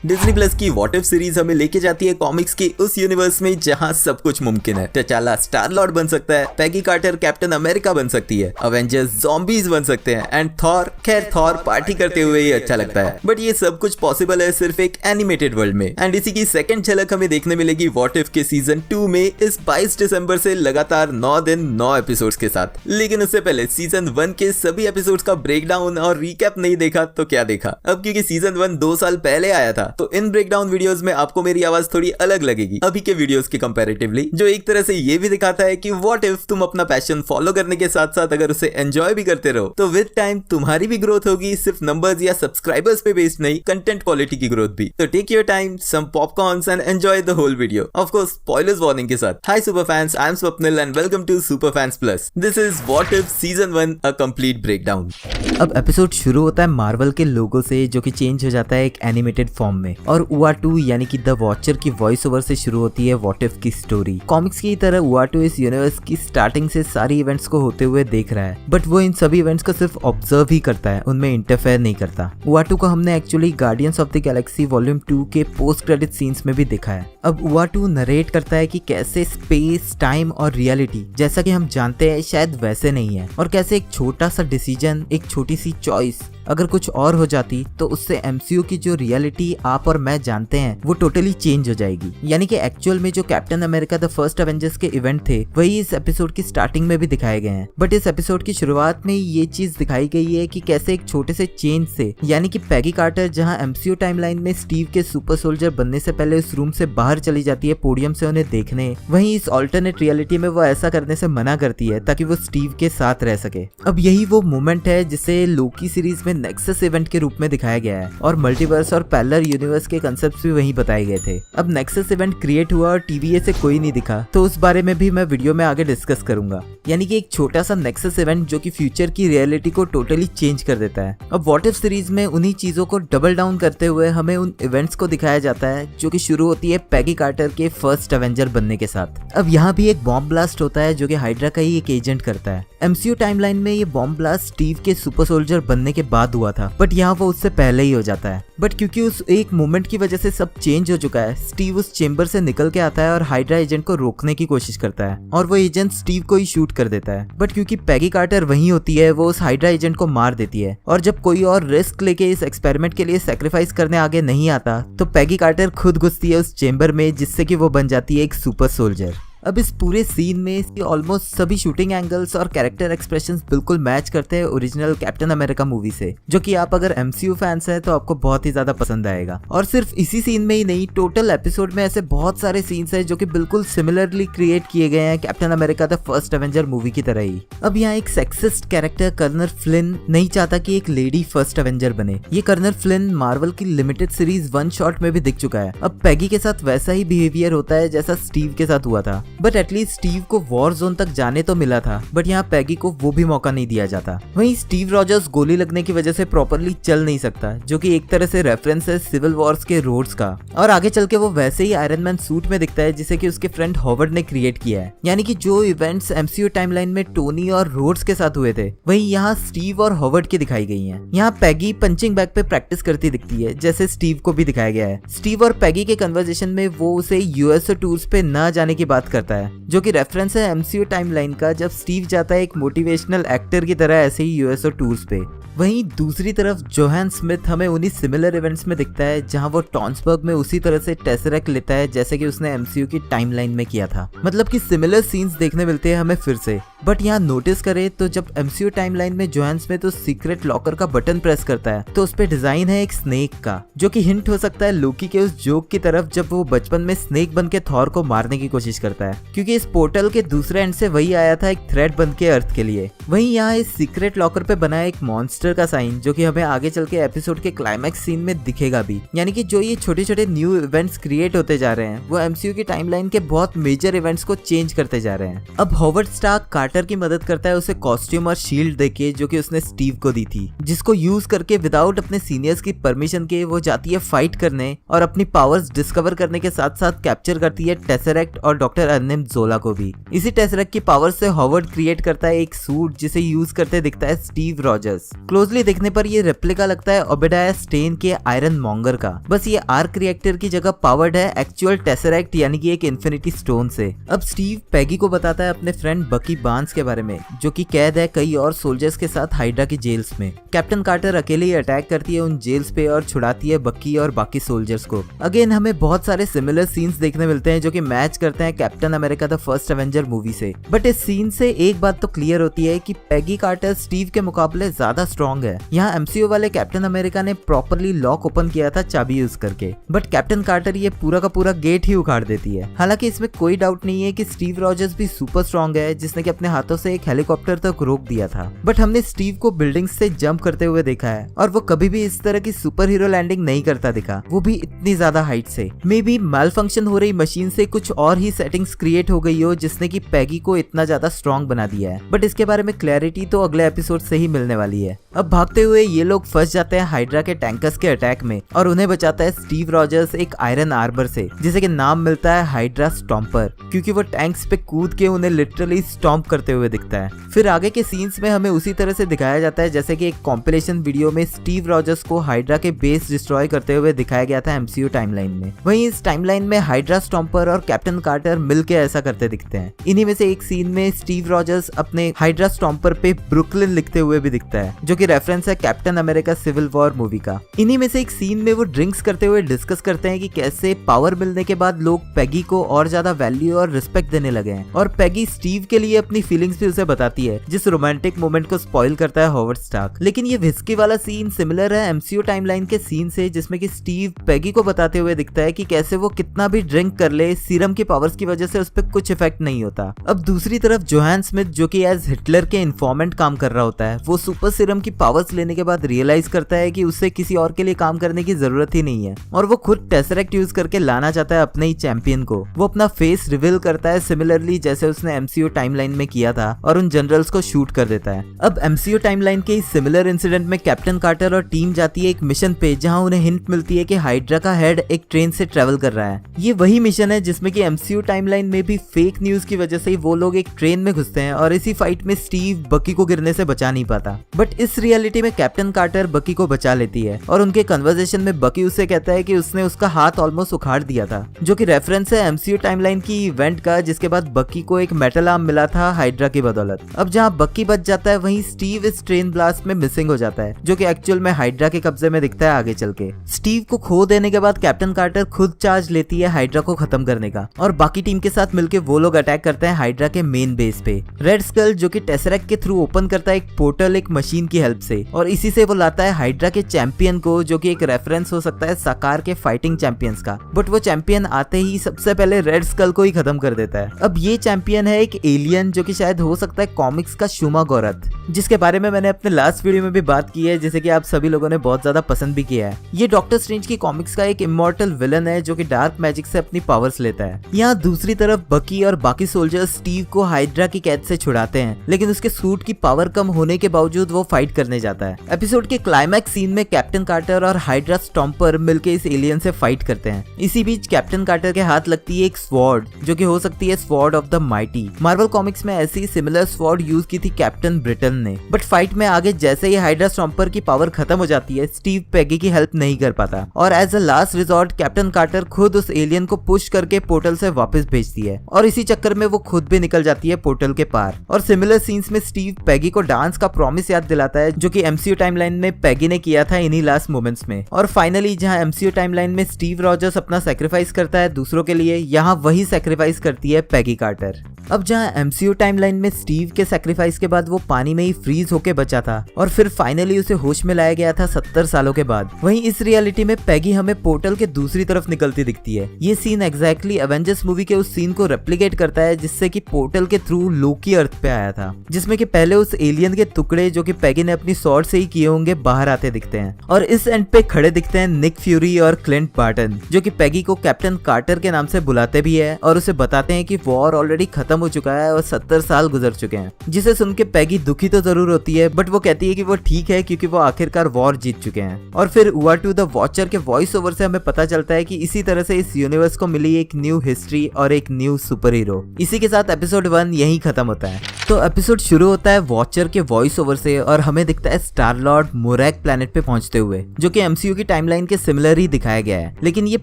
Disney plus की what if series हमें लेके जाती है कॉमिक्स के उस यूनिवर्स में जहां सब कुछ मुमकिन है। टचाला स्टार लॉर्ड बन सकता है, पैगी कार्टर कैप्टन अमेरिका बन सकती है, अवेंजर्स ज़ॉम्बीज बन सकते हैं एंड थॉर, खैर थॉर पार्टी करते हुए ही अच्छा लगता है, बट ये सब कुछ पॉसिबल है सिर्फ एक एनिमेटेड वर्ल्ड में। एंड इसी की सेकंड झलक हमें देखने मिलेगी व्हाट इफ के सीजन 2 में इस 22 दिसंबर से लगातार 9 दिन 9 एपिसोड्स के साथ। लेकिन उससे पहले सीजन 1 के सभी एपिसोड्स का ब्रेकडाउन और रिकैप नहीं देखा तो क्या देखा। अब क्योंकि सीजन 1 2 साल पहले आया था तो इन ब्रेकडाउन वीडियोस में आपको मेरी आवाज थोड़ी अलग लगेगी अभी के वीडियोस के कंपैरेटिवली, जो एक तरह से ये भी दिखाता है कि व्हाट इफ तुम अपना पैशन फॉलो करने के साथ साथ अगर उसे एंजॉय भी करते रहो तो विद टाइम तुम्हारी भी ग्रोथ होगी, सिर्फ नंबर्स या सब्सक्राइबर्स पे बेस्ड नहीं, कंटेंट क्वालिटी की ग्रोथ भी। तो take your time, some popcorns and enjoy the whole video, of course spoilers warning के साथ। Hi super fans, I am Swapnil and welcome to super fans plus. This is what if season 1 a complete breakdown. अब episode शुरू होता है Marvel के लोगो से, जो कि चेंज हो जाता है एक एनिमेटेड फॉर्म में, और उआटू यानी कि द वॉचर की वॉइस ओवर से शुरू होती है व्हाट इफ की स्टोरी। कॉमिक्स की तरह उआटू इस यूनिवर्स की स्टार्टिंग से सारी इवेंट्स को होते हुए देख रहा है, बट वो इन सभी इवेंट्स को सिर्फ ऑब्जर्व ही करता है, उनमें इंटरफेयर नहीं करता। उआटू को हमने actually guardians of the Galaxy volume 2 के पोस्ट क्रेडिट सीन्स में भी देखा है। अब उआटू नरेट करता है कि कैसे स्पेस, टाइम और रियलिटी जैसा कि हम जानते हैं शायद वैसे नहीं है, और कैसे एक छोटा सा डिसीजन, एक छोटी सी चॉइस अगर कुछ और हो जाती तो उससे एमसीयू की जो रियलिटी आप और मैं जानते हैं वो टोटली चेंज हो जाएगी। यानी कि एक्चुअल में जो captain America the first Avengers के इवेंट थे वही इस एपिसोड की स्टार्टिंग में भी दिखाए गए हैं, बट इस एपिसोड की शुरुआत में ये चीज दिखाई गई है कि कैसे एक छोटे से चेंज से, यानी कि पैगी कार्टर जहां एमसीयू टाइमलाइन में स्टीव के सुपर सोल्जर बनने से पहले उस रूम से बाहर चली जाती है पोडियम से उन्हें देखने, वहीं इस ऑल्टरनेट रियलिटी में वो ऐसा करने से मना करती है ताकि वो स्टीव के साथ रह सके। अब यही वो मोमेंट है जिसे लोकी सीरीज में नेक्सस इवेंट के रूप में दिखाया गया है, और मल्टीवर्स और पैरेलल यूनिवर्स के कांसेप्ट्स भी वहीं बताए गए थे। अब नेक्सस इवेंट क्रिएट हुआ और टीवीए से कोई नहीं दिखा, तो उस बारे में भी मैं वीडियो में आगे डिस्कस करूंगा। यानी कि एक छोटा सा नेक्सस इवेंट जो कि फ्यूचर की रियलिटी को टोटली चेंज कर देता है। अब व्हाट इफ सीरीज में उन्हीं चीजों को डबल डाउन करते हुए हमें उन इवेंट्स को दिखाया जाता है जो कि शुरू होती है पैगी कार्टर के फर्स्ट एवेंजर बनने के साथ। अब यहाँ भी एक बॉम्ब ब्लास्ट होता है जो कि हाइड्रा का ही एक एजेंट करता है। एमसीयू टाइमलाइन में ये बॉम्ब ब्लास्ट स्टीव के सुपर सोल्जर बनने के बाद हुआ था, बट यहाँ वो उससे पहले ही हो जाता है। बट क्योंकि उस एक मोमेंट की वजह से सब चेंज हो चुका है, स्टीव उस चेंबर से निकल के आता है और हाइड्रा एजेंट को रोकने की कोशिश करता है, और वो एजेंट स्टीव को ही शूट कर देता है। बट क्योंकि पैगी कार्टर वहीं होती है, वो उस हाइड्रा एजेंट को मार देती है, और जब कोई और रिस्क लेके इस एक्सपेरिमेंट के लिए सैक्रिफाइस करने आगे नहीं आता तो पैगी कार्टर खुद घुसती है उस चेंबर में, जिससे कि वो बन जाती है एक सुपर सोल्जर। अब इस पूरे सीन में इसकी ऑलमोस्ट सभी शूटिंग एंगल्स और कैरेक्टर एक्सप्रेशंस बिल्कुल मैच करते हैं ओरिजिनल कैप्टन अमेरिका मूवी से, जो कि आप अगर एमसीयू फैंस हैं तो आपको बहुत ही ज्यादा पसंद आएगा। और सिर्फ इसी सीन में ही नहीं, टोटल एपिसोड में ऐसे बहुत सारे सीन्स हैं जो कि बिल्कुल सिमिलरली क्रिएट किए गए हैं captain America the first Avenger movie की तरह ही। अब यहाँ एक सेक्सिस्ट कैरेक्टर कर्नल फ्लिन नहीं चाहता कि एक लेडी फर्स्ट एवेंजर बने। ये कर्नल फ्लिन मार्वल की लिमिटेड सीरीज वन शॉट में भी दिख चुका है। अब पैगी के साथ वैसा ही बिहेवियर होता है जैसा स्टीव के साथ हुआ था, बट एटलीस्ट स्टीव को वॉर जोन तक जाने तो मिला था, बट यहाँ पैगी को वो भी मौका नहीं दिया जाता। वहीं स्टीव रॉजर्स गोली लगने की वजह से प्रॉपरली चल नहीं सकता, जो कि एक तरह से रेफरेंस है सिविल वॉर्स के रोड्स का, और आगे चल के वो वैसे ही आयरन मैन सूट में दिखता है जिसे कि उसके फ्रेंड हॉवर्ड ने क्रिएट किया है। यानी कि जो इवेंट्स एमसीयू टाइमलाइन में टोनी और रोड्स के साथ हुए थे वही यहाँ स्टीव और हॉवर्ड की दिखाई गई है। यहाँ पैगी पंचिंग बैग पे प्रैक्टिस करती दिखती है जैसे स्टीव को भी दिखाया गया है। स्टीव और पैगी के कन्वर्सेशन में वो उसे यूएसओ टूर्स पे न जाने की बात करता है, जो कि रेफरेंस है एमसीयू टाइमलाइन का, जब स्टीव जाता है एक मोटिवेशनल एक्टर की तरह ऐसे ही यूएसओ टूर्स पे। वहीं दूसरी तरफ जोहान स्मिथ हमें उन्हीं सिमिलर इवेंट्स में दिखता है जहां वो टॉन्सबर्ग में उसी तरह से टेसरेक्ट लेता है जैसे कि उसने एमसीयू की टाइमलाइन में किया था। मतलब कि सिमिलर सीन्स देखने मिलते हैं हमें फिर से। बट यहाँ नोटिस करें तो जब एमसीयू टाइमलाइन में जोहान स्मिथ उस सीक्रेट लॉकर का बटन प्रेस करता है तो उस पे डिजाइन है एक स्नेक का, जो कि हिंट हो सकता है लोकी के उस जोक की तरफ जब वो बचपन में स्नेक बन के थॉर को मारने की कोशिश करता है, क्योंकि इस पोर्टल के दूसरे एंड से वही आया था एक थ्रेड बन के अर्थ के लिए। वहीं यहाँ इस सीक्रेट लॉकर पे बना एक मॉन्स्टर का साइन, जो कि हमें आगे चल के एपिसोड के क्लाइमैक्स सीन में दिखेगा भी। यानी कि जो ये छोटे छोटे न्यू इवेंट्स क्रिएट होते जा रहे हैं वो एमसीयू की टाइमलाइन के बहुत मेजर इवेंट्स को चेंज करते जा रहे हैं। अब हॉवर्ड स्टार्क कार्टर की मदद करता है उसे कॉस्ट्यूम और शील्ड देके जो कि उसने स्टीव को दी थी, जिसको यूज करके विदाउट अपने सीनियर्स की परमिशन के वो जाती है फाइट करने और अपनी पावर्स डिस्कवर करने के साथ साथ कैप्चर करती है टेसरेक्ट और डॉक्टर अर्निम जोला को भी। इसी टेसरेक्ट की पावर से हॉवर्ड क्रिएट करता है एक सूट जिसे यूज करते दिखता है स्टीव रॉजर्स। क्लोजली देखने पर ये रेप्लिका लगता है ओबेडाया स्टेन के आयरन मॉन्गर का, बस ये आर्क रिएक्टर की जगह पावर्ड है एक्चुअल टेसरेक्ट यानी कि एक इन्फिनिटी स्टोन से। अब स्टीव पैगी को बताता है अपने फ्रेंड बकी बार्न्स के बारे में जो कि कैद है कई और सोल्जर्स के साथ हाइड्रा की जेल्स में। कैप्टन कार्टर अकेले ही अटैक करती है उन जेल्स पे और छुड़ाती है बकी और बाकी सोल्जर्स को। अगेन हमें बहुत सारे सिमिलर सीन्स देखने मिलते हैं जो कि मैच करते हैं captain America the first Avenger movie से। बट इस सीन से एक बात तो क्लियर होती है कि पैगी कार्टर स्टीव के मुकाबले ज्यादा स्ट्रॉन्ग है। यहाँ एमसीयू वाले कैप्टन अमेरिका ने प्रॉपरली लॉक ओपन किया था चाबी यूज करके, बट कैप्टन कार्टर ये पूरा का पूरा गेट ही उखाड़ देती है। हालांकि इसमें कोई डाउट नहीं है कि स्टीव रॉजर्स भी सुपर स्ट्रॉन्ग है जिसने कि अपने हाथों से एक हेलीकॉप्टर तक रोक दिया था, बट हमने स्टीव को बिल्डिंग से जंप करते हुए देखा है और वो कभी भी इस तरह की सुपर हीरो लैंडिंग नहीं करता दिखा, वो भी इतनी ज्यादा हाइट से। मे बी मैल फंक्शन हो रही मशीन से कुछ और ही सेटिंग्स क्रिएट हो गई हो जिसने की पैगी को इतना ज्यादा स्ट्रॉन्ग बना दिया है, बट इसके बारे में क्लैरिटी तो अगले एपिसोड से ही मिलने वाली है। अब भागते हुए ये लोग फंस जाते हैं हाइड्रा के टैंकर्स के अटैक में और उन्हें बचाता है स्टीव रॉजर्स एक आयरन आर्बर से जिसे कि नाम मिलता है हाइड्रा स्टॉम्पर, क्योंकि वो टैंक्स पे कूद के उन्हें लिटरली स्टॉम्प करते हुए दिखता है। फिर आगे के सीन्स में हमें उसी तरह से दिखाया जाता है जैसे कि एक कॉम्पिलेशन वीडियो में स्टीव रॉजर्स को हाइड्रा के बेस डिस्ट्रॉय करते हुए दिखाया गया था एमसीयू टाइमलाइन में। वहीं इस टाइमलाइन में हाइड्रा स्टॉम्पर और कैप्टन कार्टर मिलकर ऐसा करते दिखते हैं। इन्हीं में से एक सीन में स्टीव रॉजर्स अपने हाइड्रा स्टॉम्पर पे ब्रुकलिन लिखते हुए भी दिखता है जो कि रेफरेंस है Captain America Civil War movie का। इन्हीं में से एक सीन में वो ड्रिंक्स करते हुए डिस्कस करते हैं कि कैसे पावर मिलने के बाद लोग पैगी को और ज्यादा वैल्यू और रिस्पेक्ट देने लगे हैं, और पैगी स्टीव के लिए अपनी फीलिंग्स भी उसे बताती है जिस रोमांटिक मोमेंट को स्पॉइल करता है हॉवर्ड स्टार्क। लेकिन ये विस्की वाला सीन सिमिलर है एमसीयू टाइमलाइन के सीन से जिसमें कि स्टीव पैगी को बताते हुए दिखता है कि कैसे वो कितना भी ड्रिंक कर ले सीरम की पावर्स की वजह से उस पर कुछ इफेक्ट नहीं होता। अब दूसरी तरफ जोहान स्मिथ जो कि एज हिटलर के इन्फॉर्मेंट काम कर रहा होता है, वो सुपर सीरम की पावर्स लेने के बाद रियलाइज करता है कि उसे किसी और के लिए काम करने की जरूरत ही नहीं है और वो खुद टेसरेक्ट यूज करके लाना चाहता है अपने ही चैंपियन को। वो अपना फेस रिवील करता है सिमिलरली जैसे उसने एमसीयू टाइमलाइन में किया था और उन जनरल्स को शूट कर देता है। अब एमसीयू टाइमलाइन के इस सिमिलर इंसिडेंट में कैप्टन कार्टर और टीम जाती है एक मिशन पे जहां उन्हें हिंट मिलती है कि हाइड्रा का हेड एक ट्रेन से ट्रेवल कर रहा है। ये वही मिशन है जिसमें कि एमसीयू टाइमलाइन में भी फेक न्यूज की वजह से वो लोग एक ट्रेन में घुसते हैं और इसी फाइट में स्टीव बकी को गिरने से बचा नहीं पाता, बट इस रियलिटी में कैप्टन कार्टर बकी को बचा लेती है और उनके कन्वर्सेशन में बकी उसे कहता है कि उसने उसका हाथ ऑलमोस्ट उखाड़ दिया था, जो कि रेफरेंस है एमसीयू टाइमलाइन की इवेंट का जिसके बाद बकी को एक मेटल आर्म मिला था हाइड्रा की बदौलत। अब जहां बकी बच जाता है वहीं स्टीव इस ट्रेन ब्लास्ट में मिसिंग हो जाता है जो कि एक्चुअल में हाइड्रा के कब्जे में दिखता है आगे चल के। स्टीव को खो देने के बाद कैप्टन कार्टर खुद चार्ज लेती है हाइड्रा को खत्म करने का और बाकी टीम के साथ मिलकर वो लोग अटैक करते हैं हाइड्रा के मेन बेस पे। रेड स्कल जो कि टेसरेक्ट के थ्रू ओपन करता है एक पोर्टल एक मशीन की हेल्प से और इसी से वो लाता है हाइड्रा के चैंपियन को, जो कि एक रेफरेंस हो सकता है साकार के फाइटिंग चैंपियंस का, बट वो चैंपियन आते ही सबसे पहले रेड स्कल को ही खत्म कर देता है। अब ये चैंपियन है एक एलियन जो कि शायद हो सकता है कॉमिक्स का शुमा गौरथ, जिसके बारे में मैंने अपने लास्ट वीडियो में भी बात की है जिसे कि आप सभी लोगों ने बहुत ज्यादा पसंद भी किया है। ये डॉक्टर स्ट्रेंज की कॉमिक्स का एक इमॉर्टल विलन है जो कि डार्क मैजिक से अपनी पावर्स लेता है। यहाँ दूसरी तरफ बकी और बाकी सोल्जर्स स्टीव को हाइड्रा की कैद से छुड़ाते हैं, लेकिन उसके सूट की पावर कम होने के बावजूद वो फाइट करने जाता है। एपिसोड के क्लाइमैक्स सीन में कैप्टन कार्टर और हाइड्रा स्टॉम्पर मिलकर इस एलियन से फाइट करते हैं। इसी बीच कैप्टन कार्टर के हाथ लगती है एक स्वॉर्ड जो कि हो सकती है sword of the mighty. Marvel comics में ऐसी सिमिलर स्वॉर्ड यूज की थी कैप्टन ब्रिटेन ने, बट फाइट में आगे जैसे ही हाइड्रा स्टॉम्पर की पावर खत्म हो जाती है स्टीव पैगी की हेल्प नहीं कर पाता और as a last resort Captain Carter खुद उस एलियन को पुश करके पोर्टल से वापस भेजती है और इसी चक्कर में वो खुद भी निकल जाती है पोर्टल के पार। और सिमिलर सीन्स में स्टीव पैगी को डांस का प्रॉमिस याद दिलाता है जो कि एमसीयू टाइमलाइन में पैगी ने किया था इन्हीं लास्ट मोमेंट्स में। और फाइनली जहां एमसीयू टाइमलाइन में स्टीव रॉजर्स अपना सैक्रिफाइस करता है दूसरों के लिए, यहाँ वही सैक्रिफाइस करती है पैगी कार्टर। अब जहां एमसीयू टाइमलाइन में स्टीव के सैक्रिफाइस के बाद वो पानी में ही फ्रीज होके बचा था और फिर फाइनली उसे होश में लाया गया था 70 सालों के बाद, वहीं इस रियलिटी में पैगी हमें पोर्टल के दूसरी तरफ निकलती दिखती है। ये सीन एग्जैक्टली एवेंजर्स मूवी के उस सीन को रेप्लिकेट करता है जिससे कि पोर्टल के थ्रू लोकी अर्थ पे आया था, जिसमें कि पहले उस एलियन के टुकड़े जो कि पैगी ने अपनी स्वॉर्ड से ही किए होंगे बाहर आते दिखते हैं और इस एंड पे खड़े दिखते हैं निक फ्यूरी और क्लिंट बार्टन जो कि पैगी को कैप्टन कार्टर के नाम से बुलाते भी है और उसे बताते हैं कि वॉर ऑलरेडी खत्म हो चुका है और 70 70 साल गुजर चुके हैं। जिसे सुन के पैगी दुखी तो जरूर होती है, बट वो कहती है कि वो ठीक है क्योंकि वो आखिरकार वॉर जीत चुके हैं। और फिर उआटू द वॉचर के वॉइस ओवर से हमें पता चलता है कि इसी तरह से इस यूनिवर्स को मिली एक न्यू हिस्ट्री और एक न्यू सुपर हीरो। इसी के साथ एपिसोड 1 यहीं खत्म होता है। तो एपिसोड शुरू होता है वॉचर के वॉइस ओवर से और हमें दिखता है स्टार लॉर्ड मोरैक प्लेनेट पे पहुंचते हुए, जो कि एमसीयू की टाइमलाइन के सिमिलर ही दिखाया गया है, लेकिन ये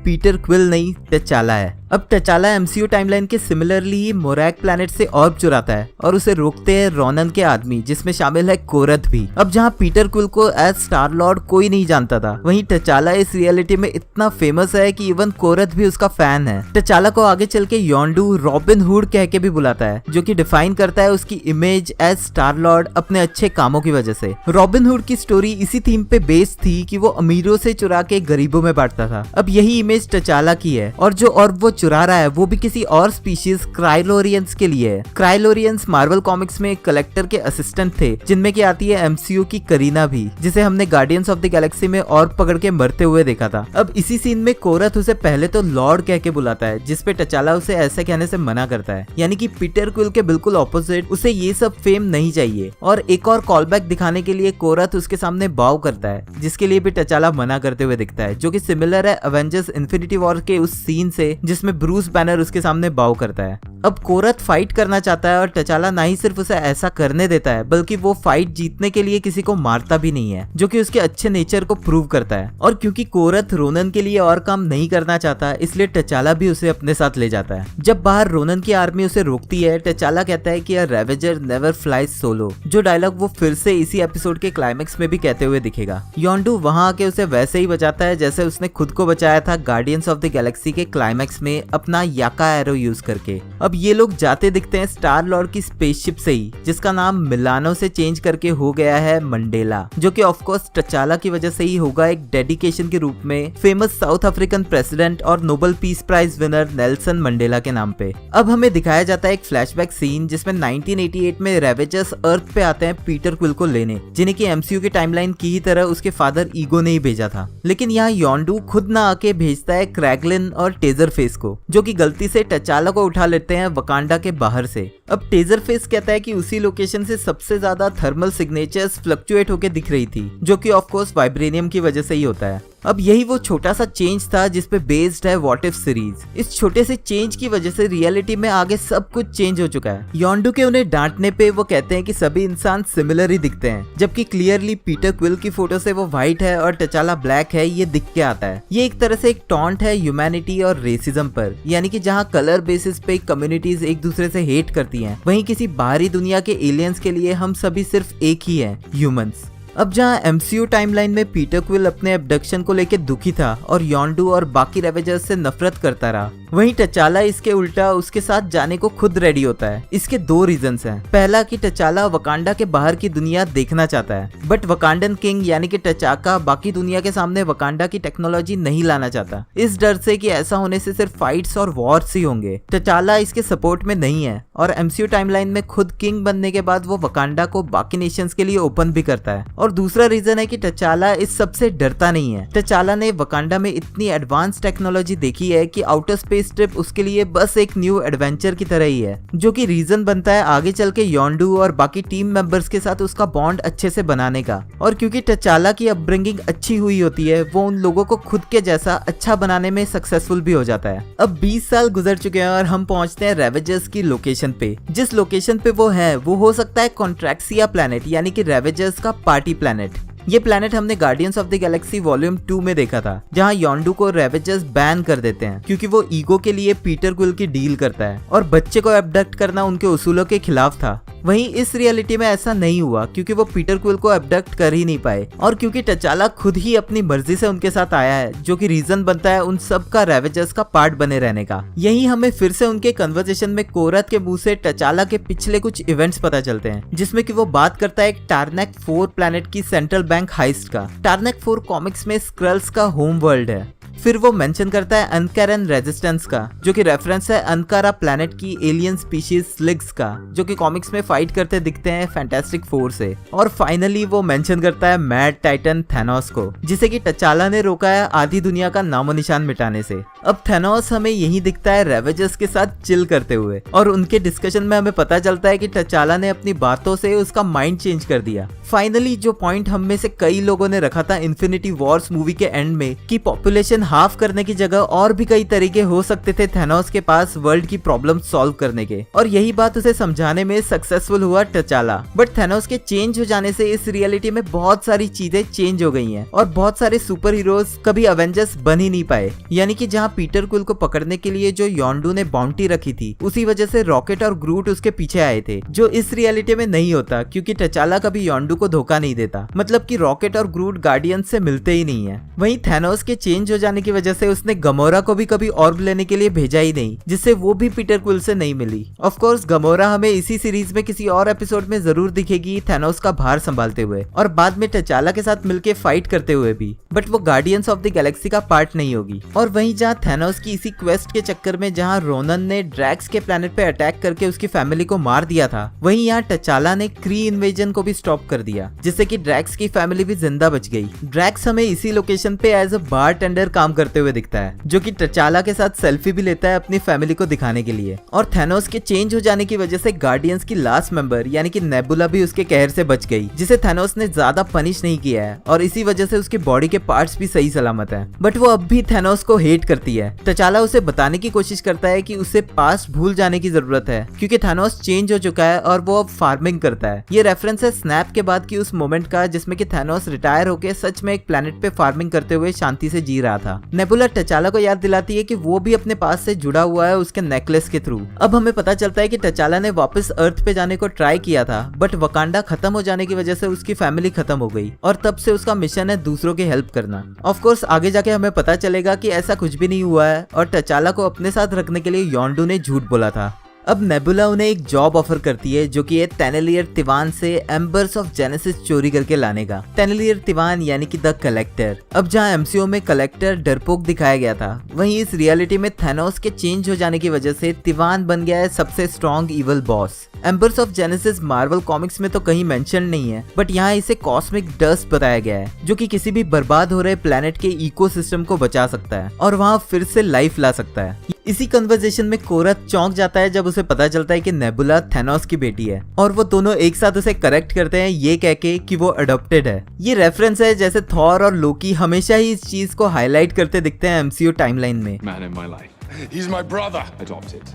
पीटर क्विल नहीं टचाला है। अब टचाला एमसीयू टाइमलाइन के सिमिलरली ही मोरैक प्लेनेट से ऑर्ब चुराता है और उसे रोकते हैं रोनन के आदमी, जिसमें शामिल है कोरथ भी। अब जहां पीटर क्विल को एज स्टार लॉर्ड कोई नहीं जानता था, वहीं टचाला इस रियलिटी में इतना फेमस है कि इवन कोरथ भी उसका फैन है। टचाला को आगे चल के योंडू रॉबिन हुड कह के भी बुलाता है, जो कि डिफाइन करता है उसकी इमेज एज स्टार लॉर्ड अपने अच्छे कामों की वजह से। रॉबिन हुड की स्टोरी इसी थीम पे बेस्ड थी कि वो अमीरों से चुरा के गरीबों में बांटता था। अब यही इमेज टचाला की है और जो और वो चुरा रहा है वो भी किसी और स्पीशीज क्राइलोरियंस के लिए है। क्राइलोरियंस मार्वल कॉमिक्स में एक कलेक्टर के असिस्टेंट थे, जिनमें की आती है एमसीयू की करीना भी, जिसे हमने गार्डियंस ऑफ द गैलेक्सी में और पकड़ के मरते हुए देखा था। अब इसी सीन में कोरथ उसे पहले तो लॉर्ड कह के बुलाता है, जिसपे टचाला उसे ऐसे कहने से मना करता है, यानी कि पीटर क्विल के बिल्कुल ऑपोजिट उसे ये सब फेम नहीं चाहिए। और एक और कॉल बैक दिखाने के लिए कोरथ उसके सामने बाव करता है, जिसके लिए भी टचाला मना करते हुए दिखता है, जो कि सिमिलर है एवेंजर्स इन्फिनिटी वॉर के उस सीन से जिसमें ब्रूस बैनर उसके सामने बाव करता है। अब कोरथ फाइट करना चाहता है और टचाला ना ही सिर्फ उसे ऐसा करने देता है, बल्कि वो फाइट जीतने के लिए किसी को मारता भी नहीं है, जो कि उसके अच्छे नेचर को प्रूव करता है। और क्योंकि कोरथ रोनन के लिए और काम नहीं करना चाहता, इसलिए टचाला भी उसे अपने साथ ले जाता है। जब बाहर रोनन की आर्मी उसे रोकती है, टचाला कहता है कि रेवेंजर नेवर फ्लाइज सोलो, जो डायलॉग वो फिर से इसी एपिसोड के क्लाइमेक्स में भी कहते हुए दिखेगा। योंडू वहां आके उसे वैसे ही बचाता है जैसे उसने खुद को बचाया था गार्डियंस ऑफ द गैलेक्सी के क्लाइमेक्स में अपना याका एरो यूज करके। अब ये लोग जाते दिखते हैं स्टार लॉर्ड की स्पेसशिप से ही, जिसका नाम मिलानो से चेंज करके हो गया है मंडेला, जो कि ऑफ कोर्स टचाला की वजह से ही होगा, एक डेडिकेशन के रूप में फेमस साउथ अफ्रीकन प्रेसिडेंट और Nobel Peace Prize winner Nelson Mandela के नाम पे। अब हमें दिखाया जाता है एक फ्लैशबैक सीन जिसमें 1988 में रेवेंजर्स अर्थ पे आते हैं पीटर क्विल को लेने, जिन्हें की एमसीयू की टाइमलाइन की ही तरह उसके फादर ईगो ने ही भेजा था। लेकिन यहाँ योंडू खुद ना आके भेजता है क्रैगलिन और टेजर फेस को, जो कि गलती से टचाला को उठा लेते हैं वकांडा के बाहर से। अब टेजर फेस कहता है कि उसी लोकेशन से सबसे ज्यादा थर्मल सिग्नेचर्स फ्लक्चुएट होके दिख रही थी, जो कि ऑफ कोर्स वाइब्रेनियम की वजह से ही होता है। अब यही वो छोटा सा चेंज था जिसपे बेस्ड है व्हाट इफ सीरीज। इस छोटे से चेंज की वजह से रियलिटी में आगे सब कुछ चेंज हो चुका है। योंडू के उन्हें डांटने पे वो कहते हैं कि सभी इंसान सिमिलर ही दिखते हैं, जबकि क्लियरली पीटर क्विल की फोटो से वो व्हाइट है और टचाला ब्लैक है, ये दिख के आता है। ये एक तरह से एक टॉन्ट है ह्यूमैनिटी और रेसिज्म पर, यानी कि जहाँ कलर बेसिस पे कम्युनिटीज एक दूसरे से हेट करती हैं, वहीं किसी बाहरी दुनिया के एलियंस के लिए हम सभी सिर्फ एक ही हैं, ह्यूमंस। अब जहां एमसीयू टाइमलाइन में पीटर क्विल अपने एब्डक्शन को लेकर दुखी था और योंडू और बाकी रेवेंजर्स से नफरत करता रहा, वहीं टचाला इसके उल्टा उसके साथ जाने को खुद रेडी होता है। इसके 2 रीजंस हैं। पहला कि टचाला वकांडा के बाहर की दुनिया देखना चाहता है, बट वकांडन किंग यानी कि टचाका बाकी दुनिया के सामने वकांडा की टेक्नोलॉजी नहीं लाना चाहता, इस डर से कि ऐसा होने से सिर्फ फाइट्स और वॉर्स ही होंगे। टचाला इसके सपोर्ट में नहीं है और एमसीयू टाइमलाइन में खुद किंग बनने के बाद वो वकांडा को बाकी नेशंस के लिए ओपन भी करता है। और दूसरा रीजन है कि टचाला इस सब से डरता नहीं है। टचाला ने वकांडा में इतनी एडवांस टेक्नोलॉजी देखी है कि आउटर स्पेस ट्रिप उसके लिए बस एक न्यू एडवेंचर की तरह ही है, जो कि रीजन बनता है आगे चल के योंडू और बाकी टीम मेंबर्स के साथ उसका बॉन्ड अच्छे से बनाने का। और क्योंकि टचाला की अपब्रिंगिंग अच्छी हुई होती है, वो उन लोगों को खुद के जैसा अच्छा बनाने में सक्सेसफुल भी हो जाता है। अब 20 साल गुजर चुके हैं और हम पहुंचते हैं रेवेंजर्स की लोकेशन पे। जिस लोकेशन पे वो है वो हो सकता है कॉन्ट्रैक्सिया प्लैनेट, यानी कि रेवेंजर्स का पार्टी प्लैनेट। ये प्लैनेट हमने guardians of the Galaxy volume 2 में देखा था, जहां योंडू को रेवेंजर्स बैन कर देते हैं क्योंकि वो ईगो के लिए पीटर क्विल की डील करता है और बच्चे को एब्डक्ट करना उनके उसूलों के खिलाफ था। वहीं इस रियलिटी में ऐसा नहीं हुआ क्योंकि वो पीटर क्विल को एब्डक्ट कर ही नहीं पाए और क्योंकि टचाला खुद ही अपनी मर्जी से उनके साथ आया है, जो कि रीजन बनता है उन सब का रेवेंजर्स का पार्ट बने रहने का। यही हमें फिर से उनके कन्वर्सेशन में कोरथ के मुंह से टचाला के पिछले कुछ इवेंट्स पता चलते हैं, जिसमें कि वो बात करता है एक टार्नेक 4 प्लैनेट की सेंट्रल बैंक हाइस्ट का। टार्नेक 4 कॉमिक्स में स्क्रल्स का होम वर्ल्ड है फिर वो मेंशन करता है अनकारन रेजिस्टेंस का, जो कि रेफरेंस है अनकारा प्लेनेट की एलियन स्पीशीज स्लिग्स का, जो कि कॉमिक्स में फाइट करते दिखते हैं फैंटास्टिक फोर से। और फाइनली वो मेंशन करता है मैड टाइटन थैनोस को, जिसे कि टचाला ने रोका है आधी दुनिया का नामो निशान मिटाने से। अब थैनोस हमें यही दिखता है रेवेजर्स के साथ चिल करते हुए, और उनके डिस्कशन में हमें पता चलता है कि टचाला ने अपनी बातों से उसका माइंड चेंज कर दिया। फाइनली जो पॉइंट हम में से कई लोगों ने रखा था इन्फिनिटी वॉर्स मूवी के एंड में कि पॉपुलेशन हाफ करने की जगह और भी कई तरीके हो सकते थे थैनोस के पास वर्ल्ड की प्रॉब्लम सॉल्व करने के, और यही बात उसे समझाने में सक्सेसफुल हुआ टचाला। बट थैनोस के चेंज हो जाने से इस रियलिटी में बहुत सारी चीजें चेंज हो गई हैं, और बहुत सारे सुपर हीरोज कभी अवेंजर्स बन ही नहीं पाए। यानी कि जहाँ पीटर क्विल को पकड़ने के लिए जो योंडू ने बाउंटी रखी थी, उसी वजह से रॉकेट और ग्रूट उसके पीछे आए थे, जो इस रियलिटी में नहीं होता, क्योंकि टचाला कभी योंडू को धोखा नहीं देता। मतलब कि रॉकेट और ग्रूट गार्डियंस से मिलते ही नहीं है। वहीं थैनोस के चेंज हो जाने की वजह से उसने गमोरा को भी कभी ऑर्ब लेने के लिए भेजा ही नहीं, जिससे वो भी पीटर क्विल से नहीं मिली। ऑफ कोर्स गमोरा हमें इसी सीरीज में किसी और एपिसोड में जरूर दिखेगी थैनोस का भार संभालते हुए, और बाद में टचाला के साथ मिलके फाइट करते हुए भी, बट वो गार्डियंस ऑफ द गैलेक्सी का पार्ट नहीं होगी। और वहीं जहाँ थैनोस की इसी क्वेस्ट के चक्कर में जहाँ रोनन ने ड्रैक्स के प्लेनेट पे अटैक करके उसकी फैमिली को मार दिया था, वहीं यहाँ टचाला ने क्री इन्वेजन को भी स्टॉप कर दिया, जिससे कि ड्रैक्स की फैमिली भी जिंदा बच गई। ड्रैक्स हमें इसी लोकेशन पे एज अ बारटेंडर काम करते हुए दिखता है, जो कि टचाला के साथ सेल्फी भी लेता है अपनी फैमिली को दिखाने के लिए। और थैनोस के चेंज हो जाने की वजह से गार्डियंस की लास्ट मेंबर यानी कि नेबुला भी उसके कहर से बच गई, जिसे थैनोस ने ज्यादा पनिश नहीं किया है, और इसी वजह से उसकी बॉडी के पार्ट्स भी सही सलामत है। बट वो अब भी थैनोस को हेट करती है। टचाला उसे बताने की कोशिश करता है कि उसे पास्ट भूल जाने की जरूरत है, क्योंकि थैनोस चेंज हो चुका है और वो अब फार्मिंग करता है। ये रेफरेंस है स्नैप के बाद की उस मोमेंट का, जिसमें कि थैनोस रिटायर होके सच में एक प्लेनेट पे फार्मिंग करते हुए शांति से जी रहा था। नेबुला टचाला को याद दिलाती है कि वो भी अपने पास से जुड़ा हुआ है उसके नेकलेस के थ्रू। अब हमें पता चलता है कि टचाला ने वापस अर्थ पे जाने को ट्राई किया था, बट वकांडा खत्म हो जाने की वजह से उसकी फैमिली खत्म हो गई, और तब से उसका मिशन है दूसरों की हेल्प करना। ऑफ कोर्स आगे जाके हमें पता चलेगा कि ऐसा कुछ भी नहीं हुआ है, और टचाला को अपने साथ रखने के लिए योंडू ने झूठ बोला था। अब नेबुला उन्हें एक जॉब ऑफर करती है, जो कि है टेनेलियर तिवान से एम्बर्स ऑफ जेनेसिस चोरी करके लाने का। टेनेलियर तिवान यानी कि द कलेक्टर। अब जहां एमसीयू में कलेक्टर डरपोक दिखाया गया था, वहीं इस रियलिटी में थैनोस के चेंज हो जाने की वजह से तिवान बन गया है सबसे strong evil boss. एम्बर्स of genesis Marvel comics में तो कहीं मेंशन नहीं है, बट यहाँ इसे कॉस्मिक डस्ट बताया गया है, जो कि किसी भी बर्बाद हो रहे प्लेनेट के इकोसिस्टम को बचा सकता है और वहाँ फिर से लाइफ ला सकता है। इसी कन्वर्सेशन में कोरा चौंक जाता है जब उसे पता चलता है कि नेबुला थैनोस की बेटी है, और वो दोनों एक साथ उसे करेक्ट करते हैं ये कह के कि वो अडॉप्टेड है। ये रेफरेंस है जैसे थॉर और लोकी हमेशा ही इस चीज को हाईलाइट करते दिखते हैं एमसीयू टाइमलाइन में। Man in my life. He's my brother. Adopted.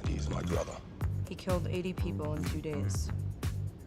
He's my brother. He killed 80 people in 2 days.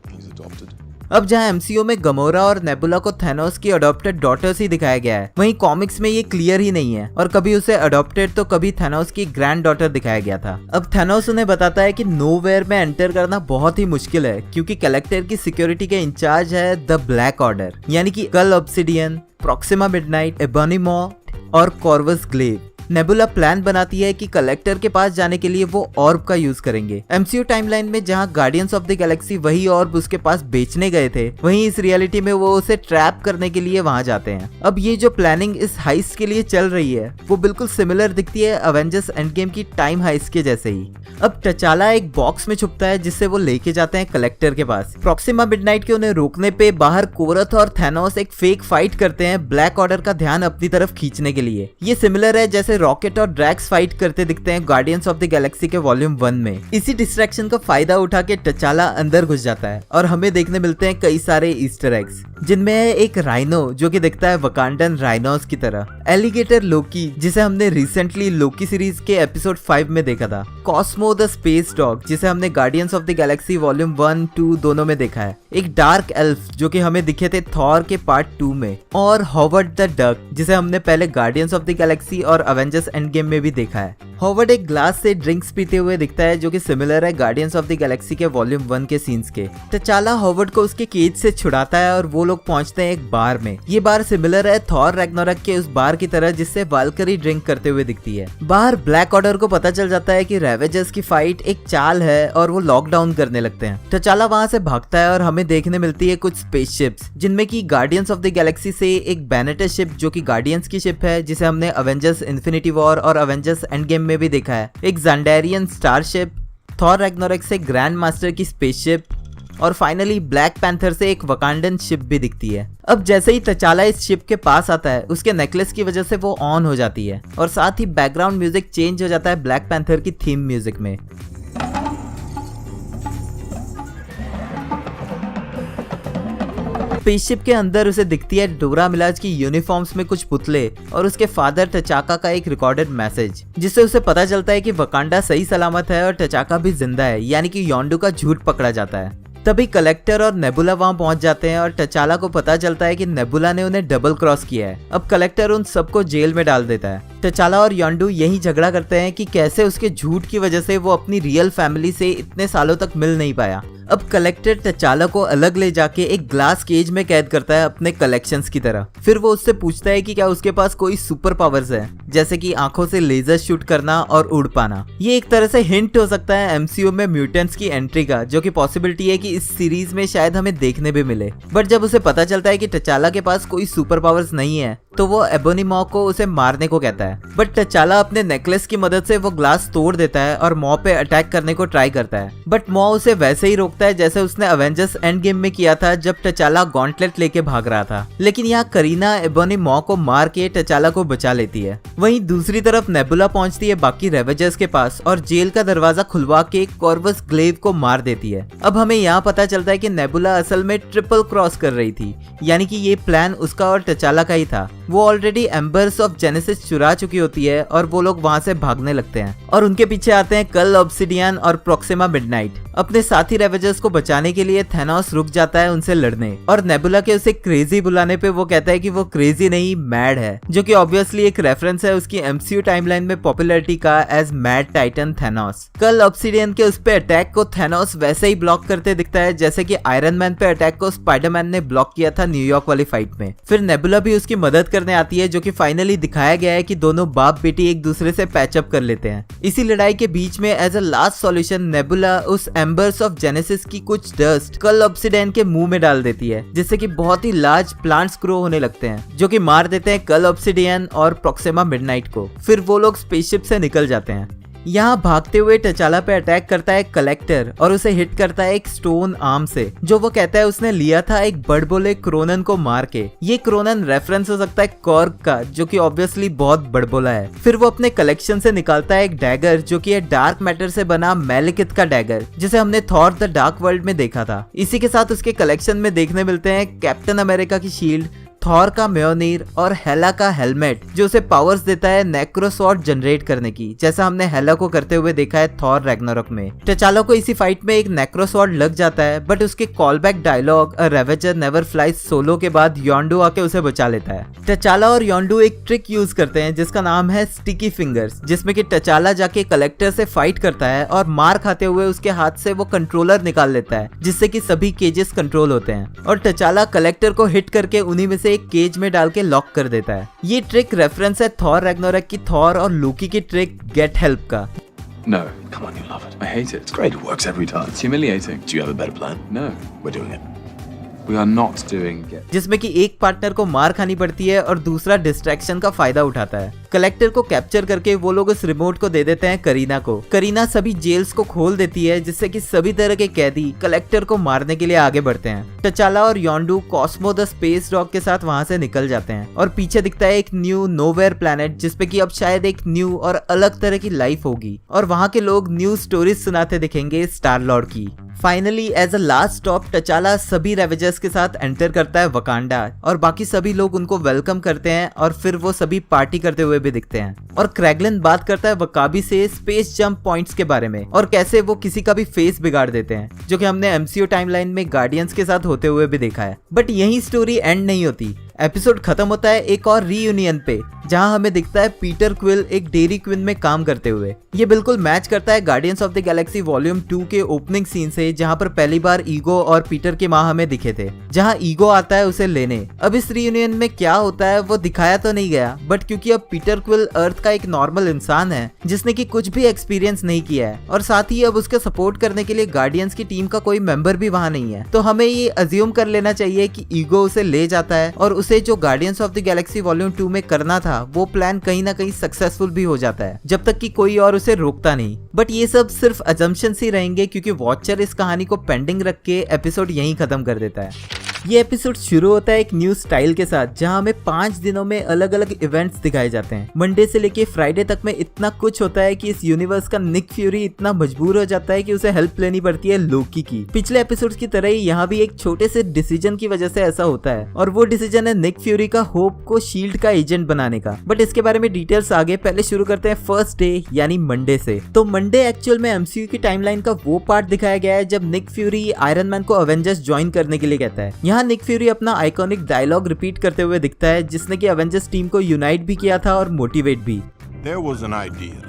He's adopted. अब जहां एमसीयू में गमोरा और नेबुला को थैनोस की अडॉप्टेड डॉटर्स ही दिखाया गया है, वहीं कॉमिक्स में ये क्लियर ही नहीं है, और कभी उसे अडॉप्टेड तो कभी थैनोस की ग्रैंड डॉटर दिखाया गया था। अब थैनोस उन्हें बताता है कि नोवेयर में एंटर करना बहुत ही मुश्किल है, क्योंकि कलेक्टर की सिक्योरिटी के इंचार्ज है द ब्लैक ऑर्डर, यानी कि कल ऑब्सिडियन, प्रॉक्सिमा मिडनाइट, एबोनी मॉर्ट और कॉर्वस ग्लेव। नेबुला प्लान बनाती है कि कलेक्टर के पास जाने के लिए वो ऑर्ब का यूज करेंगे। एमसीयू टाइमलाइन में जहां गार्डियंस ऑफ द गैलेक्सी वही ऑर्ब उसके पास बेचने गए थे, वहीं इस रियलिटी में वो उसे ट्रैप करने के लिए वहां जाते हैं। अब ये जो प्लानिंग इस हाइस्ट के लिए चल रही है, वो बिल्कुल सिमिलर दिखती है अवेंजर्स एंड गेम की टाइम हाइस्ट के जैसे ही। अब टचाला एक बॉक्स में छुपता है, जिससे वो लेके जाते हैं कलेक्टर के पास। प्रॉक्सिमा मिडनाइट के उन्हें रोकने पे बाहर कोरथ और थैनोस एक फेक फाइट करते हैं ब्लैक ऑर्डर का ध्यान अपनी तरफ खींचने के लिए। ये सिमिलर है जैसे रॉकेट और ड्रैक्स फाइट करते दिखते हैं गार्डियंस ऑफ द गैलेक्सी के वॉल्यूम 1 में। इसी डिस्ट्रैक्शन का फायदा उठा के टचाला अंदर घुस जाता है, और हमें देखने मिलते हैं कई सारे ईस्टर एग्स, जिनमें है एक राइनो जो कि दिखता है वकांडन राइनोस की तरह, एलिगेटर लोकी जिसे हमने रिसेंटली लोकी सीरीज के एपिसोड 5 में देखा था, कॉस्मो द स्पेस डॉग जिसे हमने guardians of the Galaxy volume 1, 2 दोनों में देखा है, एक डार्क एल्फ जो कि हमें दिखे थे थॉर के पार्ट 2 में, और हॉवर्ड द डक जिसे हमने पहले गार्डियंस ऑफ द गैलेक्सी और अवेंजर्स एंड गेम में भी देखा है। हॉवर्ड एक ग्लास से ड्रिंक्स पीते हुए दिखता है जो कि सिमिलर है गार्डियंस ऑफ द गैलेक्सी के वॉल्यूम 1 के सीन्स के। तचाला हॉवर्ड को उसके केज से छुड़ाता है और वो लोग पहुंचते हैं एक बार में। ये बार सिमिलर है थॉर रैग्नारोक के उस बार की तरह जिससे वाल्करी ड्रिंक करते हुए दिखती है। बाहर ब्लैक ऑर्डर को पता चल जाता है कि रेवेजर्स की फाइट एक चाल है और वो लॉकडाउन करने लगते हैं। तचाला वहां से भागता है और हमें देखने मिलती है कुछ स्पेसशिप्स जिनमें की गार्डियंस ऑफ द गैलेक्सी से एक बैनेटर शिप जो कि गार्डियंस की शिप है जिसे हमने अवेंजर्स इन्फिनिटी वॉर और अवेंजर्स एंड गेम में भी देखा है, एक ज़ांडेरियन स्टारशिप, थॉर रैग्नारोक से ग्रैंड मास्टर की स्पेसशिप और फाइनली ब्लैक पैंथर से एक वकांडन शिप भी दिखती है। अब जैसे ही तचाला इस शिप के पास आता है उसके नेकलेस की वजह से वो ऑन हो जाती है और साथ ही बैकग्राउंड म्यूजिक चेंज हो जाता है ब्लैक पैंथर की थीम म्यूजिक में। स्पेसशिप के अंदर उसे दिखती है डोरा मिलाज की यूनिफॉर्म्स में कुछ पुतले और उसके फादर टचाका का एक रिकॉर्डेड मैसेज जिससे उसे पता चलता है कि वकांडा सही सलामत है और टचाका भी जिंदा है, यानी कि योंडू का झूठ पकड़ा जाता है। तभी कलेक्टर और नेबुला वहां पहुंच जाते हैं और टचाला को पता चलता है कि नेबुला ने उन्हें डबल क्रॉस किया है। अब कलेक्टर उन सबको जेल में डाल देता है। टचाला और योंडू यही झगड़ा करते हैं कि कैसे उसके झूठ की वजह से वो अपनी रियल फैमिली से इतने सालों तक मिल नहीं पाया। अब कलेक्टर टचाला को अलग ले जाके एक ग्लास केज में कैद करता है अपने कलेक्शंस की तरह। फिर वो उससे पूछता है कि क्या उसके पास कोई सुपर पावर्स है, जैसे कि आंखों से लेजर शूट करना और उड़ पाना। ये एक तरह से हिंट हो सकता है एमसीयू में म्यूटेंट्स की एंट्री का, जो कि पॉसिबिलिटी है कि इस सीरीज में शायद हमें देखने भी मिले। बट जब उसे पता चलता है कि टचाला के पास कोई सुपर पावर्स नहीं है तो वो एबोनी मॉ को उसे मारने को कहता है। बट टचाला अपने नेकलेस की मदद से वो ग्लास तोड़ देता है और मॉ पे अटैक करने को ट्राई करता है। बट मॉ उसे वैसे ही रोकता है जैसे उसने अवेंजर्स एंड गेम में किया था जब टचाला गॉन्टलेट लेके भाग रहा था। लेकिन यहाँ करीना एबोनी मॉ को मार के टचाला को बचा लेती है। वहीं दूसरी तरफ नेबुला पहुंचती है बाकी रेवेजर्स के पास और जेल का दरवाजा खुलवा के कॉर्वस ग्लेव को मार देती है। अब हमें यहाँ पता चलता है कि नेबुला असल में ट्रिपल क्रॉस कर रही थी, यानी कि ये प्लान उसका और टचाला का ही था। वो ऑलरेडी एम्बर्स ऑफ जेनेसिस चुरा चुकी होती है और वो लोग वहां से भागने लगते हैं और उनके पीछे आते हैं कल ऑब्सिडियन और प्रोक्सिमा मिडनाइट। अपने साथी रेवेजर्स को बचाने के लिए थैनोस रुक जाता है उनसे लड़ने और नेबुला के उसे क्रेजी बुलाने पे वो कहता है कि वो क्रेजी नहीं मैड है, जो कि ऑब्वियसली एक रेफरेंस है उसकी एमसीयू टाइमलाइन में पॉपुलैरिटी का एज मैड टाइटन थैनोस। कल ऑब्सिडियन के उस पे अटैक को थैनोस वैसे ही ब्लॉक करते दिखता है जैसे कि आयरन मैन पे अटैक को स्पाइडरमैन ने ब्लॉक किया था न्यूयॉर्क वाली फाइट में। फिर नेबुला भी उसकी मदद करने आती है, जो कि फाइनली दिखाया गया है कि दोनों बाप बेटी एक दूसरे से पैचअप कर लेते हैं। इसी लड़ाई के बीच में as a last solution Nebula उस एम्बर्स ऑफ जेनेसिस की कुछ डस्ट कल ऑब्सिडियन के मुंह में डाल देती है, जिससे कि बहुत ही लार्ज प्लांट्स ग्रो होने लगते हैं जो कि मार देते हैं कल ऑब्सिडियन और प्रोक्सिमा मिडनाइट को। फिर वो लोग स्पेसशिप से निकल जाते हैं। यहाँ भागते हुए टचाला पे अटैक करता है कलेक्टर और उसे हिट करता है एक स्टोन आर्म से, जो वो कहता है उसने लिया था एक बड़बोले क्रोनन को मार के। ये क्रोनन रेफरेंस हो सकता है कॉर्ग का, जो कि ऑब्वियसली बहुत बड़बोला है। फिर वो अपने कलेक्शन से निकालता है एक डैगर, जो कि है डार्क मैटर से बना मेलिकिथ का डैगर, जिसे हमने थॉर द डार्क वर्ल्ड में देखा था। इसी के साथ उसके कलेक्शन में देखने मिलते हैं कैप्टन अमेरिका की शील्ड, थॉर का म्योनीर और हेला का हेलमेट, जो उसे पावर्स देता है नेक्रोसॉर्ड जनरेट करने की, जैसा हमने हेला को करते हुए देखा है थॉर रैग्नारोक में। टचाला को इसी फाइट में एक नेक्रोसॉर्ड लग जाता है, बट उसके कॉलबैक डायलॉग अ रेवेजर नेवर फ्लाइज सोलो के बाद योंडू आके उसे बचा लेता है। टचाला और योंडू एक ट्रिक यूज करते हैं जिसका नाम है स्टिकी फिंगर्स, जिसमें कि टचाला जाके कलेक्टर से फाइट करता है और मार खाते हुए उसके हाथ से वो कंट्रोलर निकाल लेता है, जिससे कि सभी केजेस कंट्रोल होते हैं और टचाला कलेक्टर को हिट करके उन्हीं में से एक केज में डाल के लॉक कर देता है। ये ट्रिक रेफरेंस है थॉर रैग्नारोक की थॉर और लोकी की ट्रिक गेट हेल्प का। No. Come on, you love it. I hate it. It's great. It works every time. It's humiliating. Do you have a better plan? No. We're doing it. We are not doing it. जिसमें कि एक partner को मार खानी पड़ती है और दूसरा डिस्ट्रैक्शन का फायदा उठाता है। कलेक्टर को कैप्चर करके वो लोग उस रिमोट को दे देते हैं करीना को। करीना सभी जेल्स को खोल देती है, जिससे कि सभी तरह के कैदी कलेक्टर को मारने के लिए आगे बढ़ते हैं। टचाला और योंडू कॉस्मो द स्पेस डॉग के साथ वहां से निकल जाते हैं और पीछे दिखता है एक न्यू नोवेयर प्लेनेट, जिसपे कि अब शायद एक न्यू और अलग तरह की लाइफ होगी और वहां के लोग न्यू स्टोरीज सुनाते दिखेंगे स्टार लॉर्ड की। Finally as a last stop टचाला सभी रेवेजर्स के साथ एंटर करता है वकांडा और बाकी सभी लोग उनको वेलकम करते हैं और फिर वो सभी पार्टी करते हुए भी दिखते हैं। और क्रैगलिन बात करता है वकाबी से स्पेस जंप पॉइंट्स के बारे में और कैसे वो किसी का भी फेस बिगाड़ देते हैं, जो कि हमने एमसीयू टाइमलाइन में गार्डियंस के साथ होते हुए भी देखा है। बट यही स्टोरी एंड नहीं होती। एपिसोड खत्म होता है एक और रीयूनियन पे, जहां हमें दिखता है पीटर क्विल एक डेयरी क्वीन में काम करते हुए। ये बिल्कुल मैच करता है guardians of the Galaxy volume 2 के ओपनिंग सीन से, जहां पर पहली बार ईगो और पीटर की माँ हमें दिखे थे, जहां ईगो आता है उसे लेने। अब इस रीयूनियन में क्या होता है वो दिखाया तो नहीं गया, बट क्योंकि अब पीटर क्विल अर्थ का एक नॉर्मल इंसान है जिसने की कुछ भी एक्सपीरियंस नहीं किया है, और साथ ही अब उसके सपोर्ट करने के लिए गार्डियंस की टीम का कोई मेंबर भी वहां नहीं है, तो हमें ये अज्यूम कर लेना चाहिए कि ईगो उसे ले जाता है और उसे जो guardians of the Galaxy volume 2 में करना था वो प्लान कहीं ना कहीं सक्सेसफुल भी हो जाता है, जब तक कि कोई और उसे रोकता नहीं। बट ये सब सिर्फ अजम्पशंस ही रहेंगे, क्योंकि वॉचर इस कहानी को पेंडिंग रख के एपिसोड यहीं खत्म कर देता है। ये एपिसोड शुरू होता है एक न्यू स्टाइल के साथ, जहां हमें 5 दिनों में अलग अलग इवेंट्स दिखाए जाते हैं। मंडे से लेके फ्राइडे तक में इतना कुछ होता है कि इस यूनिवर्स का निक फ्यूरी इतना मजबूर हो जाता है कि उसे हेल्प लेनी पड़ती है लोकी की। पिछले एपिसोड्स की तरह ही यहाँ भी एक छोटे से डिसीजन की वजह से ऐसा होता है, और वो डिसीजन है निक फ्यूरी का होप को शील्ड का एजेंट बनाने का। बट इसके बारे में डिटेल्स आगे, पहले शुरू करते हैं फर्स्ट डे यानी मंडे से। तो मंडे एक्चुअल में एमसीयू की टाइमलाइन का वो पार्ट दिखाया गया है जब निक फ्यूरी आयरन मैन को अवेंजर्स ज्वाइन करने के लिए कहता है। यहाँ निक फ्यूरी अपना आइकॉनिक डायलॉग रिपीट करते हुए दिखता है, जिसने कि अवेंजर्स टीम को यूनाइट भी किया था और मोटिवेट भी। There was an idea.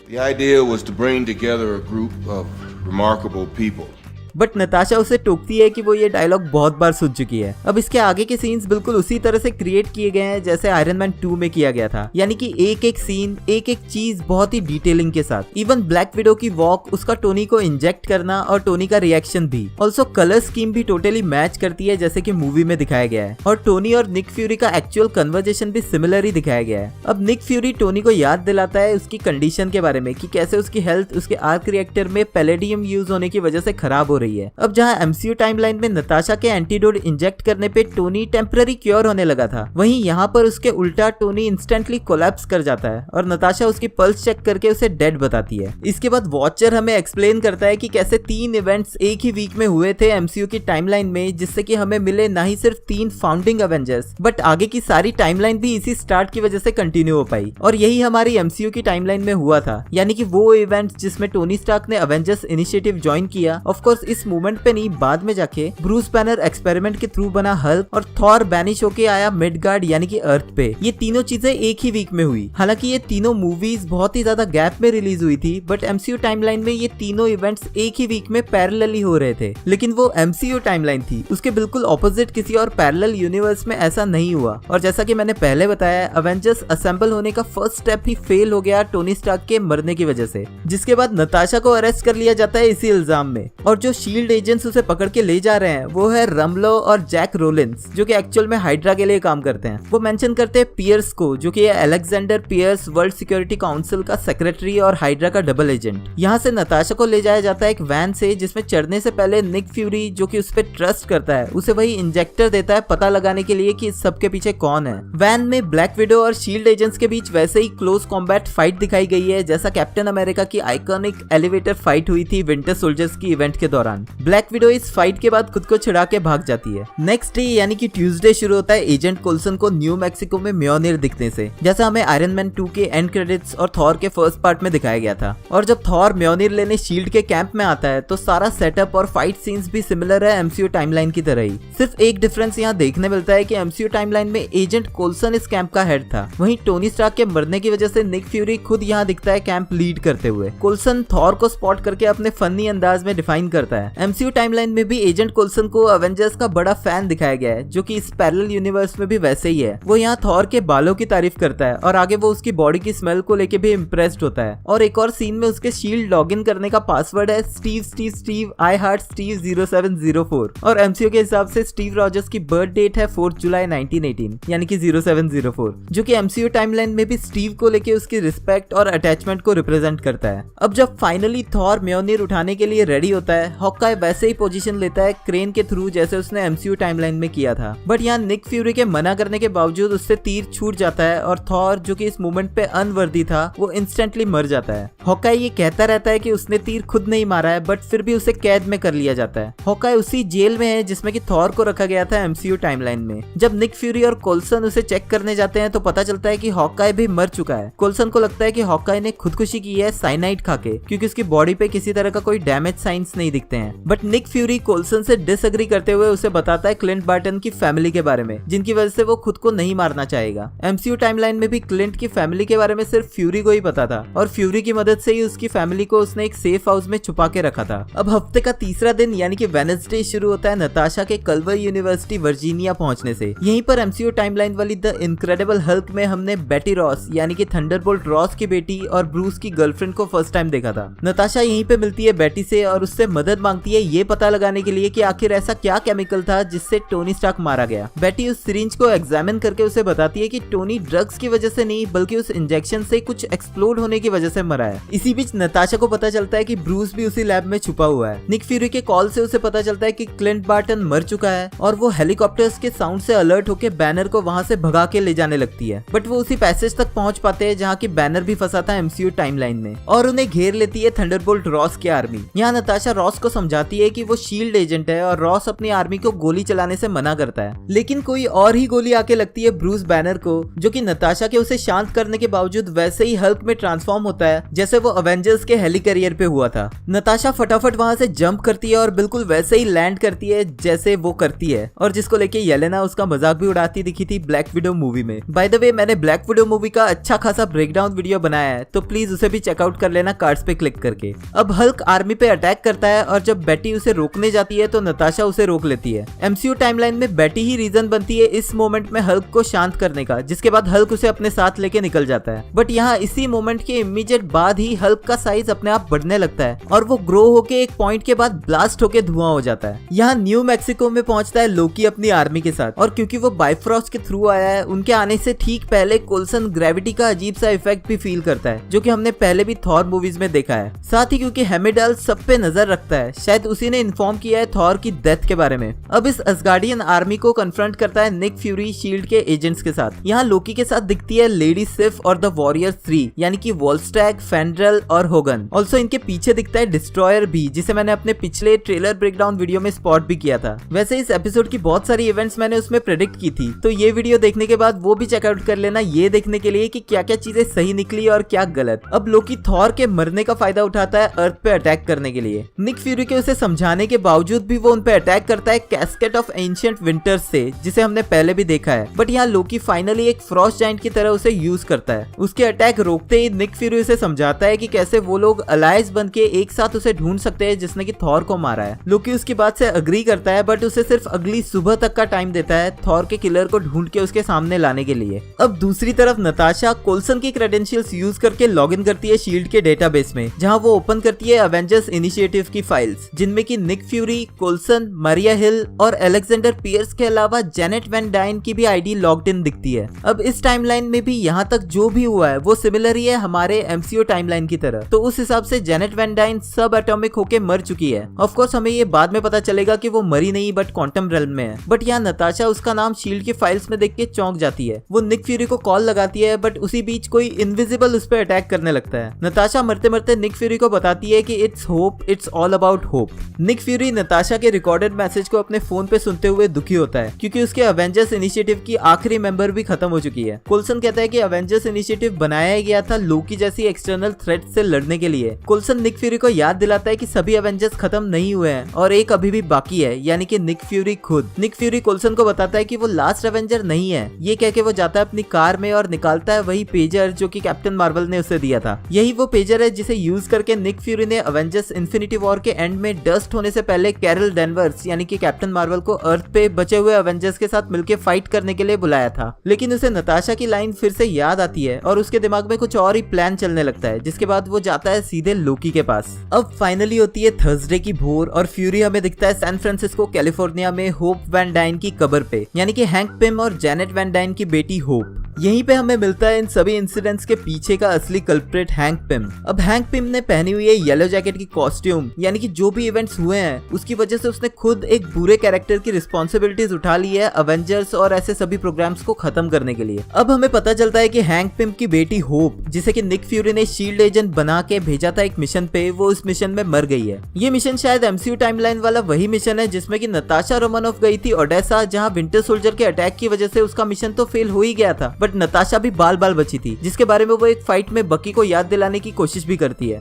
The idea was to bring together a group of remarkable people. But Natasha उसे टोकती है कि वो ये डायलॉग बहुत बार सुन चुकी है। अब इसके आगे के सीन्स बिल्कुल उसी तरह से क्रिएट किए गए हैं जैसे आयरन मैन 2 में किया गया था, यानी कि एक एक सीन, एक एक चीज बहुत ही डिटेलिंग के साथ। इवन ब्लैक विडो की वॉक, उसका टोनी को इंजेक्ट करना और टोनी का रिएक्शन भी। ऑल्सो कलर स्कीम भी टोटली मैच करती है जैसे कि मूवी में दिखाया गया है, और टोनी और निक फ्यूरी का एक्चुअल कन्वर्जेशन भी सिमिलर ही दिखाया गया है। अब निक फ्यूरी टोनी को याद दिलाता है उसकी कंडीशन के बारे में, कि कैसे उसकी हेल्थ उसके आर्क रिएक्टर में पैलेडियम यूज होने की वजह से खराब हो रही है। अब जहां एमसीयू टाइमलाइन में नताशा के एंटीडोट इंजेक्ट करने पे टोनी टेम्पररी क्योर होने लगा था, वहीं यहाँ पर उसके उल्टा टोनी इंस्टेंटली कोलैप्स कर जाता है और नताशा उसकी पल्स चेक करके उसे डेड बताती है। इसके बाद वॉचर हमें एक्सप्लेन करता है कि कैसे 3 इवेंट्स एक ही वीक में हुए थे एमसीयू की टाइमलाइन में, जिससे कि हमें मिले ना ही सिर्फ 3 फाउंडिंग अवेंजर्स, बट आगे की सारी टाइमलाइन भी इसी स्टार्ट की वजह से कंटिन्यू हो पाई। और यही हमारी एमसीयू की टाइमलाइन में हुआ था, यानी कि वो इवेंट जिसमें टोनी स्टार्क ने अवेंजर्स इनिशिएटिव ज्वाइन किया। ऑफ कोर्स इस मूवमेंट पे नहीं, बाद में जाके ब्रूस बैनर एक्सपेरिमेंट के थ्रू बना हल्क, और थॉर बैनिश होके आया मिडगार्ड यानी कि अर्थ पे। ये तीनों चीजें एक ही वीक में हुई। हालांकि ये तीनों मूवीज बहुत ही ज्यादा गैप में रिलीज हुई थी, बट एमसीयू टाइमलाइन में ये तीनों इवेंट्स एक ही वीक में पैरेलली हो रहे थे। लेकिन वो एमसीयू टाइमलाइन थी, उसके बिल्कुल ऑपोजिट किसी और पैरेलल यूनिवर्स में ऐसा नहीं हुआ। और जैसा कि मैंने पहले बताया, अवेंजर्स असेंबल होने का फर्स्ट स्टेप ही फेल हो गया टोनी स्टार्क के मरने की वजह से, जिसके बाद नताशा को अरेस्ट कर लिया जाता है इसी इल्जाम में। और जो शील्ड एजेंट्स उसे पकड़ के ले जा रहे हैं वो है रमलो और जैक रोलिंस, जो कि एक्चुअल में हाइड्रा के लिए काम करते हैं। वो मेंशन करते हैं पियर्स को, जो कि Alexander Pierce, World Security Council का सेक्रेटरी और हाइड्रा का डबल एजेंट। यहाँ से नताशा को ले जाया जाता है एक वैन से, जिसमें चढ़ने से पहले निक फ्यूरी, जो कि उस पर ट्रस्ट करता है, उसे वही इंजेक्टर देता है पता लगाने के लिए कि इस सब के पीछे कौन है। वैन में ब्लैक विडो और शील्ड एजेंट्स के बीच वैसे ही क्लोज कॉम्बैट फाइट दिखाई गई है, जैसा कैप्टन अमेरिका की आइकॉनिक एलिवेटर फाइट हुई थी विंटर सोल्जर्स की इवेंट के दौरान। ब्लैक विडो इस फाइट के बाद खुद को छिड़ा के भाग जाती है। नेक्स्ट डे यानी कि ट्यूसडे शुरू होता है एजेंट कोल्सन को न्यू मैक्सिको में म्योनिर दिखने से, जैसा हमें आयरन मैन 2 के एंड क्रेडिट्स और थॉर के फर्स्ट पार्ट में दिखाया गया था। और जब थॉर म्योनिर लेने शील्ड के कैंप में आता है तो सारा सेटअप और फाइट सीन्स भी सिमिलर है एमसीयू टाइमलाइन की तरह ही। सिर्फ एक डिफरेंस यहाँ देखने मिलता है कि एमसीयू टाइमलाइन में एजेंट कोल्सन इस कैंप का हेड था, वहीं टोनी स्टार्क के मरने की वजह से निक फ्यूरी खुद यहाँ दिखता है कैंप लीड करते हुए। कोल्सन थॉर को स्पॉट करके अपने फनी अंदाज में डिफाइन करता है। एमसीयू टाइमलाइन में भी एजेंट कोल्सन को अवेंजर्स का बड़ा फैन दिखाया गया है, जो कि इस पैरेलल यूनिवर्स में भी वैसे ही है। वो यहाँ थॉर के बालों की तारीफ करता है और आगे वो उसकी बॉडी की स्मेल को लेके भी इम्प्रेस्ड होता है। और एक और सीन में उसके शील्ड लॉगिन करने का पासवर्ड है स्टीव स्टीव स्टीव आई हार्ट स्टीव 0704, और एमसीयू के हिसाब से स्टीव रॉजर्स की बर्थ डेट है 4 जुलाई 1918 यानी कि 0704, जो कि एमसीयू टाइमलाइन में भी स्टीव को लेके उसकी रिस्पेक्ट और अटैचमेंट को रिप्रेजेंट करता है। अब जब फाइनली थॉर म्योनिर उठाने के लिए रेडी होता है, हॉकाई वैसे ही पोजीशन लेता है क्रेन के थ्रू जैसे उसने एमसीयू टाइमलाइन में किया था। बट यहाँ निक फ्यूरी के मना करने के बावजूद उससे तीर छूट जाता है और थॉर, जो कि इस मोमेंट पे अनवर्दी था, वो इंस्टेंटली मर जाता है। हॉकाई ये कहता रहता है कि उसने तीर खुद नहीं मारा है, बट फिर भी उसे कैद में कर लिया जाता है। हॉकाई उसी जेल में है जिसमें कि थॉर को रखा गया था एमसीयू टाइमलाइन में। जब निक फ्यूरी और कोल्सन उसे चेक करने जाते हैं तो पता चलता है कि हॉकाई भी मर चुका है। कोल्सन को लगता है कि हॉकाई ने खुदकुशी की है साइनाइड खा के, क्योंकि उसकी बॉडी पे किसी तरह का कोई डैमेज साइंस नहीं दिखते हैं। बट निक फ्यूरी कोल्सन से डिसएग्री करते हुए उसे बताता है क्लिंट बार्टन की फैमिली के बारे में, जिनकी वजह से वो खुद को नहीं मारना चाहेगा। एमसीयू टाइमलाइन में भी क्लिंट की फैमिली के बारे में सिर्फ फ्यूरी को ही पता था और फ्यूरी की मदद से ही उसकी फैमिली को उसने एक सेफ हाउस में छुपा के रखा था। अब हफ्ते का तीसरा दिन यानी कि वेडनेसडे शुरू होता है नताशा के कल्वर यूनिवर्सिटी वर्जीनिया पहुंचने से। यहीं पर एमसीयू टाइमलाइन वाली द इनक्रेडिबल हल्क में हमने बेटी रॉस यानी कि थंडरबोल्ट रॉस की बेटी और ब्रूस की गर्लफ्रेंड को फर्स्ट टाइम देखा था। नताशा यहीं पे मिलती है बेटी से और उससे मदद मांगती है ये पता लगाने के लिए कि आखिर ऐसा क्या केमिकल था जिससे टोनी स्टार्क मारा गया। बेटी उस सिरिंज को एग्जामिन करके उसे बताती है कि टोनी ड्रग्स की वजह से नहीं बल्कि उस इंजेक्शन से कुछ एक्सप्लोड होने की वजह से मरा है। इसी बीच नताशा को पता चलता है कि ब्रूस भी उसी लैब में छुपा हुआ है। निक फ्यूरी के कॉल से उसे पता चलता है कि क्लिंट बार्टन मर चुका है और वो हेलीकॉप्टर्स के साउंड से अलर्ट होकर बैनर को वहां से भगा के ले जाने लगती है। बट वो उसी पैसेज तक पहुंच पाते हैं जहाँ की बैनर भी फंसा था एमसीयू टाइमलाइन में और उन्हें घेर लेती है थंडरबोल्ट रॉस की आर्मी। यहाँ नताशा रॉस को समझाती है कि वो शील्ड एजेंट है और रॉस अपनी आर्मी को गोली चलाने से मना करता है, लेकिन कोई और ही गोली आके लगती है ब्रूस बैनर को, जो कि नताशा के उसे शांत करने के बावजूद वैसे ही हल्क में ट्रांसफॉर्म होता है जैसे वो अवेंजर्स के हेली कैरियर पे हुआ था। नताशा फटाफट वहां से जंप करती है और बिल्कुल वैसे ही लैंड करती है जैसे वो करती है और जिसको लेके येलेना उसका मजाक भी उड़ाती दिखी थी ब्लैक विडो मूवी में। बाय द वे मैंने ब्लैक विडो मूवी का अच्छा खासा ब्रेकडाउन वीडियो बनाया है, तो प्लीज उसे भी चेकआउट कर लेना कार्ड्स पे क्लिक करके। अब हल्क आर्मी पे अटैक करता है और जब बेटी उसे रोकने जाती है तो नताशा उसे रोक लेती है। एमसीयू टाइमलाइन में बेटी ही रीजन बनती है इस मोमेंट में हल्क को शांत करने का, जिसके बाद हल्क उसे अपने साथ लेके निकल जाता है। बट यहाँ इसी मोमेंट के इमीडिएट बाद ही हल्क का साइज अपने आप बढ़ने लगता है और वो ग्रो होके एक पॉइंट के बाद ब्लास्ट होके धुआं हो जाता है। यहाँ न्यू मैक्सिको में पहुंचता है लोकी अपनी आर्मी के साथ और क्योंकि वो बाइफ्रॉस्ट के थ्रू आया है, उनके आने से ठीक पहले कोल्सन ग्रेविटी का अजीब सा इफेक्ट भी फील करता है, जो कि हमने पहले भी थॉर मूवीज में देखा है। साथ ही क्योंकि हेमिडाल सब पे नजर रखता है, शायद उसी ने इन्फॉर्म किया है थॉर की डेथ के बारे में। अब इस असगार्डियन आर्मी को कन्फ्रंट करता है निक फ्यूरी शील्ड के एजेंट्स के साथ। यहाँ लोकी के साथ दिखती है लेडी सिफ और द वॉरियर 3 यानी कि वॉलस्टैग, फेंड्रल और होगन। ऑल्सो इनके पीछे दिखता है डिस्ट्रॉयर भी, जिसे मैंने अपने पिछले ट्रेलर ब्रेकडाउन वीडियो में स्पॉट भी किया था। वैसे इस एपिसोड की बहुत सारी इवेंट्स मैंने उसमें प्रेडिक्ट की थी, तो ये वीडियो देखने के बाद वो भी चेकआउट कर लेना, ये देखने के लिए कि क्या क्या चीजें सही निकली और क्या गलत। अब लोकी थॉर के मरने का फायदा उठाता है अर्थ पे अटैक करने के लिए। निक फ्यूरी के उसे समझाने के बावजूद भी वो उन पे अटैक करता है कैस्केट ऑफ एंशिएंट विंटर्स से, जिसे हमने पहले भी देखा है। बट यहाँ लोकी फाइनली एक फ्रॉस्ट जायंट की तरह उसे यूज करता है। उसके अटैक रोकते ही निक फ्यूरी उसे समझाता है कि कैसे वो लोग अलायंस बन के एक साथ उसे ढूंढ सकते हैं जिसने कि थॉर को मारा है। लोकी उसकी बात से अग्री करता है बट उसे सिर्फ अगली सुबह तक का टाइम देता है थॉर के किलर को ढूंढ के उसके सामने लाने के लिए। अब दूसरी तरफ नताशा कोल्सन की क्रेडेंशियल्स यूज करके लॉगिन करती है शील्ड के डेटाबेस में, जहां वो ओपन करती है अवेंजर्स इनिशिएटिव की फाइल्स, जिनमें कि निक फ्यूरी, कोल्सन, मारिया हिल और अलेक्जेंडर पियर्स के अलावा जेनेट वैन डाइन की भी आईडी लॉग्ड इन दिखती है। अब इस टाइमलाइन में भी यहाँ तक जो भी हुआ है वो सिमिलर ही है हमारे एमसीयू टाइमलाइन की तरह, तो उस हिसाब से जेनेट वैन डाइन सब एटॉमिक होके मर चुकी है। ऑफ कोर्स हमें ये बाद में पता चलेगा कि वो मरी नहीं बट क्वांटम रेल्म में है। बट यहाँ नताशा उसका नाम शील्ड की फाइल्स में देख के चौंक जाती है। वो निक फ्यूरी को कॉल लगाती है बट उसी बीच कोई इनविजिबल उस पर अटैक करने लगता है। नताशा मरते मरते निक फ्यूरी को बताती है कि it's hope, it's all about hope. Nick Fury Natasha के रिकॉर्डेड मैसेज को अपने फोन पे सुनते हुए दुखी होता है क्योंकि उसके अवेंजर्स इनिशिएटिव की आखिरी मेंबर भी खत्म हो चुकी है। कोल्सन कहता है कि अवेंजर्स इनिशिएटिव बनाया गया था लोकी जैसी एक्सटर्नल थ्रेट से लड़ने के लिए। कोल्सन निक फ्यूरी को याद दिलाता है कि सभी अवेंजर्स खत्म नहीं हुए हैं और एक अभी भी बाकी है, यानी कि निक फ्यूरी खुद। निक फ्यूरी कोल्सन को बताता है कि वो लास्ट अवेंजर नहीं है। ये कह के वो जाता है अपनी कार में और निकालता है वही पेजर जो कि कैप्टन मार्वल ने उसे दिया था। यही वो पेजर है जिसे यूज करके निक फ्यूरी ने अवेंजर्स इन्फिनिटी वॉर के एंड में डस्ट होने से पहले कैरल डेनवर्स यानी कि कैप्टन मार्वल को अर्थ पे बचे हुए अवेंजर्स के साथ मिलकर फाइट करने के लिए बुलाया था। लेकिन उसे नताशा की लाइन फिर से याद आती है और उसके दिमाग में कुछ और ही प्लान चलने लगता है, जिसके बाद वो जाता है सीधे लोकी के पास। अब फाइनली होती है थर्सडे की भोर और फ्यूरी हमें दिखता है सैन फ्रांसिस्को कैलिफोर्निया में होप वैन डाइन की कब्र पे, यानी कि हैंक पिम और जेनेट वैन डाइन की बेटी होप। यहीं पे हमें मिलता है इन सभी इंसिडेंट्स के पीछे का असली कल्प्रिट हैंक पिम। अब हैंक पिम ने पहनी हुई है येलो जैकेट की कॉस्ट्यूम, यानी कि जो भी इवेंट्स हुए हैं उसकी वजह से उसने खुद एक बुरे कैरेक्टर की रिस्पॉन्सिबिलिटीज उठा ली है अवेंजर्स और ऐसे सभी प्रोग्राम्स को खत्म करने के लिए। अब हमें पता चलता है कि हैंक पिम की बेटी होप, जिसे कि निक फ्यूरी ने शील्ड एजेंट बना के भेजा था एक मिशन पे, वो इस मिशन में मर गई है। ये मिशन शायद एमसीयू टाइमलाइन वाला वही मिशन है जिसमें कि नताशा रोमानोफ गई थी ओडेसा, जहां विंटर सोल्जर के अटैक की वजह से उसका मिशन तो फेल हो ही गया था बट नताशा भी बाल बाल बची थी, जिसके बारे में वो एक फाइट में बकी को याद दिलाने की कोशिश भी करती है।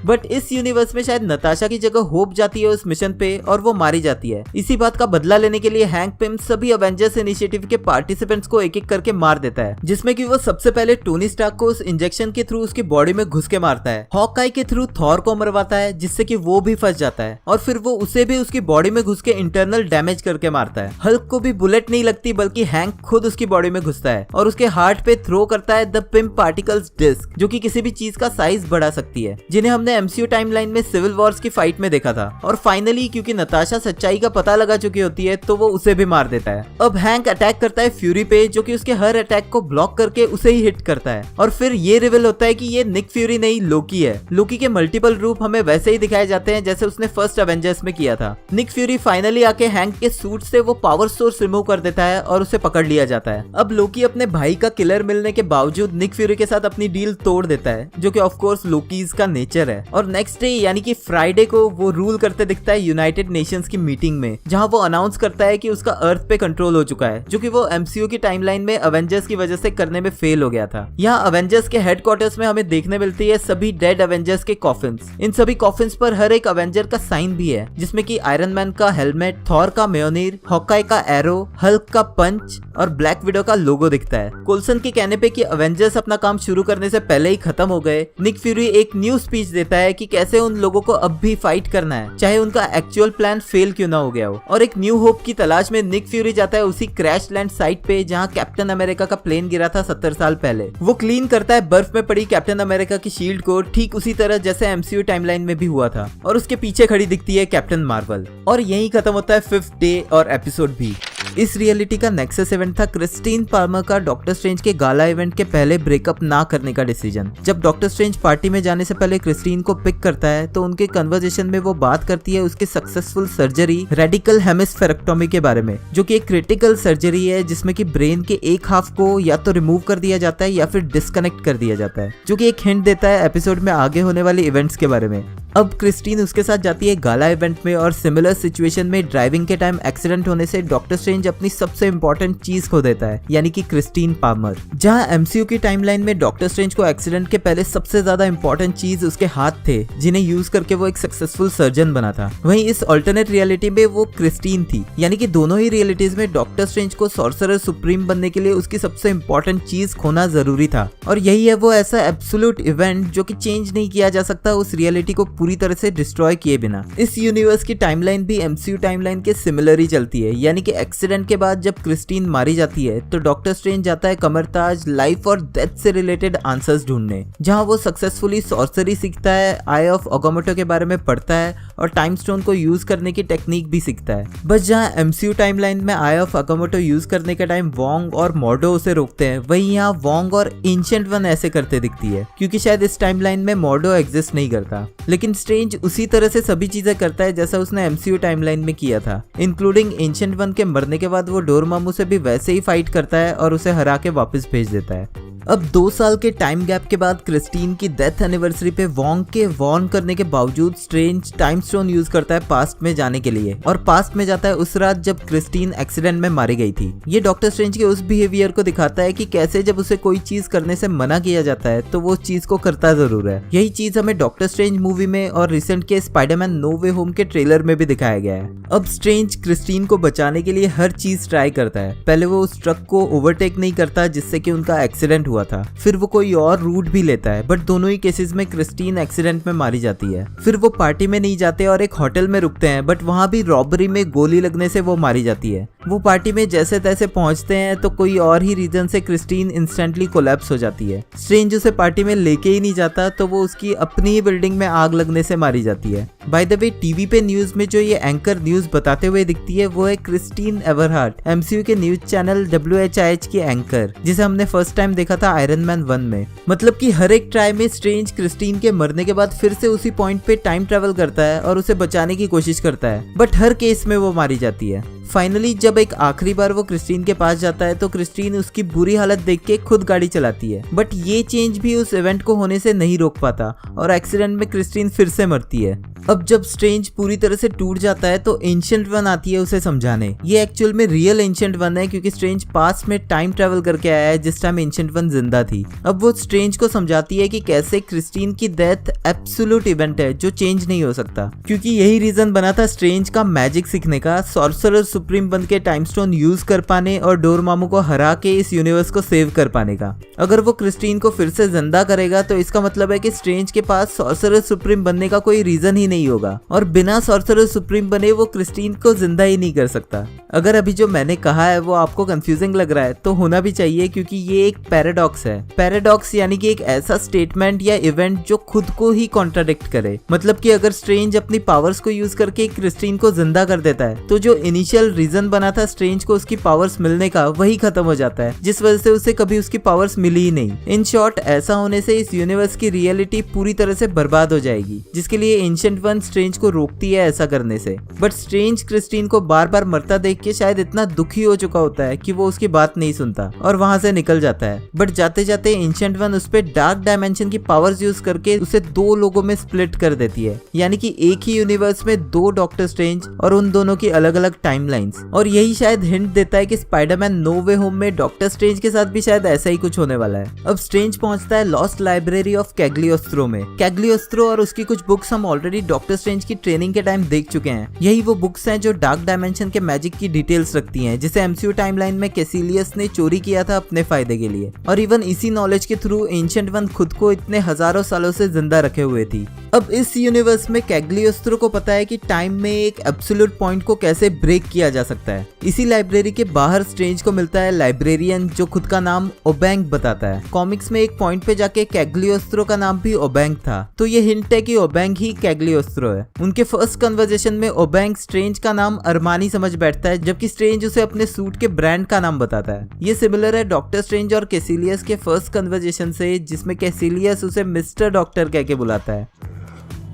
बट इस यूनिवर्स में शायद नताशा की जगह होप जाती है उस मिशन पे और वो मारी जाती है। इसी बात का बदला लेने के लिए हैंक पिम सभी अवेंजर्स इनिशिएटिव के पार्टिसिपेंट्स को एक एक करके मार देता है, जिसमें कि वो सबसे पहले टोनी स्टार्क को उस इंजेक्शन के थ्रू उसकी बॉडी में घुस के मारता है, हॉकाई के थ्रू थॉर को मरवाता है जिससे कि वो भी फंस जाता है, और फिर वो उसे भी उसकी बॉडी में घुस के इंटरनल डैमेज करके मारता है। हल्क को भी बुलेट नहीं लगती बल्कि हैंक खुद उसकी बॉडी में घुसता है और उसके हार्ट पे थ्रो करता है द पिम्प पार्टिकल्स डिस्क, जो कि किसी भी चीज का साइज बढ़ा सकती है, जिन्हें हमने एमसीयू टाइमलाइन में सिविल वॉर्स की फाइट में देखा था। और फाइनली क्योंकि नताशा सच्चाई का पता लगा चुकी होती है तो वो उसे भी मार देता है। अब हैंक अटैक करता है फ्यूरी पे, जो कि उसके हर अटैक को ब्लॉक करके उसे ही हिट करता है, और फिर ये रिवील होता है कि ये निक फ्यूरी नहीं लोकी है। लोकी के मल्टीपल रूप हमें वैसे ही दिखाए जाते हैं जैसे उसने फर्स्ट एवेंजर्स में किया था। निक फ्यूरी फाइनली आके हैंक के सूट से वो पावर सोर्स रिमूव कर देता है और उसे पकड़ लिया जाता है। अब लोकी अपने भाई का किलर मिलने के बावजूद निक फ्यूरी के साथ अपनी डील तोड़ देता है, जो कि ऑफ कोर्स लोकीज का नेचर है। और नेक्स्ट डे यानी कि फ्राइडे को वो रूल करते दिखता है यूनाइटेड नेशंस की मीटिंग में, जहां वो अनाउंस करता है कि उसका अर्थ पे कंट्रोल हो चुका है, जो कि वो एमसीयू की टाइमलाइन में अवेंजर्स की वजह से करने में फेल हो गया था। यहाँ अवेंजर्स के हेडक्वार्टर्स में हमें देखने मिलती है सभी डेड अवेंजर्स के कॉफिन्स। इन सभी कॉफिन्स पर हर एक अवेंजर का साइन भी है, जिसमें कि आयरन मैन का हेलमेट, थॉर का म्योनीर, हॉकाई का एरो, हल्क का पंच और ब्लैक विडो का लोगो दिखता है। कोल्सन के कहने पे कि अवेंजर्स अपना काम शुरू करने से पहले ही खत्म हो गए, निक फ्यूरी एक न्यू स्पीच देता है कि कैसे उन लोगों को अब भी फाइट करना है, चाहे उनका एक्चुअल प्लान फेल क्यों ना हो गया हो। और एक न्यू होप की तलाश में निक फ्यूरी जाता है उसी क्रैश लैंड साइट पे जहां कैप्टन अमेरिका का प्लेन गिरा था 70 साल पहले। वो क्लीन करता है बर्फ में पड़ी कैप्टन अमेरिका की शील्ड को, ठीक उसी तरह जैसे एमसीयू टाइमलाइन में भी हुआ था, और उसके पीछे खड़ी दिखती है कैप्टन मार्वल। और यहीं खत्म होता है 5th डे और एपिसोड भी। इस रियलिटी का नेक्सस इवेंट था क्रिस्टीन पाल्मर का डॉक्टर स्ट्रेंज के गाला इवेंट के पहले ब्रेकअप ना करने का डिसीजन। जब डॉक्टर स्ट्रेंज पार्टी में जाने से पहले क्रिस्टीन को पिक करता है तो उनके कन्वर्सेशन में वो बात करती है उसकी सक्सेसफुल सर्जरी रेडिकल हेमिस्फेरेक्टोमी के बारे में, जो कि एक क्रिटिकल सर्जरी है जिसमें कि ब्रेन के एक हाफ को या तो रिमूव कर दिया जाता है या फिर डिस्कनेक्ट कर दिया जाता है, जो कि एक हिंट देता है एपिसोड में आगे होने वाले इवेंट्स के बारे में। अब क्रिस्टीन उसके साथ जाती है गाला इवेंट में और सिमिलर सिचुएशन में ड्राइविंग के टाइम एक्सीडेंट होने से डॉक्टर स्ट्रेंज अपनी सबसे इंपॉर्टेंट चीज खो देता है, यानी कि क्रिस्टीन पाल्मर। जहां एमसीयू की टाइमलाइन में डॉक्टर स्ट्रेंज को एक्सीडेंट के पहले सबसे ज्यादा इंपॉर्टेंट चीज उसके हाथ थे, जिन्हें यूज करके वो एक सक्सेसफुल सर्जन बना था, वहीं इस अल्टरनेट रियलिटी में वो क्रिस्टीन थी। यानी कि दोनों ही रियलिटीज में डॉक्टर स्ट्रेंज को सॉर्सरर सुप्रीम बनने के लिए उसकी सबसे इंपॉर्टेंट चीज खोना जरूरी था, और यही है वो ऐसा एब्सोल्यूट इवेंट जो कि चेंज नहीं किया जा सकता उस रियलिटी को पूरी तरह से डिस्ट्रॉय किए बिना। इस यूनिवर्स की टाइमलाइन भी एमसीयू टाइमलाइन के सिमिलर ही चलती है, यानी कि एक्सीडेंट के बाद जब क्रिस्टीन मारी जाती है तो डॉक्टर स्ट्रेंज जाता है कमरताज लाइफ और डेथ से रिलेटेड आंसर्स ढूंढने, जहां वो सक्सेसफुली सॉर्सरी सीखता है, आई ऑफ अगामोटो के बारे में पढ़ता है और टाइम स्टोन को यूज करने की टेक्निक भी सीखता है। बस जहां एमसीयू टाइमलाइन में आई ऑफ अगामोटो यूज करने के टाइम वोंग और मॉर्डो उसे रोकते हैं, वहीं यहाँ वोंग और एंशिएंट वन ऐसे करते दिखती है, क्योंकि शायद इस टाइमलाइन में मॉर्डो एग्जिस्ट नहीं करता। लेकिन स्ट्रेंज उसी तरह से सभी चीजें करता है जैसा उसने एमसीयू टाइमलाइन में किया था, इंक्लूडिंग एंशिएंट वन के मरने के बाद वो डोरमामू से भी वैसे ही फाइट करता है और उसे हरा के वापस भेज देता है। अब 2 साल के टाइम गैप के बाद क्रिस्टीन की डेथ एनिवर्सरी पे वोंग के वॉर्न करने के बावजूद स्ट्रेंज टाइम स्टोन यूज करता है पास्ट में जाने के लिए, और पास्ट में जाता है उस रात जब क्रिस्टीन एक्सीडेंट में मारी गई थी। ये डॉक्टर स्ट्रेंज के उस बिहेवियर को दिखाता है कि कैसे जब उसे कोई चीज करने से मना किया जाता है तो वो चीज को करता जरूर है। यही चीज हमें डॉक्टर स्ट्रेंज मूवी में और रिसेंट के स्पाइडरमैन नो वे होम के ट्रेलर में भी दिखाया गया है। अब स्ट्रेंज क्रिस्टीन को बचाने के लिए हर चीज ट्राई करता है। पहले वो उस ट्रक को ओवरटेक नहीं करता जिससे कि उनका एक्सीडेंट हुआ था, फिर वो कोई और रूट भी लेता है, बट दोनों ही केसेस में क्रिस्टीन एक्सीडेंट में मारी जाती है। फिर वो पार्टी में नहीं जाते और एक होटल में रुकते हैं, बट वहां भी रॉबरी में गोली लगने से वो मारी जाती है। वो पार्टी में जैसे तैसे पहुंचते हैं तो कोई और ही रीजन से क्रिस्टीन इंस्टेंटली कोलैप्स हो जाती है। स्ट्रेंज उसे पार्टी में लेके ही नहीं जाता तो वो उसकी अपनी ही बिल्डिंग में आग लगने से मारी जाती है। बाय द वे टीवी पे न्यूज में जो ये एंकर न्यूज बताते हुए दिखती है वो है क्रिस्टीन एवरहार्ट, एमसीयू के न्यूज चैनल WHIH की एंकर, जिसे हमने फर्स्ट टाइम देखा था आयरन मैन 1 में। मतलब कि हर एक ट्राई में स्ट्रेंज क्रिस्टीन के मरने के बाद फिर से उसी पॉइंट पे टाइम ट्रेवल करता है और उसे बचाने की कोशिश करता है, बट हर केस में वो मारी जाती है। फाइनली जब एक आखिरी बार वो क्रिस्टीन के पास जाता है तो क्रिस्टीन उसकी बुरी हालत देख के खुद गाड़ी चलाती है, बट ये चेंज भी उस इवेंट को होने से नहीं रोक पाता और एक्सीडेंट में क्रिस्टीन फिर से मरती है। अब जब स्ट्रेंज पूरी तरह से टूट जाता है तो एंशिएंट वन आती है उसे समझाने। ये एक्चुअल में रियल एंशिएंट वन है क्योंकि स्ट्रेंज पास्ट में टाइम ट्रेवल करके आया है जिस टाइम एंशिएंट वन जिंदा थी। अब वो स्ट्रेंज को समझाती है कि कैसे क्रिस्टीन की डेथ एब्सोल्यूट इवेंट है जो चेंज नहीं हो सकता, क्योंकि यही रीजन बना था स्ट्रेंज का मैजिक सीखने का, सॉर्सरर सुप्रीम बन के टाइम स्टोन यूज कर पाने और डोरमामू को हरा के इस यूनिवर्स को सेव कर पाने का। अगर वो क्रिस्टीन को फिर से जिंदा करेगा तो इसका मतलब है कि स्ट्रेंज के पास सॉर्सरर सुप्रीम बनने का कोई रीजन ही नहीं होगा और बिना सॉर्सरर सुप्रीम बने वो क्रिस्टीन को जिंदा ही नहीं कर सकता। अगर अभी जो मैंने कहा है वो आपको कंफ्यूजिंग लग रहा है तो होना भी चाहिए, क्योंकि ये एक पैराडॉक्स है। पैराडॉक्स यानी कि एक ऐसा स्टेटमेंट या इवेंट जो खुद को ही कॉन्ट्राडिक्ट करे। मतलब कि अगर स्ट्रेंज अपनी पावर्स को यूज करके क्रिस्टीन को जिंदा कर देता है तो जो इनिशियल रीजन बना था स्ट्रेंज को उसकी पावर्स मिलने का वही खत्म हो जाता है, जिस वजह से उसे कभी उसकी पावर्स मिली ही नहीं। इन शॉर्ट ऐसा होने से इस यूनिवर्स की रियलिटी पूरी तरह से बर्बाद हो जाएगी, जिसके लिए एंशिएंट वन स्ट्रेंज को रोकती है ऐसा करने से। बट स्ट्रेंज क्रिस्टीन को बार बार मरता देख के शायद इतना दुखी हो चुका होता है कि वो उसकी बात नहीं सुनता और वहां से निकल जाता है। बट जाते जाते एंशिएंट वन उस पे डार्क डायमेंशन की पावर्स यूज करके उसे दो लोगों में स्प्लिट कर देती है, यानी कि एक ही यूनिवर्स में दो डॉक्टर स्ट्रेंज और उन दोनों की अलग अलग टाइमलाइंस। और यही शायद हिंट देता है कि स्पाइडरमैन नो वे होम में डॉक्टर स्ट्रेंज के साथ भी शायद ऐसा ही कुछ होने वाला है। अब स्ट्रेंज पहुंचता है लॉस्ट लाइब्रेरी ऑफ कैग्लियोस्ट्रो में। कैग्लियोस्ट्रो और उसकी कुछ बुक्स हम ऑलरेडी डॉक्टर स्ट्रेंज की ट्रेनिंग के टाइम देख चुके हैं। यही वो बुक्स हैं जो डार्क डायमेंशन के मैजिक की डिटेल्स रखती हैं, जिसे एमसीयू टाइमलाइन में कैसिलियस ने चोरी किया था अपने फायदे के लिए। और इवन इसी नॉलेज के थ्रू एंशिएंट वन खुद को इतने हजारों सालों से जिंदा रखे हुए थी। अब इस यूनिवर्स में कैग्लियोस्ट्रो को पता है कि टाइम में एक एब्सोल्यूट पॉइंट को कैसे ब्रेक किया जा सकता है। इसी लाइब्रेरी के बाहर स्ट्रेंज को मिलता है लाइब्रेरियन जो खुद का नाम ओबैंग बताता है। कॉमिक्स में एक पॉइंट पे जाके कैग्लियोस्ट्रो का नाम भी ओबैंग था, तो ये हिंट है कि ओबैंग ही कैग्लियोस्ट्रो है। उनके फर्स्ट कन्वर्सेशन में ओबैंग स्ट्रेंज का नाम अरमानी समझ बैठता है, जबकि स्ट्रेंज उसे अपने सूट के ब्रांड का नाम बताता है। ये सिमिलर है डॉक्टर स्ट्रेंज और कैसिलियस के फर्स्ट कन्वर्सेशन से, जिसमें कैसिलियस उसे मिस्टर डॉक्टर कह के बुलाता है।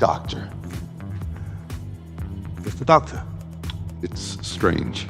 Doctor. Mr. Doctor. It's strange.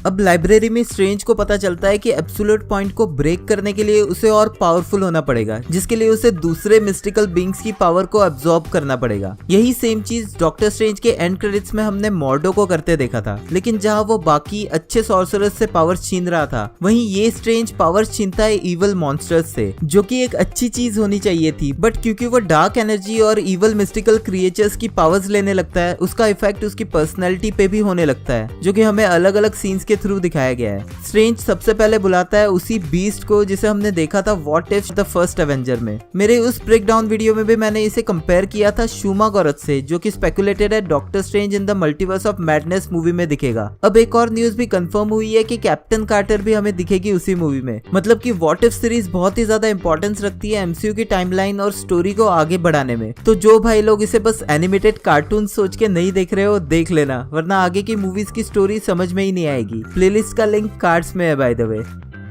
अब लाइब्रेरी में स्ट्रेंज को पता चलता है कि एब्सोल्यूट पॉइंट को ब्रेक करने के लिए उसे और पावरफुल होना पड़ेगा, जिसके लिए उसे दूसरे मिस्टिकल बीइंग्स की पावर को एब्जॉर्ब करना पड़ेगा। यही सेम चीज डॉक्टर स्ट्रेंज के एंड क्रेडिट्स में हमने मॉर्डो को करते देखा था, लेकिन जहां वो बाकी अच्छे सॉर्सरर्स से पावर छीन रहा था, वहीं ये स्ट्रेंज पावर छीनता है इवल मॉन्स्टर्स से, जो कि एक अच्छी चीज होनी चाहिए थी। बट क्योंकि वो डार्क एनर्जी और इवल मिस्टिकल क्रिएचर्स की पावर्स लेने लगता है, उसका इफेक्ट उसकी पर्सनैलिटी पे भी होने लगता है, जो कि हमें अलग अलग सीन्स के थ्रू दिखाया गया है। स्ट्रेंज सबसे पहले बुलाता है उसी बीस्ट को जिसे हमने देखा था what if the first Avenger में। मेरे उस ब्रेकडाउन वीडियो में भी मैंने इसे कंपेयर किया था शूमागोरथ से, जो कि स्पेकुलेटेड है doctor strange in the multiverse of madness movie में दिखेगा। अब एक और न्यूज भी कंफर्म हुई है कि कैप्टन कार्टर भी हमें दिखेगी उसी मूवी में। मतलब कि व्हाट इफ सीरीज बहुत ही ज्यादा इंपॉर्टेंस रखती है एमसीयू की टाइमलाइन और स्टोरी को आगे बढ़ाने में। तो जो भाई लोग इसे बस एनिमेटेड कार्टून सोच के नहीं देख रहे हो, देख लेना, वरना आगे की मूवीज की स्टोरी समझ में ही नहीं आएगी। प्लेलिस्ट का लिंक कार्ड्स में है बाय द वे।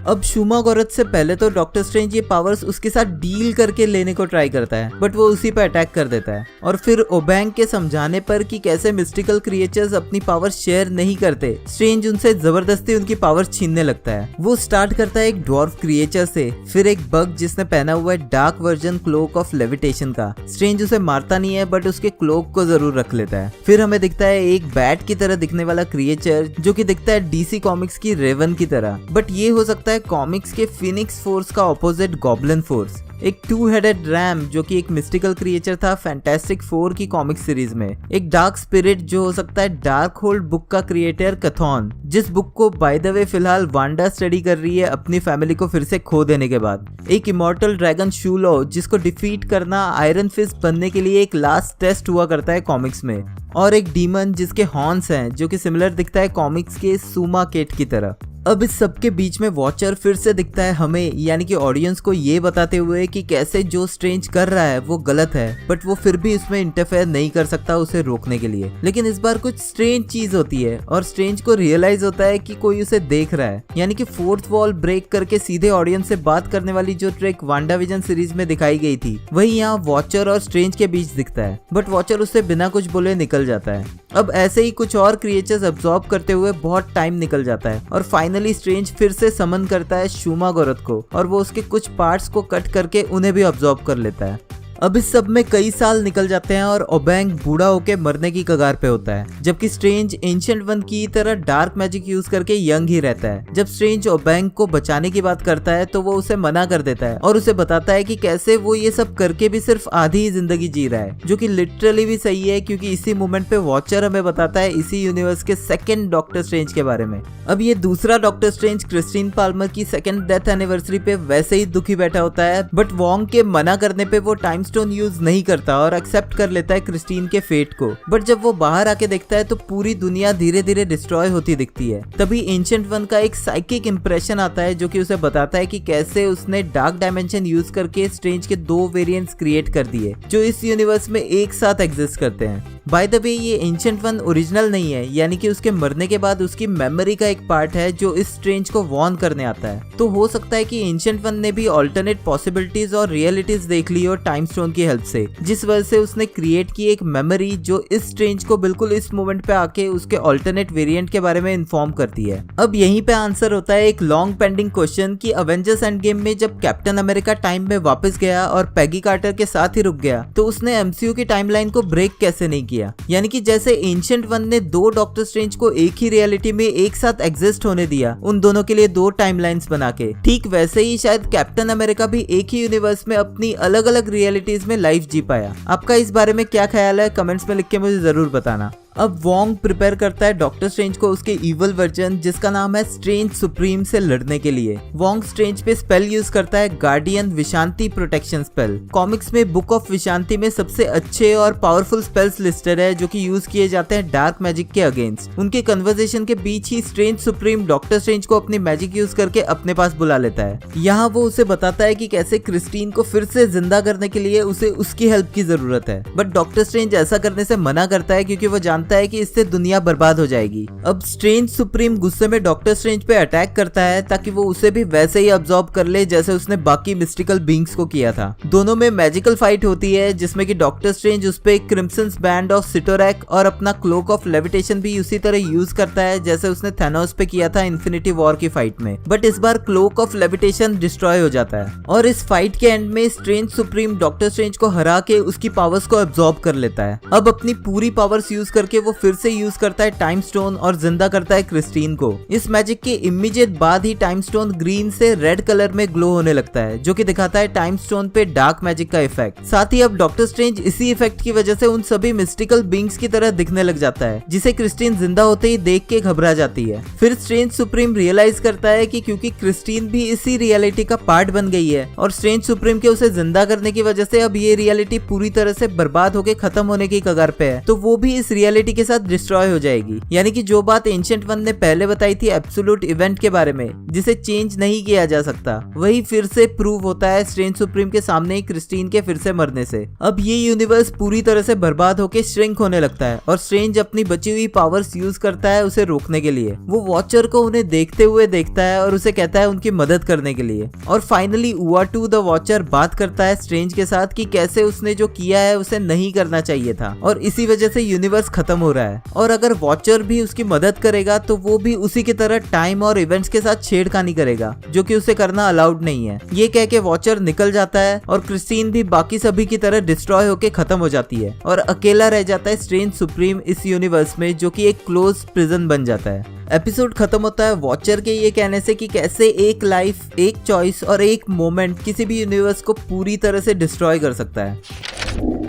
अब शूमागोरथ से पहले तो डॉक्टर स्ट्रेंज ये पावर्स उसके साथ डील करके लेने को ट्राई करता है, बट वो उसी पर अटैक कर देता है। और फिर ओबैंग के समझाने पर कि कैसे मिस्टिकल क्रिएचर्स अपनी पावर शेयर नहीं करते, स्ट्रेंज उनसे जबरदस्ती उनकी पावर छीनने लगता है। वो स्टार्ट करता है एक ड्वार्फ क्रिएचर से, फिर एक बग जिसने पहना हुआ है dark version cloak of levitation का। स्ट्रेंज उसे मारता नहीं है, बट उसके क्लोक को जरूर रख लेता है। फिर हमें दिखता है एक बैट की तरह दिखने वाला क्रिएचर, जो कि दिखता है डीसी कॉमिक्स की रेवन की तरह, बट ये हो सकता है कॉमिक्स के फिनिक्स फोर्स का ऑपोजिट गॉब्लिन फोर्स। एक टू हेडेड रैम जो कि एक मिस्टिकल क्रिएचर था फैंटास्टिक फोर की कॉमिक सीरीज में। एक डार्क स्पिरिट जो हो सकता है डार्क होल्ड बुक का क्रिएटर कथॉन, जिस बुक को बाय द वे फिलहाल वांडा स्टडी कर रही है अपनी फैमिली को फिर से खो देने के बाद। एक इमॉर्टल ड्रैगन शूलो जिसको डिफीट करना आयरन फिस्ट बनने के लिए एक लास्ट टेस्ट हुआ करता है कॉमिक्स में। और एक डीमन जिसके हॉर्न्स हैं, जो कि सिमिलर दिखता है कॉमिक्स के सूमा केट की तरह। अब इस सब के बीच में वॉचर फिर से दिखता है हमें, यानी कि ऑडियंस को ये बताते हुए कि कैसे जो स्ट्रेंज कर रहा है वो गलत है, बट वो फिर भी उसमें इंटरफेयर नहीं कर सकता उसे रोकने के लिए। लेकिन इस बार कुछ स्ट्रेंज चीज होती है और स्ट्रेंज को रियलाइज होता है कि कोई उसे देख रहा है, यानी कि फोर्थ वॉल ब्रेक करके सीधे ऑडियंस से बात करने वाली जो ट्रिक वांडाविजन सीरीज में दिखाई गई थी, वही यहाँ वॉचर और स्ट्रेंज के बीच दिखता है। बट वॉचर उससे बिना कुछ बोले निकल जाता है। अब ऐसे ही कुछ और क्रिएचर्स अब्सॉर्ब करते हुए बहुत टाइम निकल जाता है और फाइनली स्ट्रेंज फिर से समन करता है शूमा गोरथ को और वो उसके कुछ पार्ट्स को कट करके उन्हें भी अब्सॉर्ब कर लेता है। अब इस सब में कई साल निकल जाते हैं और ओबैंग बूढ़ा होके मरने की कगार पे होता है, जबकि स्ट्रेंज एंशिएंट वन की तरह डार्क मैजिक यूज करके यंग ही रहता है। जब स्ट्रेंज ओबैंग को बचाने की बात करता है तो वो उसे मना कर देता है और उसे बताता है कि कैसे वो ये सब करके भी सिर्फ आधी ही जिंदगी जी रहा है, जो कि लिटरली भी सही है क्योंकि इसी मोमेंट पे वॉचर हमें बताता है इसी यूनिवर्स के सेकंड डॉक्टर स्ट्रेंज के बारे में। अब ये दूसरा डॉक्टर स्ट्रेंज क्रिस्टीन पाल्मर की सेकंड डेथ एनिवर्सरी पे वैसे ही दुखी बैठा होता है, बट वोंग के मना करने पे वो टाइम स्टोन यूज नहीं करता और एक्सेप्ट कर लेता है क्रिस्टीन के फेट को। बट जब वो बाहर आके देखता है तो पूरी दुनिया धीरे धीरे डिस्ट्रॉय होती दिखती है। तभी एंशिएंट वन का एक साइकिक इंप्रेशन आता है जो कि उसे बताता है कि कैसे उसने डार्क डायमेंशन यूज करके स्ट्रेंज के 2 वेरिएंट्स क्रिएट कर दिए जो इस यूनिवर्स में एक साथ एग्जिस्ट करते हैं। बाय द वे ये एंशिएंट वन ओरिजिनल नहीं है, यानी कि उसके मरने के बाद उसकी मेमोरी का एक पार्ट है जो इस स्ट्रेंज को वॉर्न करने आता है। तो हो सकता है कि एंशिएंट वन ने भी ऑल्टरनेट पॉसिबिलिटीज और रियलिटीज देख ली हो टाइम स्टोन की हेल्प से, जिस वजह से उसने क्रिएट की एक मेमोरी जो इस स्ट्रेंज को बिल्कुल इस मोमेंट पे आके उसके ऑल्टरनेट वेरिएंट के बारे में इन्फॉर्म करती है। अब यहीं पे आंसर होता है एक लॉन्ग पेंडिंग क्वेश्चन कि अवेंजर्स एंड गेम में जब कैप्टन अमेरिका टाइम में वापस गया और पैगी कार्टर के साथ ही रुक गया तो उसने एमसीयू की टाइमलाइन को ब्रेक कैसे नहीं किया। यानी कि जैसे एंशिएंट वन ने 2 डॉक्टर स्ट्रेंज को एक ही रियलिटी में एक साथ एग्जिस्ट होने दिया उन दोनों के लिए 2 टाइमलाइंस बना के, ठीक वैसे ही शायद कैप्टन अमेरिका भी एक ही यूनिवर्स में अपनी अलग अलग रियलिटीज में लाइफ जी पाया। आपका इस बारे में क्या ख्याल है कमेंट्स में लिख के मुझे जरूर बताना। अब वोंग प्रिपेयर करता है डॉक्टर स्ट्रेंज को उसके इवल वर्जन जिसका नाम है स्ट्रेंज सुप्रीम से लड़ने के लिए। वोंग स्ट्रेंज पे स्पेल यूज करता है गार्डियन विशांति प्रोटेक्शन स्पेल। कॉमिक्स में बुक ऑफ विशांति में सबसे अच्छे और पावरफुल स्पेल्स लिस्टेड है जो कि यूज किए जाते हैं डार्क मैजिक के अगेंस्ट। उनके कन्वर्सेशन के बीच ही स्ट्रेंज सुप्रीम डॉक्टर स्ट्रेंज को अपनी मैजिक यूज करके अपने पास बुला लेता है। यहाँ वो उसे बताता है कि कैसे क्रिस्टीन को फिर से जिंदा करने के लिए उसे उसकी हेल्प की जरूरत है, बट डॉक्टर स्ट्रेंज ऐसा करने से मना करता है क्योंकि वो जानता है कि इससे दुनिया बर्बाद हो जाएगी। अब स्ट्रेंज सुप्रीम गुस्से में डॉक्टर स्ट्रेंज पे अटैक करता है ताकि वो उसे भी वैसे ही अब्सॉर्ब कर ले जैसे उसने बाकी मिस्टिकल बीइंग्स को किया था। दोनों में मैजिकल फाइट होती है जिसमें कि डॉक्टर स्ट्रेंज उस पे क्रिम्सन बैंड ऑफ सिटोरैक और अपना क्लोक ऑफ लेविटेशन भी उसी तरह यूज करता है जैसे उसने थैनोस पे किया था इन्फिनिटी वॉर की फाइट में, बट इस बार क्लोक ऑफ लेविटेशन डिस्ट्रॉय हो जाता है और इस फाइट के एंड में स्ट्रेंज सुप्रीम डॉक्टर स्ट्रेंज को हरा के उसकी पावर्स को अब्सॉर्ब कर लेता है। अब अपनी पूरी पावर्स यूज करके वो फिर से यूज करता है टाइम स्टोन और जिंदा करता है क्रिस्टीन को। इस मैजिक के इमीडिएट बाद ही टाइम स्टोन ग्रीन से रेड कलर में ग्लो होने लगता है जो कि दिखाता है टाइम स्टोन पे डार्क मैजिक का इफेक्ट। साथ ही अब डॉक्टर स्ट्रेंज इसी इफेक्ट की वजह से उन सभी मिस्टिकल बीइंग्स की तरह दिखने लग जाता है जिसे क्रिस्टीन जिंदा होते ही देख के घबरा जाती है। फिर स्ट्रेंज सुप्रीम रियलाइज करता है कि क्योंकि क्रिस्टीन भी इसी रियलिटी का पार्ट बन गई है और स्ट्रेंज सुप्रीम के उसे जिंदा करने की वजह से अब ये रियलिटी पूरी तरह से बर्बाद होकर खत्म होने की कगार पे है, तो वो भी इस रियलिटी के साथ डिस्ट्रॉय हो जाएगी। यानी कि जो बात एंशिएंट वन ने पहले बताई थी एब्सोल्यूट इवेंट के बारे में जिसे चेंज नहीं किया जा सकता, वही फिर से प्रूव होता है स्ट्रेंज सुप्रीम के सामने ही क्रिस्टीन के फिर से मरने से। अब ये यूनिवर्स पूरी तरह से बर्बाद होकर श्रिंक होने लगता है और स्ट्रेंज अपनी बची हुई पावर्स यूज करता है उसे रोकने के लिए। वो वॉचर को उन्हें देखते हुए देखता है और उसे कहता है उनकी मदद करने के लिए। और फाइनली उआटू द वॉचर बात करता है स्ट्रेंज के साथ कि कैसे उसने जो किया है उसे नहीं करना चाहिए था और इसी वजह से यूनिवर्स खत्म हो रहा है, और अगर वॉचर भी उसकी मदद करेगा तो वो भी उसी की तरह टाइम और इवेंट्स के साथ छेड़खानी करेगा जो कि उसे करना अलाउड नहीं है। ये कह के वॉचर निकल जाता है और क्रिस्टीन भी बाकी सभी की तरह डिस्ट्रॉय होके खत्म हो जाती है और अकेला रह जाता है स्ट्रेंज सुप्रीम इस यूनिवर्स में जो कि एक क्लोज प्रिजन बन जाता है। एपिसोड खत्म होता है वॉचर के ये कहने से कि कैसे एक लाइफ, एक चॉइस और एक मोमेंट किसी भी यूनिवर्स को पूरी तरह से डिस्ट्रॉय कर सकता है।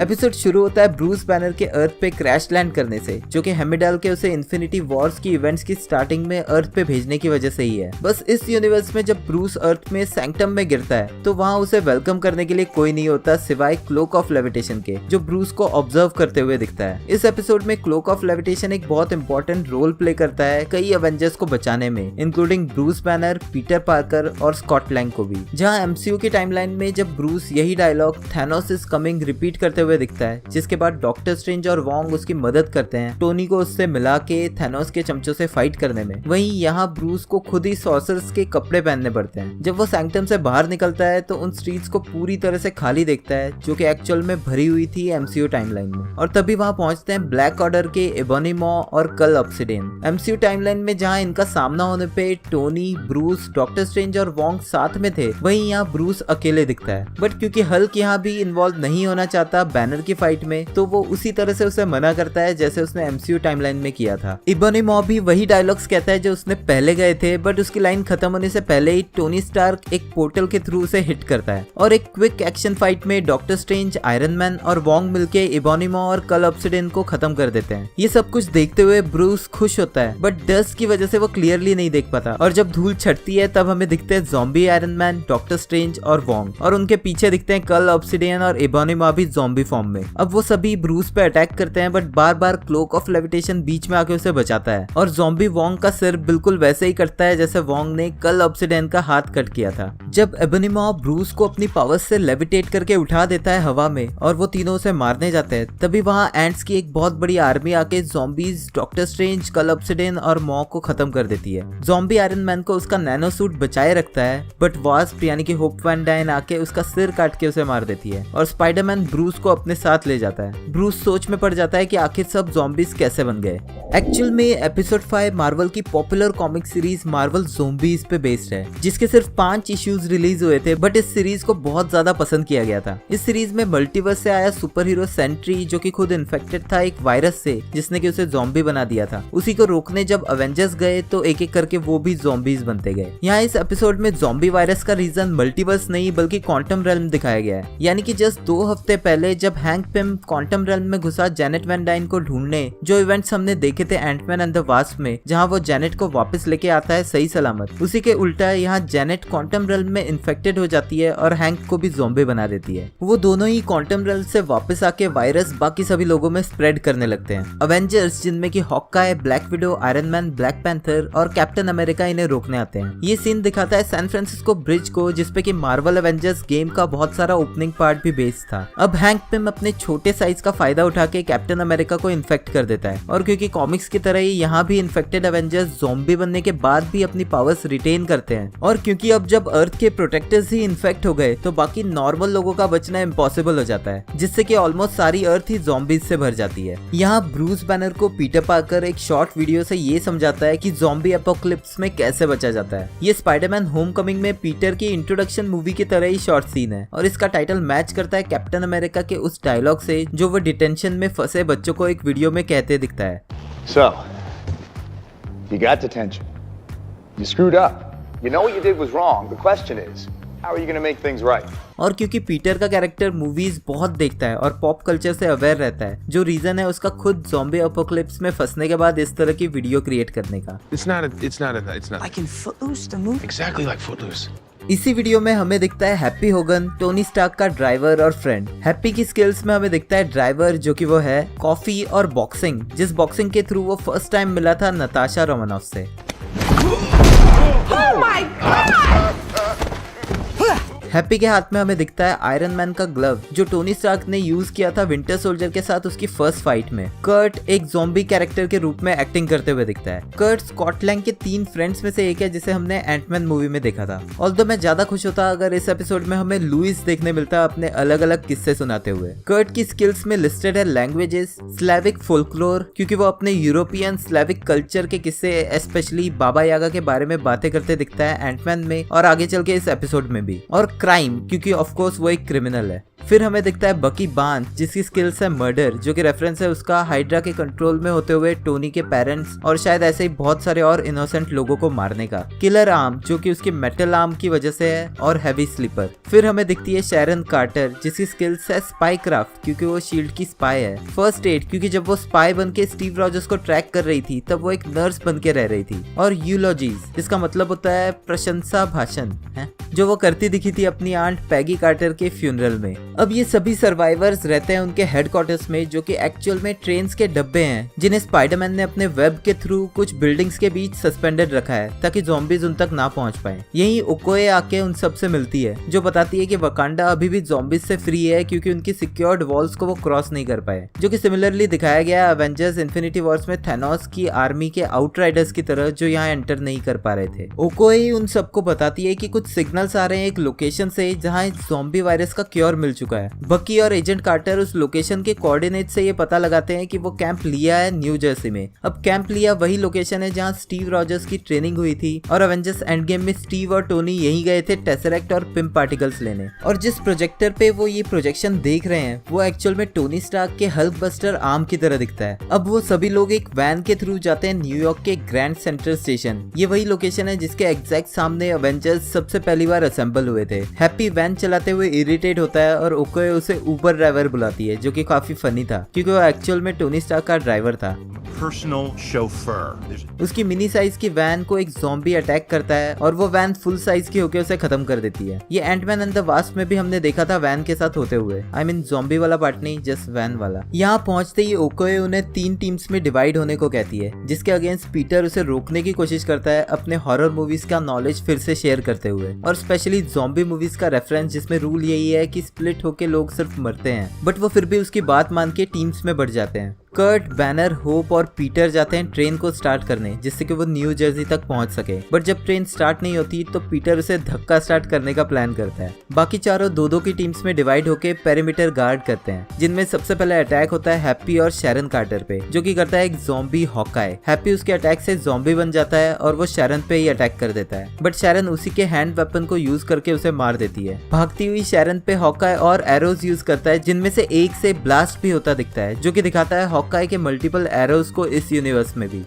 एपिसोड शुरू होता है ब्रूस बैनर के अर्थ पे क्रैश लैंड करने से, जो कि हेमिडाल के उसे इन्फिनिटी वॉर्स की इवेंट्स की स्टार्टिंग में अर्थ पे भेजने की वजह से ही है। बस इस यूनिवर्स में जब ब्रूस अर्थ में सैंक्टम में गिरता है तो वहाँ उसे वेलकम करने के लिए कोई नहीं होता सिवाय क्लोक ऑफ लेविटेशन के, जो ब्रूस को ऑब्जर्व करते हुए दिखता है। इस एपिसोड में क्लोक ऑफ लेविटेशन एक बहुत इंपॉर्टेंट रोल प्ले करता है कई अवेंजर्स को बचाने में, including Bruce banner, Peter Parker और स्कॉट लैंग को भी। जहाँ एमसीयू की टाइमलाइन में जब ब्रूस यही dialogue Thanos is coming repeat करते हुए हुए दिखता है, जिसके बाद डॉक्टर स्ट्रेंज और वोंग उसकी मदद करते हैं टोनी को उससे मिला के थैनोस के चमचों से फाइट करने में। वहीं यहाँ ब्रूस को खुद ही सॉर्सर्स के कपड़े पहनने पड़ते हैं। जब वो सैंक्टम से बाहर निकलता है तो उन स्ट्रीट्स को पूरी तरह से खाली देखता है, जो कि एक्चुअल में भरी हुई थी एमसीयू टाइमलाइन में। और तभी वहां पहुंचते हैं ब्लैक ऑर्डर के एबोनी मॉ और कल ऑब्सिडियन। एमसीयू टाइमलाइन में जहां इनका सामना होने पे टोनी, ब्रूस, डॉक्टर स्ट्रेंज और वोंग साथ में थे, वहीं यहाँ ब्रूस अकेले दिखता है। बट क्योंकि हल्क यहाँ भी इन्वॉल्व नहीं होना चाहता बैनर की फाइट में, तो वो उसी तरह से उसे मना करता है जैसे उसने एमसीयू टाइमलाइन में किया था। एबोनी मॉ भी वही डायलॉग्स कहता है जो उसने पहले गए थे, बट उसकी लाइन खत्म होने से पहले ही टोनी स्टार्क एक पोर्टल के थ्रू उसे हिट करता है और एक क्विक एक्शन फाइट में डॉक्टर स्ट्रेंज, आयरन मैन और वोंग मिलके एबोनी मॉ और कल ऑब्सिडियन को खत्म कर देते हैं। ये सब कुछ देखते हुए ब्रूस खुश होता है, बट डस्ट की वजह से वो क्लियरली नहीं देख पाता। और जब धूल छटती है तब हमें दिखते हैं zombie iron man, doctor strange और वोंग, और उनके पीछे दिखते हैं कल ऑब्सिडियन और एबोनी मॉ भी ज़ॉम्बी फॉर्म में। अब वो सभी ब्रूस पे अटैक करते हैं, बट बार बार क्लोक ऑफ लेविटेशन बीच में आके उसे बचाता है और ज़ॉम्बी वोंग का सिर बिल्कुल वैसे ही कटता है जैसे वोंग ने कल ऑब्सिडियन का हाथ कट किया था। जब एबोनी मॉ ब्रूस को अपनी पावर्स से लेविटेट करके उठा देता है हवा में और वो तीनों उसे मारने जाते हैं, तभी वहाँ एंट्स की एक बहुत बड़ी आर्मी आके ज़ॉम्बीज, डॉक्टर स्ट्रेंज, कल ऑब्सिडियन और मॉ को खत्म कर देती है। ज़ॉम्बी आयरन मैन को उसका नैनो सूट बचाए रखता है, बट वास्प यानी कि होप वैन डाइन आके उसका सिर काट के उसे मार देती है और स्पाइडरमैन ब्रूस को अपने साथ ले जाता है। ब्रूस सोच में पड़ जाता है कि आखिर सब ज़ॉम्बीज कैसे बन गए। एक्चुअल में एपिसोड 5 मार्वल की popular comic series Marvel zombies पे बेस्ड है, जिसके सिर्फ 5 इश्यूज रिलीज हुए थे, बट इस सीरीज को बहुत ज्यादा पसंद किया गया था। इस सीरीज में मल्टीवर्स से आया सुपर हीरो सेंट्री, जो कि खुद इन्फेक्टेड था एक वायरस से जिसने कि उसे ज़ॉम्बी बना दिया था, उसी को रोकने जब अवेंजर्स गए तो एक एक करके वो भी ज़ॉम्बीज बनते गए। यहाँ इस एपिसोड में ज़ॉम्बी वायरस का रीजन मल्टीवर्स नहीं बल्कि क्वांटम रेल्म दिखाया गया है। यानी कि जस्ट 2 हफ्ते पहले जब हैंक पिम क्वांटम रेल्म में घुसा जेनेट वैन डाइन को ढूंढने, जो इवेंट्स हमने देखे थे एंटमैन एंड द वास्प में, जहाँ वो जेनेट को वापस लेके आता है सही सलामत, उसी के उल्टा यहाँ जेनेट क्वांटम रेल्म में इन्फेक्टेड हो जाती है और हैंक को भी ज़ॉम्बी बना देती है। वो दोनों ही क्वांटम रेल्म से वापस आके वायरस बाकी सभी लोगों में स्प्रेड करने लगते हैं। अवेंजर्स, जिनमें कि Hawkeye, black window, iron man, black panther और कैप्टन अमेरिका इन्हें रोकने आते हैं। ये सीन दिखाता है सैन फ्रांसिस्को ब्रिज को, जिसपे कि मार्वल एवेंजर्स गेम का बहुत सारा ओपनिंग पार्ट भी बेस्ड था। अब हैंक पिम अपने छोटे साइज का फायदा उठा के कैप्टन अमेरिका को इन्फेक्ट कर देता है, और क्योंकि कॉमिक्स की तरह ही यहाँ भी इन्फेक्टेड एवेंजर्स ज़ॉम्बी बनने के बाद भी अपनी पावर्स रिटेन करते हैं, और क्योंकि अब जब अर्थ के प्रोटेक्टर्स ही इन्फेक्ट हो गए तो बाकी नॉर्मल लोगों का बचना इम्पॉसिबल हो जाता है, जिससे कि ऑलमोस्ट सारी अर्थ ही ज़ॉम्बीज से भर जाती है। यहाँ ब्रूस बैनर को पीटर पार्कर एक शॉर्ट वीडियो से ये समझाता है कि ज़ॉम्बी एपोकलिप्स में कैसे बचा जाता है। ये स्पाइडरमैन होमकमिंग में पीटर की इंट्रोडक्शन मूवी की तरह ही शॉर्ट सीन है, और इसका टाइटल मैच करता है कैप्टन अमेरिका के उस डायलॉग से जो वो डिटेंशन में फंसे बच्चों को एक वीडियो में कहते दिखता है। So, you got detention. You screwed up. You know what you did was wrong. The question is, how are you going to make things right? और क्योंकि पीटर का कैरेक्टर मूवीज बहुत देखता है और पॉप कल्चर से अवेयर रहता है, जो रीजन है उसका खुद ज़ॉम्बी एपोकलिप्स में फंसने के बाद इस तरह की वीडियो क्रिएट करने का। It's not. Like in Footloose, the movie? Exactly like Footloose. इसी वीडियो में हमें दिखता है हैप्पी होगन, टोनी स्टार्क का ड्राइवर और फ्रेंड। हैप्पी की स्किल्स में हमें दिखता है ड्राइवर, जो कि वो है कॉफी, और बॉक्सिंग, जिस बॉक्सिंग के थ्रू वो फर्स्ट टाइम मिला था नताशा रोमानोफ से। Oh my God! हैप्पी के हाथ में हमें दिखता है आयरन मैन का ग्लव, जो टोनी स्टार्क ने यूज किया था विंटर सोल्जर के साथ उसकी फर्स्ट फाइट में। कर्ट एक ज़ॉम्बी कैरेक्टर के रूप में एक्टिंग करते हुए दिखता है। कर्ट स्कॉट लैंग के 3 फ्रेंड्स में से एक है, जिसे हमने एंटमैन मूवी में देखा था। ऑल्दो मैं ज्यादा खुश होता अगर इस एपिसोड में हमें लुइस देखने मिलता अपने अलग अलग किस्से सुनाते हुए। कर्ट की स्किल्स में लिस्टेड है लैंग्वेजेस, स्लैविक फोल्कलोर, क्योंकि वो अपने यूरोपियन स्लैविक कल्चर के किस्से, स्पेशली बाबा यागा के बारे में बातें करते दिखता है एंटमैन में और आगे चल के इस एपिसोड में भी। और क्राइम, क्योंकि ऑफ कोर्स वो एक क्रिमिनल है। फिर हमें दिखता है बकी बार्न्स, जिसकी स्किल्स है मर्डर, जो कि रेफरेंस है उसका हाइड्रा के कंट्रोल में होते हुए टोनी के पेरेंट्स और शायद ऐसे ही बहुत सारे और इनोसेंट लोगों को मारने का। किलर आर्म, जो कि उसकी मेटल आर्म की वजह से है, और हैवी स्लीपर। फिर हमें दिखती है शैरन कार्टर, जिसकी स्किल्स है स्पाई क्राफ्ट, क्योंकि वो शील्ड की स्पाई है। फर्स्ट एड, क्योंकि जब वो स्पाई बन के स्टीव रॉजर्स को ट्रैक कर रही थी तब वो एक नर्स बन के रह रही थी। और यूलॉजीज, जिसका मतलब होता है प्रशंसा भाषण है, जो वो करती दिखी थी अपनी आंट पैगी कार्टर के फ्यूनरल में। अब ये सभी सर्वाइवर्स रहते हैं उनके हेडक्वार्टर्स में, जो कि एक्चुअल में ट्रेन्स के डब्बे हैं जिन्हें स्पाइडरमैन ने अपने वेब के थ्रू कुछ बिल्डिंग्स के बीच सस्पेंडेड रखा है ताकि ज़ॉम्बीज उन तक ना पहुंच पाए। यही ओकोए आके उन सब से मिलती है, जो बताती है कि वकांडा अभी भी ज़ॉम्बीज से फ्री है क्योंकि उनकी सिक्योर्ड वॉल्स को वो क्रॉस नहीं कर पाए, जो कि सिमिलरली दिखाया गया है एवेंजर्स इन्फिनिटी वॉर्स में थैनोस की आर्मी के आउटराइडर्स की तरह जो यहाँ एंटर नहीं कर पा रहे थे। ओकोए उन सबको बताती है कि कुछ सिग्नल्स आ रहे हैं एक लोकेशन से जहाँ ज़ॉम्बी वायरस का क्योर मिल चुका है। बकी और एजेंट कार्टर उस लोकेशन के कोऑर्डिनेट से ये पता लगाते हैं कि वो कैंप लिया है न्यू जर्सी में। अब कैंप लिया वही लोकेशन है जहाँ स्टीव रॉजर्स की ट्रेनिंग हुई थी और एवेंजर्स एंड गेम में स्टीव और टोनी यही गए थे टेसरेक्ट और पिम पार्टिकल्स लेने। और जिस प्रोजेक्टर पे वो ये प्रोजेक्शन देख रहे हैं वो एक्चुअल में टोनी स्टार्क के हल्क बस्टर आर्म की तरह दिखता है। अब वो सभी लोग एक वैन के थ्रू जाते हैं न्यूयॉर्क के ग्रैंड सेंट्रल स्टेशन। ये वही लोकेशन है जिसके एग्जैक्ट सामने एवेंजर्स सबसे पहली बार असेंबल हुए थे। हैप्पी वैन चलाते हुए इरिटेट होता है और ओकोए उसे ऊबर ड्राइवर बुलाती है, जो कि काफी फनी था क्योंकि वो एक्चुअल में टोनी स्टार्क का ड्राइवर था। Personal chauffeur. उसकी मिनी साइज की वैन को एक ज़ॉम्बी अटैक करता है और वो वैन फुल साइज की होकर उसे खत्म कर देती है। ये एंटमैन एंड द वास्प में भी हमने देखा था वैन के साथ होते हुए। I mean ज़ॉम्बी वाला पार्ट नहीं, जस्ट वैन वाला। यहाँ पहुंचते ही ओकोए उन्हें 3 टीम्स में डिवाइड होने को कहती है, जिसके अगेंस्ट पीटर उसे रोकने की कोशिश करता है अपने हॉरर मूवीज का नॉलेज फिर से शेयर करते हुए, और स्पेशली ज़ॉम्बी मूवीज का रेफरेंस जिसमें रूल यही है कि स्प्लिट होके लोग सिर्फ मरते हैं, बट वो फिर भी उसकी बात मान के टीम्स में बढ़ जाते हैं। कर्ट, बैनर, होप और पीटर जाते हैं ट्रेन को स्टार्ट करने जिससे कि वो न्यू जर्सी तक पहुंच सके, बट जब ट्रेन स्टार्ट नहीं होती तो पीटर उसे धक्का स्टार्ट करने का प्लान करता है। बाकी चारों 2-2 की टीम्स में डिवाइड होके पेरीमीटर गार्ड करते हैं, जिनमें सबसे पहले अटैक होता है हैप्पी और शैरन कार्टर पे, जो कि करता है एक ज़ॉम्बी हॉकाई। हैप्पी उसके अटैक से ज़ॉम्बी बन जाता है और वो शैरन पे ही अटैक कर देता है, बट शैरन उसी के हैंड वेपन को यूज करके उसे मार देती है। भागती हुई शैरन पे हॉकाई और एरोज यूज करता है, जिनमें से एक से ब्लास्ट भी होता दिखता है, जो कि दिखाता है हॉकाई के मल्टीपल एरोज को इस यूनिवर्स में भी।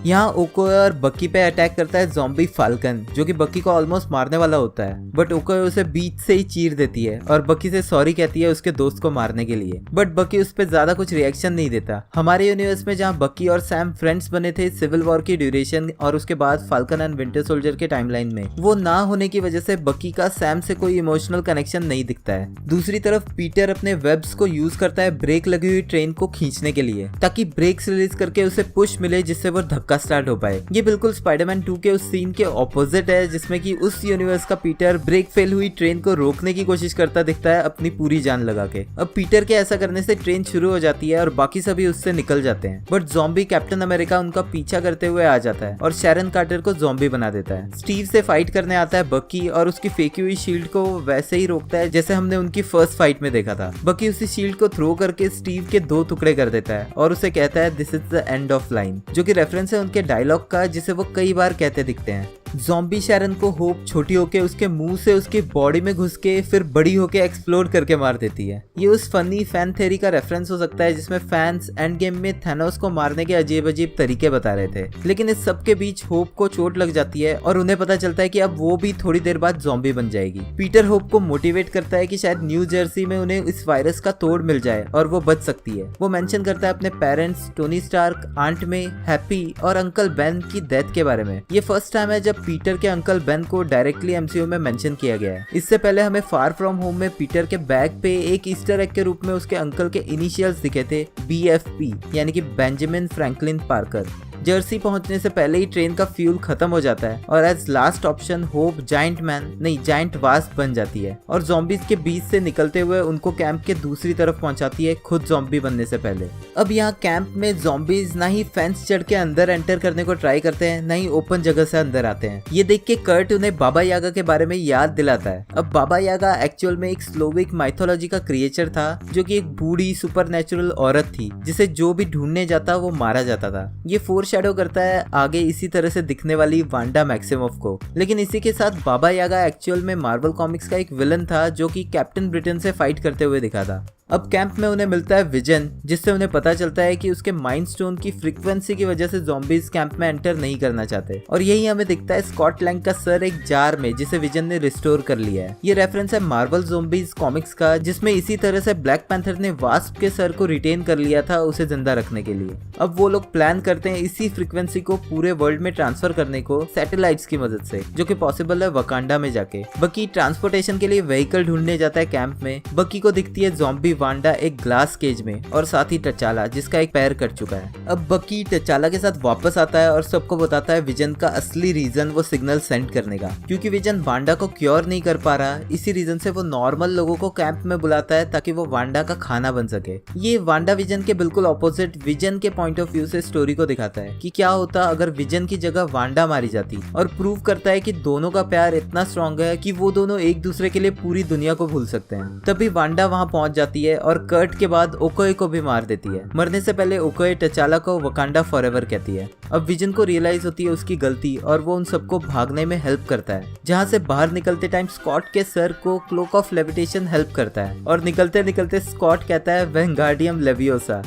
यहाँ ओकोए और बकी पे अटैक करता है ज़ॉम्बी फाल्कन, जो कि बकी को ऑलमोस्ट मारने वाला होता है, बट ओकोए उसे बीच से ही चीर देती है और बकी से सॉरी कहती है उसके दोस्त को मारने के लिए, बट बकी उस पर ज्यादा कुछ रिएक्शन नहीं देता। हमारे यूनिवर्स में जहाँ बकी और सैम फ्रेंड्स बने थे सिविल वॉर की ड्यूरेशन और उसके बाद फाल्कन एंड विंटर सोल्जर के टाइमलाइन में, वो ना होने की वजह से बकी का सैम से कोई इमोशनल कनेक्शन नहीं दिखता है। दूसरी तरफ पीटर अपने वेब्स को यूज करता है ब्रेक लगी हुई ट्रेन को खींचने के लिए, ताकि ब्रेक्स रिलीज करके उसे पुश मिले जिससे वो धक्का स्टार्ट हो पाए। ये बिल्कुल स्पाइडरमैन 2 के उस सीन के ऑपोजिट है जिसमें कि उस यूनिवर्स का पीटर ब्रेक फेल हुई ट्रेन को रोकने की कोशिश करता दिखता है अपनी पूरी जान लगा के। अब पीटर के ऐसा करने से ट्रेन शुरू हो जाती है और बाकी सभी उससे निकल जाते हैं, बट ज़ॉम्बी कैप्टन अमेरिका उनका पीछा करते हुए आ जाता है और शैरन कार्टर को ज़ॉम्बी बना देता है। स्टीव से फाइट करने आता है बकी और उसकी फेंकी हुई शील्ड को वैसे ही रोकता है जैसे हमने उनकी फर्स्ट फाइट में देखा था। बकी उसी शील्ड को थ्रो करके स्टीव के 2 टुकड़े कर देता है और उसे कहता है this is the end of line, जो कि रेफरेंस है उनके डायलॉग का जिसे वो कई बार कहते दिखते हैं। ज़ॉम्बी शैरन को होप छोटी होके उसके मुंह से उसकी बॉडी में घुस के फिर बड़ी होके एक्सप्लोड करके मार देती है। ये उस फनी फैन थ्योरी का रेफरेंस हो सकता है जिसमें फैंस एंड गेम में थैनोस को मारने के अजीब अजीब तरीके बता रहे थे, लेकिन इस सब के बीच होप को चोट लग जाती है और उन्हें पता चलता है कि अब वो भी थोड़ी देर बाद ज़ॉम्बी बन जाएगी। पीटर होप को मोटिवेट करता है कि शायद न्यू जर्सी में उन्हें इस वायरस का तोड़ मिल जाए और वो बच सकती है। वो मेंशन करता है अपने पेरेंट्स, टोनी स्टार्क, आंट मे, हैप्पी और अंकल बेन की डेथ के बारे में। ये फर्स्ट टाइम है जब पीटर के अंकल बेन को डायरेक्टली एमसीयू में मेंशन किया गया है। इससे पहले हमें फार फ्रॉम होम में पीटर के बैग पे एक ईस्टर एग के रूप में उसके अंकल के इनिशियल्स दिखे थे, BFP, यानी कि बेंजामिन फ्रैंकलिन पार्कर। जर्सी पहुंचने से पहले ही ट्रेन का फ्यूल खत्म हो जाता है और as last option Hope giant Wasp बन जाती है और ज़ॉम्बीज के बीच से निकलते हुए उनको कैंप के दूसरी तरफ पहुंचाती है खुद ज़ॉम्बी बनने से पहले। अब यहाँ कैंप में ज़ॉम्बीज ना ही फेंस चढ़ के अंदर एंटर करने को ट्राई करते हैं, ना ही ओपन जगह से अंदर आते हैं। ये देख के कर्ट उन्हें बाबा यागा के बारे में याद दिलाता है। अब बाबा यागा एक्चुअल में एक स्लोविक माइथोलॉजी का क्रिएचर था जो कि एक बूढ़ी सुपरनेचुरल औरत थी जिसे जो भी ढूंढने जाता वो मारा जाता था। ये फोरशैडो करता है आगे इसी तरह से दिखने वाली वांडा मैक्सिमोफ को, लेकिन इसी के साथ बाबा यागा एक्चुअल में मार्वल कॉमिक्स का एक विलन था जो कि कैप्टन ब्रिटेन से फाइट करते हुए दिखा था। अब कैंप में उन्हें मिलता है विजन, जिससे उन्हें पता चलता है कि उसके माइंड स्टोन की फ्रीक्वेंसी की वजह से ज़ॉम्बीज कैंप में एंटर नहीं करना चाहते। और यही हमें दिखता है स्कॉट लैंग का सर एक जार में, जिसे विजन ने रिस्टोर कर लिया है। ये रेफरेंस है मार्वल ज़ॉम्बीज कॉमिक्स का, जिसमें इसी तरह से ब्लैक पैंथर ने वास्प के सर को रिटेन कर लिया था उसे जिंदा रखने के लिए। अब वो लोग प्लान करते हैं इसी फ्रीक्वेंसी को पूरे वर्ल्ड में ट्रांसफर करने को सैटेलाइट्स की मदद से, जो कि पॉसिबल है वकांडा में जाके। बकी ट्रांसपोर्टेशन के लिए व्हीकल ढूंढने जाता है कैंप में। बकी को दिखती है ज़ॉम्बी वांडा एक ग्लास केज में, और साथ ही टचाला जिसका एक पैर कट चुका है। अब बकी टचाला के साथ वापस आता है और सबको बताता है विजन का असली रीजन वो सिग्नल सेंड करने का, क्योंकि विजन वांडा को क्योर नहीं कर पा रहा। इसी रीजन से वो नॉर्मल लोगों को कैंप में बुलाता है ताकि वो वांडा का खाना बन सके। ये वांडा विजन के बिल्कुल ऑपोजिट विजन के पॉइंट ऑफ व्यू से स्टोरी को दिखाता है कि क्या होता अगर विजन की जगह वांडा मारी जाती, और प्रूव करता है कि दोनों का प्यार इतना स्ट्रॉन्ग है कि वो दोनों एक दूसरे के लिए पूरी दुनिया को भूल सकते हैं। तभी वांडा वहां पहुंच जाती है और कर्ट के बाद ओकोए को भी मार देती है। मरने से पहले ओकोए टचाला को वकांडा फॉरएवर कहती है। अब विजन को रियलाइज होती है उसकी गलती, और वो उन सबको भागने में हेल्प करता है। जहाँ से बाहर निकलते टाइम स्कॉट के सर को क्लोक ऑफ लेविटेशन हेल्प करता है, और निकलते निकलते स्कॉट कहता है विंगार्डियम लेवियोसा।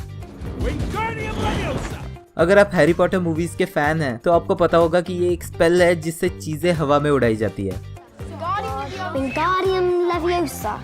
अगर आप हैरी पॉटर मूवीज के फैन हैं तो आपको पता होगा कि ये एक स्पेल है जिससे चीजें हवा में उड़ाई जाती है। Wingardium Leviosa.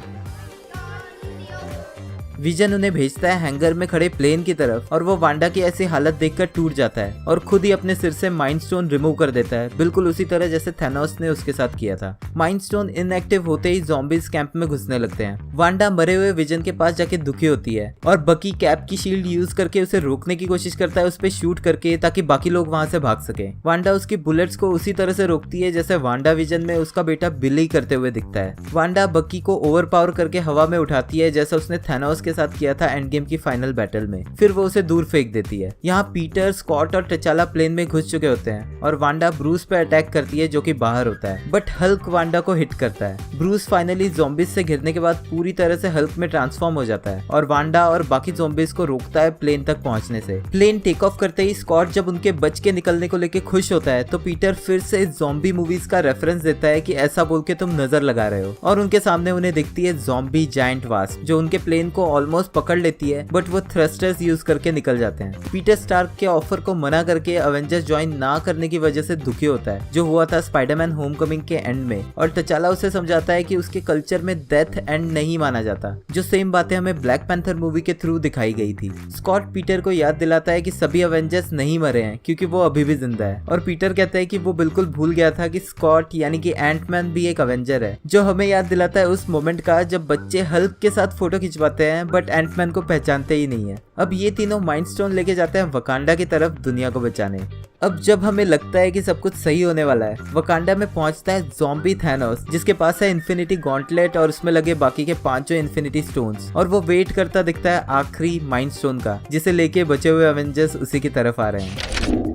विजन उन्हें भेजता है हैंगर में खड़े प्लेन की तरफ, और वो वांडा की ऐसी हालत देखकर टूट जाता है और खुद ही अपने सिर से माइंड स्टोन रिमूव कर देता है, बिल्कुल उसी तरह जैसे थैनोस ने उसके साथ किया था। माइंड स्टोन इनएक्टिव होते ही ज़ॉम्बीज कैंप में घुसने लगते हैं। वांडा मरे हुए विजन के पास जाके दुखी होती है, और बकी कैप की शील्ड यूज करके उसे रोकने की कोशिश करता है, उस पर शूट करके, ताकि बाकी लोग वहां से भाग सके। वांडा उसकी बुलेट्स को उसी तरह से रोकती है जैसे वांडा विजन में उसका बेटा बिली करते हुए दिखता है। वांडा बकी को ओवर पावर करके हवा में उठाती है, जैसा उसने थैनोस के साथ किया था एंड गेम की फाइनल बैटल में। फिर वो उसे दूर फेंक देती है। यहाँ पीटर, स्कॉट और टचाला प्लेन में घुस चुके होते हैं, और वांडा ब्रूस पे अटैक करती है जो कि बाहर होता है, बट हल्क वांडा को हिट करता है। ब्रूस फाइनली ज़ॉम्बीज से घिरने के बाद पूरी तरह से हल्क में ट्रांसफॉर्म हो जाता है, और वांडा और बाकी ज़ॉम्बीज को रोकता है प्लेन तक पहुंचने से। प्लेन टेक ऑफ करते ही स्कॉट जब उनके बच के निकलने को लेके खुश होता है, तो पीटर फिर से ज़ॉम्बी मूवीज का रेफरेंस देता है कि ऐसा बोल के तुम नजर लगा रहे हो, और उनके सामने उन्हें दिखती है ज़ॉम्बी जायंट वास्प, जो उनके प्लेन को ऑलमोस्ट पकड़ लेती है, बट वो थ्रस्टर्स यूज करके निकल जाते हैं। पीटर स्टार्क के ऑफर को मना करके अवेंजर्स ज्वाइन ना करने की वजह से दुखी होता है, जो हुआ था स्पाइडरमैन होमकमिंग के एंड में, और टचाला उसे समझाता है कि उसके कल्चर में डेथ एंड नहीं माना जाता, जो सेम बातें हमें ब्लैक पैंथर मूवी के थ्रू दिखाई गई थी। स्कॉट पीटर को याद दिलाता है कि सभी अवेंजर्स नहीं मरे हैं, क्योंकि वो अभी भी जिंदा है, और पीटर कहता है कि वो बिल्कुल भूल गया था कि स्कॉट यानी कि एंटमैन भी एक अवेंजर है, जो हमें याद दिलाता है उस मोमेंट का जब बच्चे हल्क के साथ फोटो खिंचवाते हैं बट एंटमैन को पहचानते ही नहीं है। अब ये तीनों माइंड स्टोन लेके जाते हैं वकांडा की तरफ दुनिया को बचाने। अब जब हमें लगता है कि सब कुछ सही होने वाला है, वकांडा में पहुंचता है ज़ॉम्बी थैनोस, जिसके पास है इन्फिनिटी गॉन्टलेट और उसमें लगे बाकी के 5 इन्फिनिटी स्टोन्स, और वो वेट करता दिखता है आखिरी माइंड स्टोन का, जिसे लेके बचे हुए एवेंजर्स उसी की तरफ आ रहे हैं।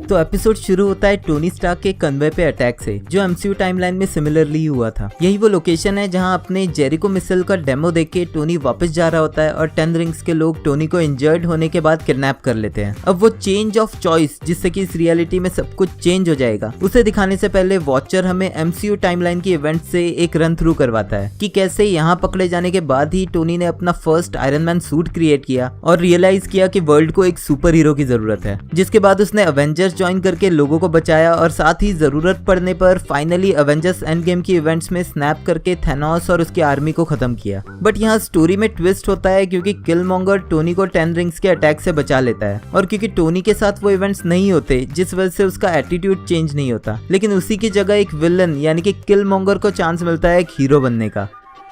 तो एपिसोड शुरू होता है टोनी स्टार्क के कन्वे पे अटैक से, जो एमसीयू टाइमलाइन में सिमिलरली हुआ था। यही वो लोकेशन है जहां अपने जेरिको मिसाइल का डेमो देख के टोनी वापस जा रहा होता है, और 10 रिंग्स के लोग टोनी को इंजर्ड होने के बाद किडनैप कर लेते हैं। अब वो चेंज ऑफ चॉइस, जिससे कि इस रियलिटी में सब कुछ चेंज हो जाएगा, उसे दिखाने से पहले वॉचर हमें एमसीयू टाइमलाइन की इवेंट से एक रन थ्रू करवाता है कि कैसे यहाँ पकड़े जाने के बाद ही टोनी ने अपना first iron man suit create किया और रियलाइज किया कि वर्ल्ड को एक सुपर हीरो की जरूरत है, जिसके बाद उसने अवेंजर्स ज्वाइन करके लोगों को बचाया, और साथ ही जरूरत पड़ने पर फाइनली अवेंजर्स एंड गेम की इवेंट्स में स्नैप करके थैनोस और उसकी आर्मी को खत्म किया। बट यहाँ स्टोरी में ट्विस्ट होता है, क्योंकि किलमॉन्गर टोनी को 10 रिंग्स के अटैक से बचा लेता है, और क्योंकि टोनी के साथ वो इवेंट्स नहीं होते, जिस वजह से उसका एटीट्यूड चेंज नहीं होता, लेकिन उसी की जगह एक विलन यानी कि किलमॉन्गर को चांस मिलता है एक हीरो बनने का।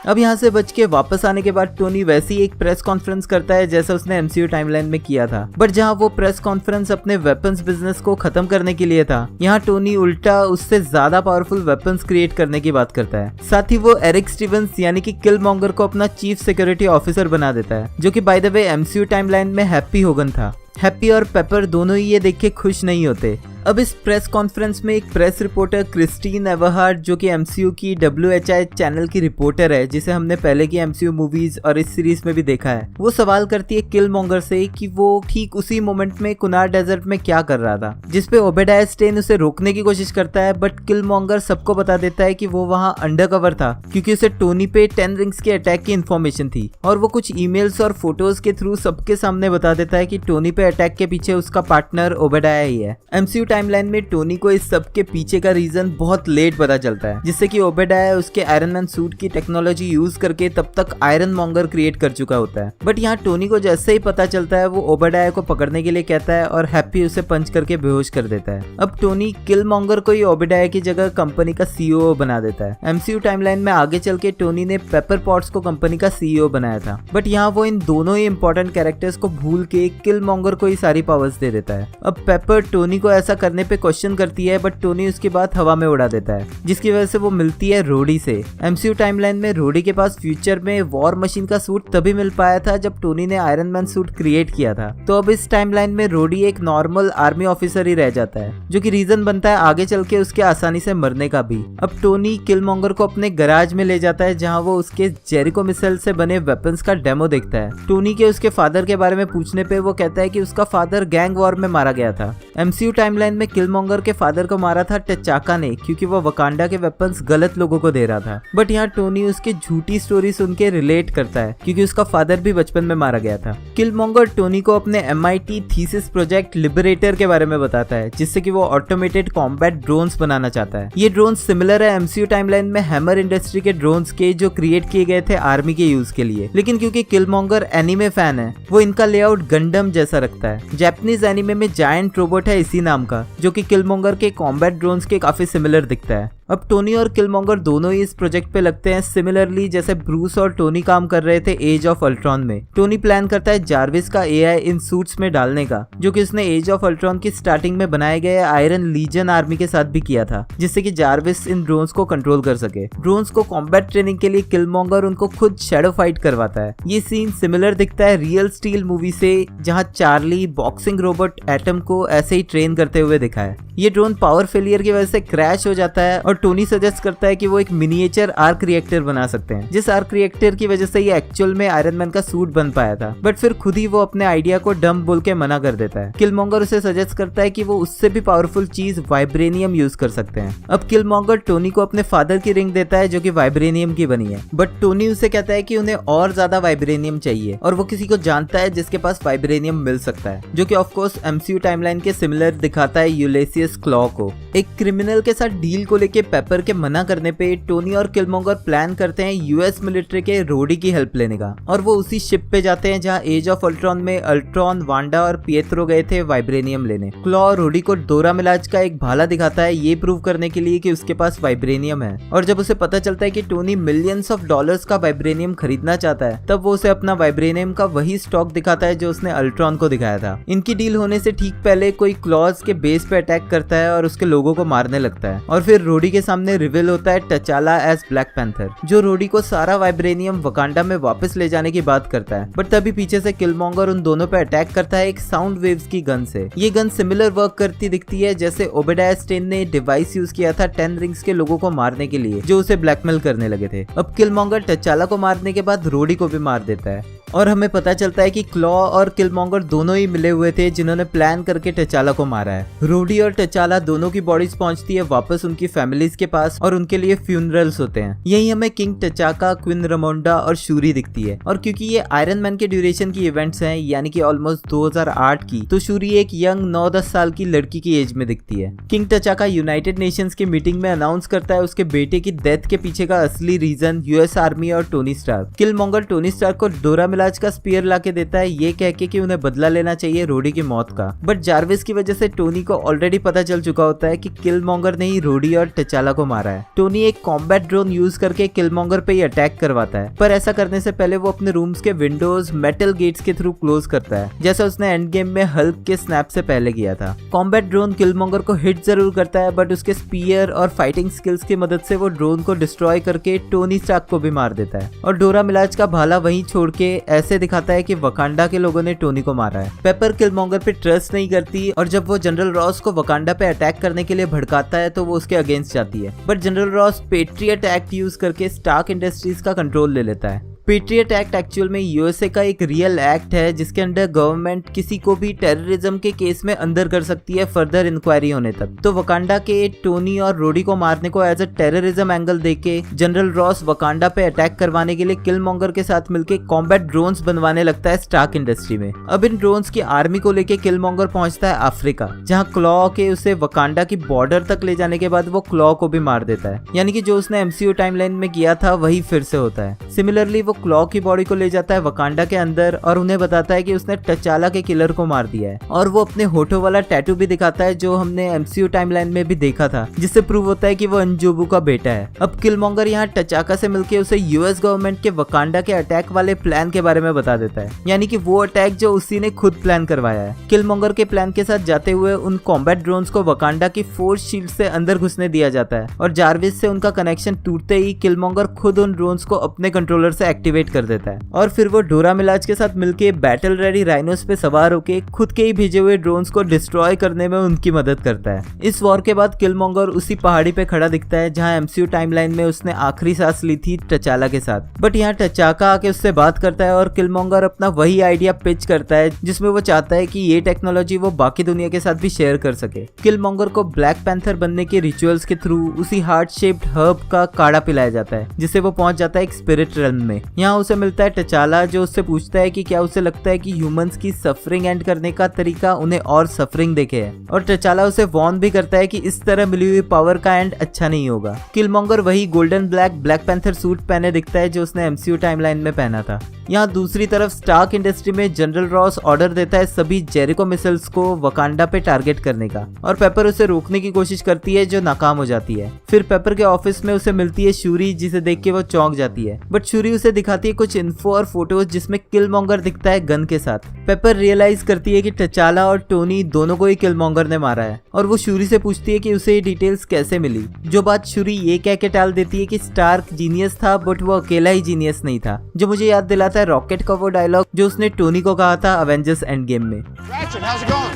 अब यहाँ से बच के वापस आने के बाद टोनी वैसे ही एक प्रेस कॉन्फ्रेंस करता है जैसा उसने एमसीयू टाइमलाइन में किया था, बट जहाँ वो प्रेस कॉन्फ्रेंस अपने वेपन्स बिजनेस को खत्म करने के लिए था, यहाँ टोनी उल्टा उससे ज्यादा पावरफुल वेपन्स क्रिएट करने की बात करता है। साथ ही वो एरिक स्टीवंस यानी कि किलमॉन्गर को अपना चीफ सिक्योरिटी ऑफिसर बना देता है, जो कि by the way MCU timeline में हैप्पी होगन था। हैप्पी और पेपर दोनों ही ये देख के खुश नहीं होते। अब इस प्रेस कॉन्फ्रेंस में एक प्रेस रिपोर्टर क्रिस्टीन एवरहार्ट, जो कि MCU की WHI चैनल की रिपोर्टर है, जिसे हमने पहले की MCU मूवीज और इस सीरीज में भी देखा है, वो सवाल करती है किलमॉन्गर से कि वो ठीक उसी मोमेंट में कुनार डेजर्ट में क्या कर रहा था, जिसपे ओबेडाया स्टेन उसे रोकने की कोशिश करता है, बट किलमॉन्गर सबको बता देता है कि वो वहाँ अंडरकवर था क्योंकि उसे टोनी पे 10 रिंग्स के अटैक की इन्फॉर्मेशन थी, और वो कुछ ईमेल्स और फोटोज के थ्रू सबके सामने बता देता है कि टोनी पे अटैक के पीछे उसका पार्टनर ओबेडाया ही है। MCU टाइमलाइन में टोनी को इस सब के पीछे का रीजन बहुत लेट पता चलता है, जिससे कि ओबेडाया उसके आयरन मैन सूट की टेक्नोलॉजी यूज करके तब तक आयरन मॉन्गर क्रिएट कर चुका होता है। बट यहाँ टोनी को जैसे ही पता चलता है वो ओबेडाया को पकड़ने के लिए कहता है और हैप्पी उसे पंच करके बेहोश कर देता है। अब टोनी किलमॉन्गर को ही ओबेडाया की जगह कंपनी का CEO बना देता है। MCU टाइमलाइन में आगे चल के टोनी ने पेपर पॉट्स को कंपनी का CEO बनाया था, बट यहाँ वो इन दोनों ही इंपॉर्टेंट कैरेक्टर्स को भूल के किलमॉन्गर को ही सारी पावर्स दे देता है। अब पेपर टोनी को ऐसा करने पे क्वेश्चन करती है, बट टोनी उसकी बात हवा में उड़ा देता है, जिसकी वजह से वो मिलती है रोडी से। MCU टाइमलाइन में रोडी के पास फ्यूचर में वॉर मशीन का सूट तभी मिल पाया था जब टोनी ने आयरन मैन सूट क्रिएट किया था। तो अब इस टाइमलाइन में रोडी एक नॉर्मल आर्मी ऑफिसर ही रह जाता है, जो कि रीजन बनता है आगे चल के उसके आसानी से मरने का भी। अब टोनी किलमॉन्गर को अपने गैराज में ले जाता है, जहां वो उसके जेरिको मिसाइल से बने वेपन्स का डेमो देखता है। टोनी के उसके फादर के बारे में पूछने पे वो कहता है कि उसका फादर गैंग वॉर में मारा गया था। MCU टाइमलाइन में किलमॉन्गर के फादर को मारा था टचाका ने, क्योंकि वो वकांडा के वेपन्स गलत लोगों को दे रहा था। बट यहाँ टोनी उसकी झूठी स्टोरी सुन के रिलेट करता है, क्योंकि उसका फादर भी बचपन में मारा गया था। किलमॉन्गर टोनी को अपने MIT थीसिस प्रोजेक्ट लिबरेटर के बारे में बताता है, जिससे कि वो ऑटोमेटेड कॉम्बैट ड्रोन्स बनाना चाहता है। ये ड्रोन्स सिमिलर है MCU टाइमलाइन में हैमर इंडस्ट्री के ड्रोन्स के, जो क्रिएट किए गए थे आर्मी के यूज के लिए। लेकिन क्योंकि किलमॉन्गर एनिमे फैन है, वो इनका लेआउट गंडम जैसा रखता है। जापानीज एनिमे में जायंट रोबोट है इसी नाम का, जो कि किलमॉन्गर के कॉम्बैट ड्रोन्स के काफी सिमिलर दिखता है। अब टोनी और किलमॉन्गर दोनों ही इस प्रोजेक्ट पे लगते हैं सिमिलरली जैसे ब्रूस और टोनी काम कर रहे थे एज ऑफ अल्ट्रॉन में। टोनी प्लान करता है जार्विस का AI इन सूट्स में डालने का, जो कि उसने एज ऑफ अल्ट्रॉन की स्टार्टिंग में बनाए गए आयरन लीजन आर्मी के साथ भी किया था, जिससे कि जार्विस इन ड्रोन्स को कंट्रोल कर सके। ड्रोन्स को कॉम्बैट ट्रेनिंग के लिए किलमॉन्गर उनको खुद शैडो फाइट करवाता है। ये सीन सिमिलर दिखता है रियल स्टील मूवी से, जहाँ चार्ली बॉक्सिंग रोबोट एटम को ऐसे ही ट्रेन करते हुए दिखा है। ये ड्रोन पावर फेलियर की वजह से क्रैश हो जाता है और टोनी सजेस्ट करता है कि वो एक मिनिएचर आर्क रिएक्टर बना सकते हैं, जिस आर्क रिएक्टर की वजह से ये एक्चुअल में आयरन मैन का सूट बन पाया था। बट फिर खुद ही वो अपने आइडिया को डम बोल के मना कर देता है। किलमॉन्गर उसे सजेस्ट करता है कि वो उससे भी पावरफुल चीज वाइब्रेनियम यूज कर सकते हैं। अब किलमॉन्गर टोनी को अपने फादर की रिंग देता है, जो कि वाइब्रेनियम की बनी है, बट टोनी उसे कहता है कि उन्हें और ज्यादा वाइब्रेनियम चाहिए और वो किसी को जानता है जिसके पास वाइब्रेनियम मिल सकता है, जो कि ऑफ कोर्स MCU टाइमलाइन के सिमिलर दिखाता है यूलेसियस क्लॉ को। एक क्रिमिनल के साथ डील को लेके पेपर के मना करने पे टोनी और किलमॉन्गर प्लान करते हैं US मिलिट्री के रोडी की हेल्प लेने का, और वो उसी शिप पे जाते हैं जहां एज ऑफ अल्ट्रॉन में अल्ट्रॉन, वांडा और पिएत्रो गए थे वाइब्रेनियम लेने। क्लॉ रोडी को डोरा मिलाज का एक भाला दिखाता है, ये प्रूव करने के लिए कि उसके पास वाइब्रेनियम है, और जब उसे पता चलता है कि टोनी मिलियंस ऑफ डॉलर्स का वाइब्रेनियम खरीदना चाहता है, तब वो उसे अपना वाइब्रेनियम का वही स्टॉक दिखाता है जो उसने अल्ट्रॉन को दिखाया था। इनकी डील होने से ठीक पहले कोई क्लॉज के बेस पे अटैक करता है और उसके लोगों को मारने लगता है, और फिर रोडी के सामने रिवील होता है टचाला एज ब्लैक पैंथर, जो रोडी को सारा वाइब्रेनियम वकांडा में वापस ले जाने की बात करता है। बट तभी पीछे से किलमॉन्गर उन दोनों पे अटैक करता है एक साउंड वेव्स की गन से। ये गन सिमिलर वर्क करती दिखती है जैसे ओबेडाया स्टेन ने डिवाइस यूज किया था 10 रिंग्स के लोगों को मारने के लिए, जो उसे ब्लैकमेल करने लगे थे। अब किलमॉन्गर टचाला को मारने के बाद रोडी को भी मार देता है, और हमें पता चलता है कि क्लॉ और किलमॉन्गर दोनों ही मिले हुए थे जिन्होंने प्लान करके टचाला को मारा है। रोडी और टचाला दोनों की बॉडीज पहुंचती है वापस उनकी फैमिलीज के पास, और उनके लिए फ्यूनरल्स होते हैं। यही हमें किंग टचाका, क्वीन रामोंडा और शूरी दिखती है, और क्योंकि ये आयरन मैन के ड्यूरेशन की इवेंट्स हैं, यानी कि ऑलमोस्ट 2008 की, तो शूरी एक यंग 9-10 साल की लड़की की एज में दिखती है। किंग टचाका यूनाइटेड नेशंस की मीटिंग में अनाउंस करता है उसके बेटे की डेथ के पीछे का असली रीजन US आर्मी और टोनी स्टार्क। किलमॉन्गर टोनी स्टार्क को डोरा मिलाज का स्पीयर लाके देता है, ये कह के कि उन्हें बदला लेना चाहिए रोडी की मौत का। बट जार्विस की वजह से टोनी को ऑलरेडी पता चल चुका होता है कि किलमॉन्गर ने ही रोडी और टचाला को मारा है। टोनी एक कॉम्बैट ड्रोन यूज करके किलमॉन्गर पे ही अटैक करवाता है, पर ऐसा करने से पहले वो अपने रूम्स के विंडोज मेटल गेट्स के थ्रू क्लोज करता है, जैसा उसने एंड गेम में हल्क के स्नैप से पहले किया था। कॉम्बैट ड्रोन किलमॉन्गर को हिट जरूर करता है, बट उसके स्पीयर और फाइटिंग स्किल्स की मदद से वो ड्रोन को डिस्ट्रॉय करके टोनी स्टार्क को भी मार देता है, और डोरा मिलाज का भाला वहीं छोड़ के ऐसे दिखाता है कि वकांडा के लोगों ने टोनी को मारा है। पेपर किलमॉन्गर पे ट्रस्ट नहीं करती और जब वो जनरल रॉस को वकांडा पे अटैक करने के लिए भड़काता है तो वो उसके अगेंस्ट जाती है, but general Ross patriot act use करके स्टार्क इंडस्ट्रीज का कंट्रोल ले लेता है। पेट्रियट एक्ट एक्चुअल में यूएसए का एक रियल एक्ट है जिसके अंडर गवर्नमेंट किसी को भी टेररिज्म के केस में अंदर कर सकती है फर्दर इंक्वायरी होने तक। तो वकांडा के टोनी और रोडी को मारने को एज अ टेररिज्म एंगल देके जनरल रॉस वकांडा पे अटैक करवाने के लिए किलमॉन्गर के साथ मिलके कॉम्बैट ड्रोन्स बनवाने लगता है स्टार्क इंडस्ट्री में। अब इन ड्रोन्स की आर्मी को लेके किलमॉन्गर पहुंचता है अफ्रीका, जहाँ क्लॉ के उसे वकांडा की बॉर्डर तक ले जाने के बाद वो क्लॉ को भी मार देता है, यानी कि जो उसने एमसीयू टाइमलाइन में किया था वही फिर से होता है। सिमिलरली वो क्लॉ की बॉडी को ले जाता है वकांडा के अंदर और उन्हें बताता है कि उसने टचाला के किलर को मार दिया है, और वो अपने होठों वाला टैटू भी दिखाता है जो हमने एमसीयू टाइमलाइन में भी देखा था, जिससे प्रूव होता है कि वो अंजोबू का बेटा है। अब किलमॉन्गर यहाँ टचाका से मिलके उसे यूएस गवर्नमेंट के वकांडा के अटैक वाले प्लान के बारे में बता देता है, यानी कि वो अटैक जो उसी ने खुद प्लान करवाया है। किलमॉन्गर के प्लान के साथ जाते हुए उन कॉम्बैट ड्रोन्स को वकांडा की फोर्स शील्ड से अंदर घुसने दिया जाता है और जार्विस से उनका कनेक्शन टूटते ही किलमॉन्गर खुद उन ड्रोन्स को अपने कंट्रोलर से एक्टिवेट कर देता है और फिर वो डोरा मिलाज के साथ मिलके बैटल रेडी राइनोस पे सवार होके खुद के ही भेजे हुए ड्रोन्स को डिस्ट्रॉय करने में उनकी मदद करता है। इस वॉर के बाद किलमॉन्गर उसी पहाड़ी पे खड़ा दिखता है जहां एमसीयू टाइमलाइन में उसने आखिरी सांस ली थी टचाला के साथ, बट यहाँ टचाका आके उससे बात करता है और किलमॉन्गर अपना वही आइडिया पिच करता है जिसमें वो चाहता है कि ये टेक्नोलॉजी वो बाकी दुनिया के साथ भी शेयर कर सके। किलमॉन्गर को ब्लैक पैंथर बनने के रिचुअल्स के थ्रू उसी हार्ट शेप्ड हर्ब का काढ़ा पिलाया जाता है, जिससे वो पहुंच जाता है एक स्पिरिट रेल्म में। यहाँ उसे मिलता है टचाला जो उससे पूछता है कि क्या उसे लगता है कि ह्यूमंस की सफरिंग एंड करने का तरीका उन्हें और सफरिंग देखे है, और टचाला उसे वॉर्न भी करता है कि इस तरह मिली हुई पावर का एंड अच्छा नहीं होगा। किलमॉन्गर वही गोल्डन ब्लैक पैंथर सूट पहने दिखता है जो उसने एमसीयू टाइमलाइन में पहना था। यहाँ दूसरी तरफ स्टार्क इंडस्ट्री में जनरल रॉस ऑर्डर देता है सभी जेरिको मिसाइल्स को वकांडा पे टारगेट करने का, और पेपर उसे रोकने की कोशिश करती है जो नाकाम हो जाती है। फिर पेपर के ऑफिस में उसे मिलती है शूरी जिसे देख के वो चौंक जाती है, बट शूरी उसे दिखाती है कुछ इन्फो और फोटोज जिसमें किलमॉन्गर दिखता है गन के साथ। पेपर रियलाइज करती है कि टचाला और टोनी दोनों को ही किलमॉन्गर ने मारा है और वो शूरी से पूछती है कि उसे ये डिटेल्स कैसे मिली, जो बात शूरी ये कह के टाल देती है कि स्टार्क जीनियस था बट वो अकेला ही जीनियस नहीं था, जो मुझे याद दिलाता है रॉकेट का वो डायलॉग जो उसने टोनी को कहा था अवेंजर्स एंड गेम में। Ratchet, how's it going?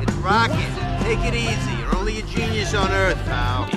It's Rocket. Take it easy. You're only a genius on Earth, pal.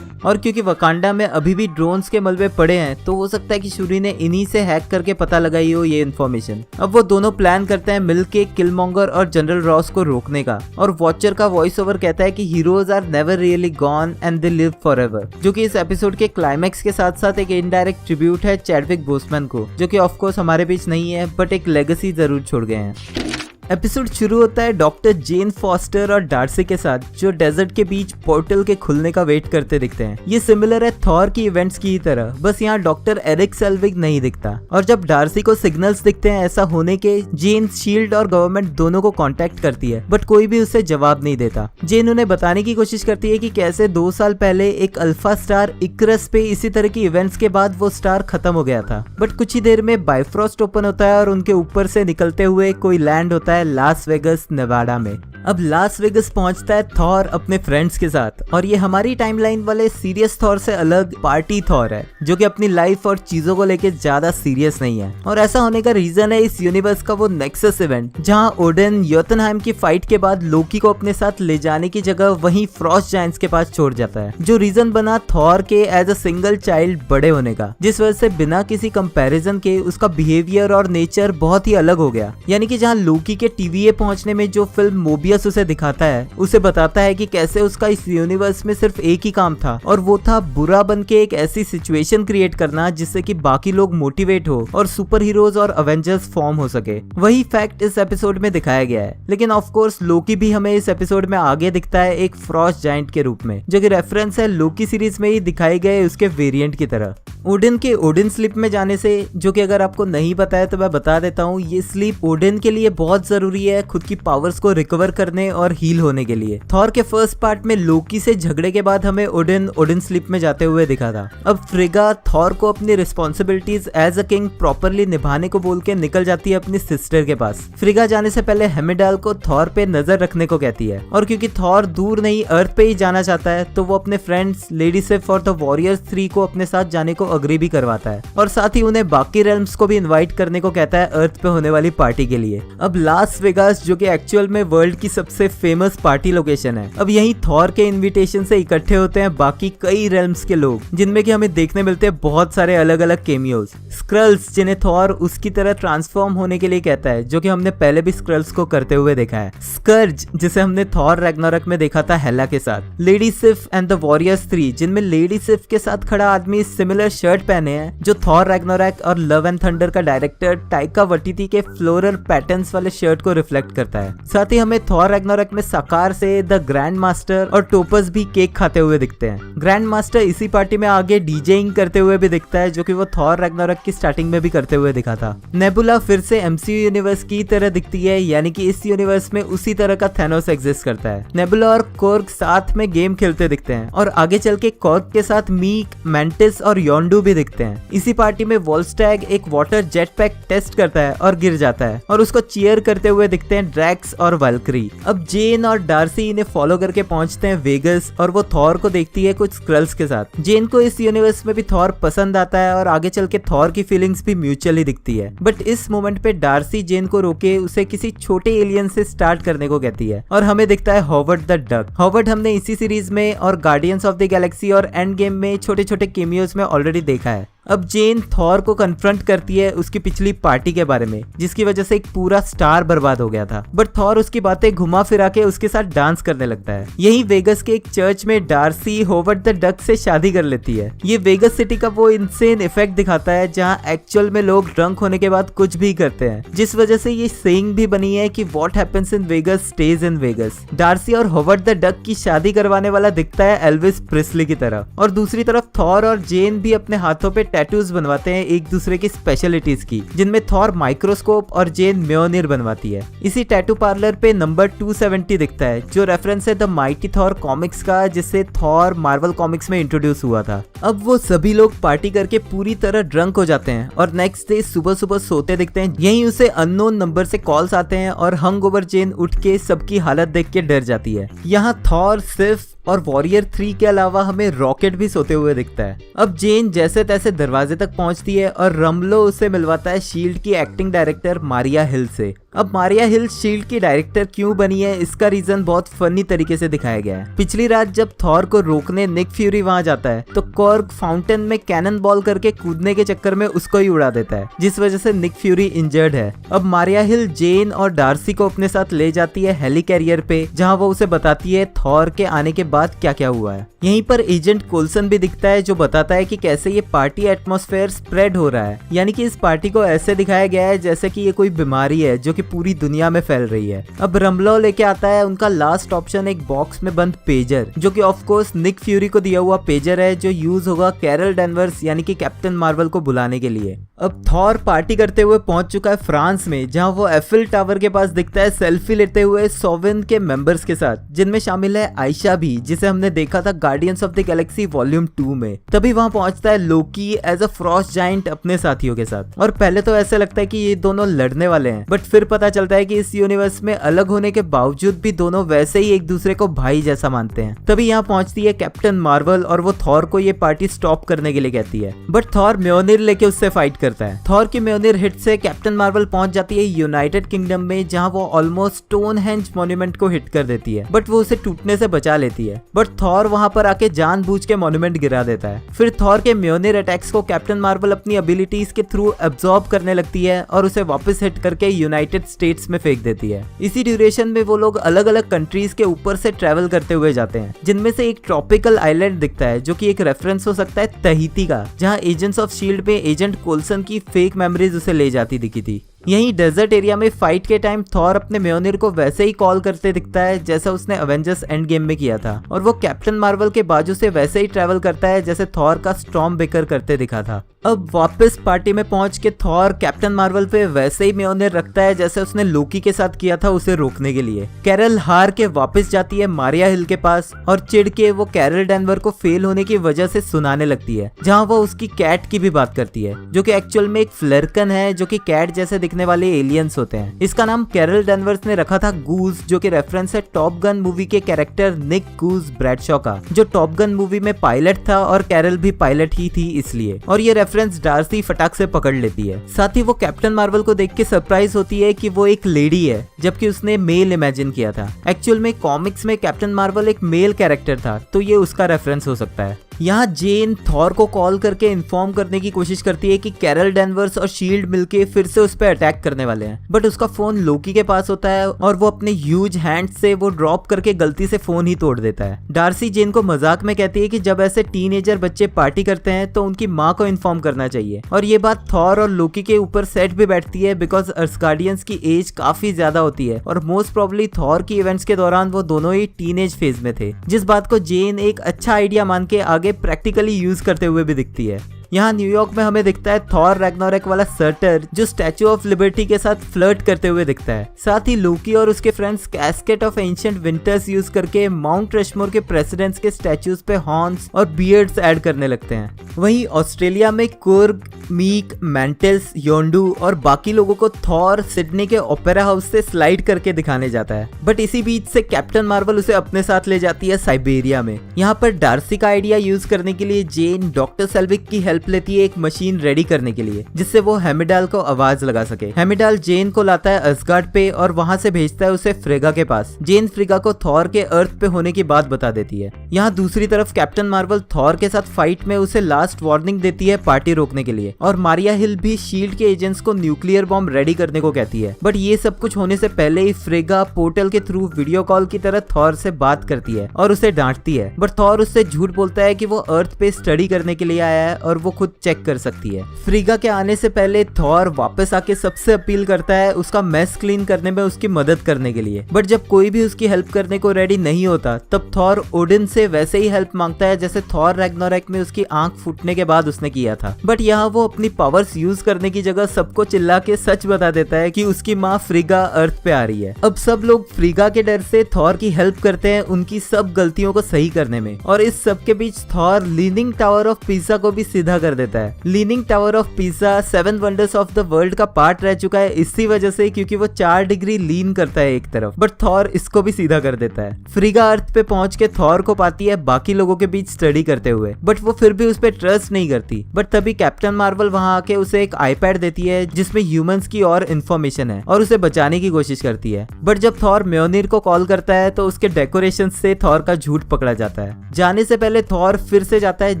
और क्योंकि वकांडा में अभी भी ड्रोन्स के मलबे पड़े हैं तो हो सकता है कि शूरी ने इन्हीं से हैक करके पता लगाई हो ये इन्फॉर्मेशन। अब वो दोनों प्लान करते हैं मिलके किलमॉन्गर और जनरल रॉस को रोकने का, और वॉचर का वॉइस ओवर कहता है कि heroes are never really gone and they live forever, जो कि इस एपिसोड के क्लाइमैक्स के साथ साथ एक इनडायरेक्ट ट्रिब्यूट है चैडविक बोसमैन को, जो कि ऑफ कोर्स हमारे बीच नहीं है बट एक लेगेसी जरूर छोड़ गए हैं। एपिसोड शुरू होता है डॉक्टर जेन फॉस्टर और डार्सी के साथ जो डेजर्ट के बीच पोर्टल के खुलने का वेट करते दिखते हैं। ये सिमिलर है थॉर की इवेंट्स की तरह, बस यहाँ डॉक्टर एरिक सेल्विग नहीं दिखता, और जब डार्सी को सिग्नल्स दिखते हैं ऐसा होने के, जेन शील्ड और गवर्नमेंट दोनों को कांटेक्ट करती है बट कोई भी उसे जवाब नहीं देता। जेन उन्हें बताने की कोशिश करती है कि कैसे 2 साल पहले एक अल्फा स्टार इक्रस पे इसी तरह की इवेंट्स के बाद वो स्टार खत्म हो गया था, बट कुछ ही देर में बाइफ्रॉस्ट ओपन होता है और उनके ऊपर से निकलते हुए कोई लैंड होता है लास वेगस नेवाडा में। अब लास वेगस पहुंचता है थॉर अपने फ्रेंड्स के साथ, और ये हमारी टाइमलाइन वाले सीरियस थॉर से अलग पार्टी थॉर है जो कि अपनी लाइफ और चीजों को लेके ज्यादा सीरियस नहीं है, और ऐसा होने का रीजन है इस यूनिवर्स का वो नेक्सस इवेंट जहां ओडिन योतनहाइम की फाइट के बाद लोकी को अपने साथ ले जाने की जगह वहीं फ्रॉस्ट जायंट्स के पास छोड़ जाता है, जो रीजन बना थॉर के एज अ सिंगल चाइल्ड बड़े होने का, जिस वजह से बिना किसी कंपैरिजन के उसका बिहेवियर और नेचर बहुत ही अलग हो गया। यानी कि जहां लोकी के टीवीए पहुंचने में जो फिल्म मोबियस उसे दिखाता है, उसे बताता है कि कैसे उसका इस यूनिवर्स में सिर्फ एक ही काम था, और वो था बुरा बन के एक ऐसी सिचुएशन क्रिएट करना जिससे कि बाकी लोग मोटिवेट हो और सुपर हीरोज और अवेंजर्स फॉर्म हो सके। वही फैक्ट इस एपिसोड में दिखाया गया है, लेकिन ऑफ कोर्स लोकी भी हमें इस एपिसोड में आगे दिखता है एक फ्रॉस्ट जायंट के रूप में, जो कि रेफरेंस है लोकी सीरीज में ही दिखाए गए उसके वेरिएंट की तरह। ओडिन के ओडिन स्लीप में जाने से, जो कि अगर आपको नहीं पता है तो मैं बता देता हूँ, ये स्लीप ओडिन के लिए बहुत जरूरी है खुद की पावर्स को रिकवर करने और हील होने के लिए। थॉर के फर्स्ट पार्ट में लोकी से झगड़े के बाद हमें ओडिन स्लीप में जाते हुए दिखा था। अब फ्रिगा थॉर को अपनी responsibilities as a king properly निभाने को बोल के निकल जाती है अपनी सिस्टर के पास। फ्रिगा जाने से पहले हेमिडाल को थॉर पे नजर रखने को कहती है, और क्योंकि थॉर दूर नहीं अर्थ पे ही जाना चाहता है तो वो अपने फ्रेंड्स लेडी सिफ और द वॉरियर्स 3 को अपने साथ जाने को अग्री भी करवाता है, और साथ ही उन्हें बाकी रेल्म्स को भी इनवाइट करने को कहता है अर्थ पे होने वाली पार्टी के लिए। अब लास वेगास जो कि एक्चुअल में वर्ल्ड की सबसे फेमस पार्टी लोकेशन है, अब यही थॉर के इनविटेशन से इकट्ठे होते हैं बाकी कई रेल्म्स के लोग, जिनमें कि हमें देखने मिलते हैं बहुत सारे अलग अलग केमियोज। स्क्रल्स जिन्हें थॉर उसकी तरह ट्रांसफॉर्म होने के लिए कहता है, जो कि हमने पहले भी स्क्रल्स को करते हुए देखा है। स्कर्ज जिसे हमने थॉर रैग्नारोक में देखा था हेला के साथ। लेडी सिफ एंड द वॉरियर्स 3 जिनमें लेडी सिफ के साथ खड़ा आदमी सिमिलर शर्ट पहने हैं जो थॉर रैग्नारोक और लव एंड थंडर का डायरेक्टर टाइका वटीती के फ्लोरल पैटर्न्स वाले शर्ट को रिफ्लेक्ट करता है। साथ ही हमें थॉर रैग्नारोक में साकार से द ग्रैंड मास्टर और टोपस भी केक खाते हुए दिखते हैं। ग्रैंड मास्टर इसी पार्टी में आगे डीजेइंग करते हुए भी दिखता है, जो कि वो थॉर रैग्नारोक की स्टार्टिंग में भी करते हुए दिखा था। नेबुला फिर से एमसीयू यूनिवर्स की तरह दिखती है, यानी कि इस यूनिवर्स में उसी तरह का थैनोस एग्जिस्ट करता है। नेबुला और कॉर्ग साथ में गेम खेलते दिखते हैं, और आगे चल के कॉर्ग के साथ मीक, मैंटिस और योंडू भी दिखते हैं। इसी पार्टी में वोल्स्टैग एक वाटर जेट पैक टेस्ट करता है और गिर जाता है, और उसको चीयर करते हुए दिखते हैं ड्रैक्स और वल्क्री। अब जेन और डार्सी इन्हें फॉलो करके पहुंचते हैं वेगस, और वो थॉर को देखती है कुछ स्क्रल्स के साथ। जेन को इस यूनिवर्स में भी थॉर पसंद आता है, और आगे चल के थॉर की फीलिंग्स भी म्यूचुअली दिखती है। बट इस मोमेंट पे डार्सी जेन को रोके उसे किसी छोटे एलियन से स्टार्ट करने को कहती है, और हमें दिखता है हॉवर्ड द डक। हॉवर्ड हमने इसी सीरीज में और गार्डियंस ऑफ द गैलेक्सी और एंड गेम में छोटे छोटे केमियोज में ऑलरेडी देखा है। अब जेन थॉर को कन्फ्रंट करती है उसकी पिछली पार्टी के बारे में, जिसकी वजह से एक पूरा स्टार बर्बाद हो गया था, बट थॉर उसकी बातें घुमा फिरा के उसके साथ डांस करने लगता है। यही वेगस के एक चर्च में डार्सी हॉवर्ड द डक से शादी कर लेती है। ये वेगस सिटी का वो इंसेन इफेक्ट दिखाता है जहाँ एक्चुअल में लोग ड्रंक होने के बाद कुछ भी करते हैं, जिस वजह से ये सेइंग भी बनी है कि what happens in Vegas stays in Vegas. Darcy और हॉवर्ड द डक की शादी करवाने वाला दिखता है एल्विस प्रिस्ली की तरह, और दूसरी तरफ थॉर और जेन भी अपने हाथों पे टैटूज बनवाते हैं एक दूसरे की स्पेशलिटीज की, जिनमें थॉर माइक्रोस्कोप और जेन म्योनिर बनवाती है। इसी टैटू पार्लर पे नंबर 270 दिखता है, जो रेफरेंस है द माइटी थॉर कॉमिक्स का, जिससे थॉर मार्वल कॉमिक्स में इंट्रोड्यूस हुआ था। अब वो सभी लोग पार्टी करके पूरी तरह ड्रंक हो जाते हैं, और नेक्स्ट डे सुबह सुबह सोते दिखते हैं। यहीं उसे अननोन नंबर से कॉल्स आते हैं, और हंगओवर जेन उठ के सबकी हालत देख के डर जाती है। यहाँ थॉर सिर्फ और वॉरियर 3 के अलावा हमें रॉकेट भी सोते हुए दिखता है। अब जेन जैसे तैसे दरवाजे तक पहुंचती है, और रमलो उसे मिलवाता है शील्ड की एक्टिंग डायरेक्टर मारिया हिल से। अब मारिया हिल शील्ड की डायरेक्टर क्यों बनी है, इसका रीजन बहुत फनी तरीके से दिखाया गया है। पिछली रात जब थॉर को रोकने निक फ्यूरी वहां जाता है, तो कॉर्ग फाउंटेन में कैनन बॉल करके कूदने के चक्कर में उसको ही उड़ा देता है, जिस वजह से निक फ्यूरी इंजर्ड है। अब मारिया हिल जेन और डार्सी को अपने साथ ले जाती है हेली कैरियर पे, जहाँ वो उसे बताती है थॉर के आने के बाद क्या क्या हुआ है। यहीं पर एजेंट कोल्सन भी दिखता है, जो बताता है कि कैसे ये पार्टी एटमॉस्फेयर स्प्रेड हो रहा है, यानी कि इस पार्टी को ऐसे दिखाया गया है जैसे कि ये कोई बीमारी है जो कि पूरी दुनिया में फैल रही है। अब रमलो लेके आता है उनका लास्ट ऑप्शन, एक बॉक्स में बंद पेजर, जो कि ऑफ कोर्स निक फ्यूरी को दिया हुआ पेजर है, जो यूज होगा कैरल डेनवर्स यानी कि कैप्टन मार्वल को बुलाने के लिए। अब थॉर पार्टी करते हुए पहुंच चुका है फ्रांस में, जहां वो एफिल टावर के पास दिखता है सेल्फी लेते हुए सोविन के मेंबर्स के साथ, जिनमें शामिल है आयशा भी, जिसे हमने देखा था guardians of the Galaxy volume 2 में। तभी वहां पहुंचता है लोकी एज अ फ्रॉस्ट जायंट अपने साथियों के साथ, और पहले तो ऐसा लगता है कि ये दोनों लड़ने वाले हैं, बट फिर पता चलता है कि इस यूनिवर्स में अलग होने के बावजूद भी दोनों वैसे ही एक दूसरे को भाई जैसा मानते हैं। तभी यहाँ पहुंचती है कैप्टन मार्वल, और वो थॉर को ये पार्टी स्टॉप करने के लिए कहती है, बट थॉर म्योनिर लेके उससे फाइट करता है। थॉर की म्योनिर हिट से कैप्टन मार्वल पहुंच जाती है यूनाइटेड किंगडम में, जहां वो ऑलमोस्ट स्टोनहेंज मॉन्यूमेंट को हिट कर देती है, बट वो उसे टूटने से बचा लेती है। बट थॉर वहां पर आके जानबूझ के मॉन्यूमेंट गिरा देता है। फिर थॉर के म्योनिर अटैक्स को कैप्टन मार्वल अपनी एबिलिटीज के थ्रू एब्जॉर्ब करने लगती है, और उसे वापस हिट करके यूनाइटेड स्टेट्स में फेंक देती है। इसी ड्यूरेशन में वो लोग अलग अलग कंट्रीज के ऊपर से ट्रेवल करते हुए जाते हैं, जिनमें से एक ट्रॉपिकल आइलैंड दिखता है, जो कि एक रेफरेंस हो सकता है तहीती का, जहां एजेंट्स ऑफ शील्ड में एजेंट कोल्सन की फेक मेमोरीज उसे ले जाती दिखी थी। यहीं डेजर्ट एरिया में फाइट के टाइम थॉर अपने म्योनिर को वैसे ही कॉल करते दिखता है जैसा उसने अवेंजर्स एंड गेम में किया था, और वो कैप्टन मार्वल के बाजू से वैसे ही ट्रैवल करता है जैसे थॉर का स्टॉर्म ब्रेकर करते दिखा था। अब वापस पार्टी में पहुंच के थॉर कैप्टन मार्वल पे वैसे ही म्योनिर रखता है जैसे उसने लोकी के साथ किया था उसे रोकने के लिए। कैरल हार के वापस जाती है मारिया हिल के पास और चिढ़ के वो कैरल डेनवर को फेल होने की वजह से सुनाने लगती है, जहां वो उसकी कैट की भी बात करती है जो कि एक्चुअल में एक फ्लर्कन है जो कि कैट जैसे दिखने वाले एलियंस होते हैं। इसका नाम कैरल डेनवर्स ने रखा था गूज, जो कि रेफरेंस है टॉप गन मूवी के कैरेक्टर निक गूज ब्रैडशॉ का, जो टॉप गन मूवी में पायलट था और कैरल भी पायलट ही थी इसलिए, और ये रेफरेंस डार्सी फटाक से पकड़ लेती है। साथ ही वो कैप्टन मार्वल को देख के सरप्राइज होती है कि वो एक लेडी है जबकि उसने मेल इमेजिन किया था। एक्चुअल में कॉमिक्स में कैप्टन मार्वल एक मेल कैरेक्टर था, तो ये उसका रेफरेंस हो सकता है। यहाँ जेन थॉर को कॉल करके इन्फॉर्म करने की कोशिश करती है कि कैरल डेनवर्स और शील्ड मिलके फिर से उस पर अटैक करने वाले हैं, बट उसका फोन लोकी के पास होता है और वो अपने ह्यूज हैंड से वो ड्रॉप करके गलती से फोन ही तोड़ देता है। डार्सी जेन को मजाक में कहती है कि जब ऐसे टीनेजर बच्चे पार्टी करते हैं तो उनकी माँ को इन्फॉर्म करना चाहिए, और ये बात थॉर और लोकी के ऊपर सेट भी बैठती है बिकॉज अर्सगार्डियंस की एज काफी ज्यादा होती है और मोस्ट प्रोबेबली थॉर की इवेंट्स के दौरान वो दोनों ही टीनेज फेज में थे, जिस बात को जेन एक अच्छा आइडिया मान के आगे प्रैक्टिकली यूज करते हुए भी दिखती है। यहाँ न्यूयॉर्क में हमें दिखता है थॉर रैग्नारोक वाला सर्टर जो स्टैचू ऑफ लिबर्टी के साथ फ्लर्ट करते हुए दिखता है। साथ ही लोकी और उसके friends casket of ancient winters use करके माउंट रशमोर के प्रेसिडेंट्स के स्टैचूज पे हॉर्न्स और बियर्ड्स ऐड करने लगते हैं। वहीं ऑस्ट्रेलिया में कुर्ग, मीक, मैंटेल्स, योंडू और बाकी लोगों को थॉर सिडनी के ओपेरा हाउस से स्लाइड करके दिखाने जाता है, बट इसी बीच से कैप्टन मार्वल उसे अपने साथ ले जाती है साइबेरिया में। यहाँ पर डार्सी का आइडिया यूज करने के लिए जेन डॉक्टर सेल्विक की हेल्प लेती है एक मशीन रेडी करने के लिए जिससे वो हेमिडाल को आवाज लगा सके। हेमिडाल जेन को लाता है असगार्ड पे और वहां से भेजता है उसे फ्रेगा के पास। जेन फ्रेगा को थॉर के अर्थ पे होने की बात बता देती है। यहाँ दूसरी तरफ कैप्टन मार्वल थॉर के साथ फाइट में उसे लास्ट वार्निंग देती है पार्टी रोकने के लिए, और मारिया हिल भी शील्ड के एजेंट्स को न्यूक्लियर बॉम्ब रेडी करने को कहती है। बट ये सब कुछ होने से पहले ही फ्रेगा पोर्टल के थ्रू वीडियो कॉल की तरह थॉर से बात करती है और उसे डांटती है, बट थॉर उससे झूठ बोलता है कि वो अर्थ पे स्टडी करने के लिए आया है और वो खुद चेक कर सकती है। फ्रीगा के आने से पहले थॉर वापस आके सबसे अपील करता है उसका मेस क्लीन करने में उसकी मदद करने के लिए, बट जब कोई भी उसकी हेल्प करने को रेडी नहीं होता तब थॉर ओडिन से वैसे ही हेल्प मांगता है जैसे थॉर रैग्नारोक में उसकी आंख फूटने के बाद उसने किया था। बट यहाँ वो अपनी पावर्स यूज करने की जगह सबको चिल्ला के सच बता देता है कि उसकी माँ फ्रीगा अर्थ पे आ रही है। अब सब लोग फ्रीगा के डर से थॉर की हेल्प करते हैं उनकी सब गलतियों को सही करने में, और इस सब के बीच Thor leaning tower of Pisa को भी सीधा कर देता है। Leaning tower of Pisa 7 wonders of the world का पार्ट रह चुका है इसी वजह से क्योंकि वो 4 डिग्री लीन करता है एक तरफ, बट थॉर इसको भी सीधा कर देता है। फ्रीगा अर्थ पे पहुंच के थॉर को पाती है बाकी लोगों के बीच स्टडी करते हुए, बट वो फिर भी उस पे ट्रस्ट नहीं करती। बट तभी कैप्टन मार्वल वहां आके उसे एक आईपैड देती है जिसमें ह्यूमंस की और इन्फॉर्मेशन है और उसे बचाने की कोशिश करती है। बट जब थॉर म्योनिर को कॉल करता है तो उसके डेकोरेशन से थॉर का झूठ पकड़ा जाता है। जाने से पहले थॉर फिर से जाता है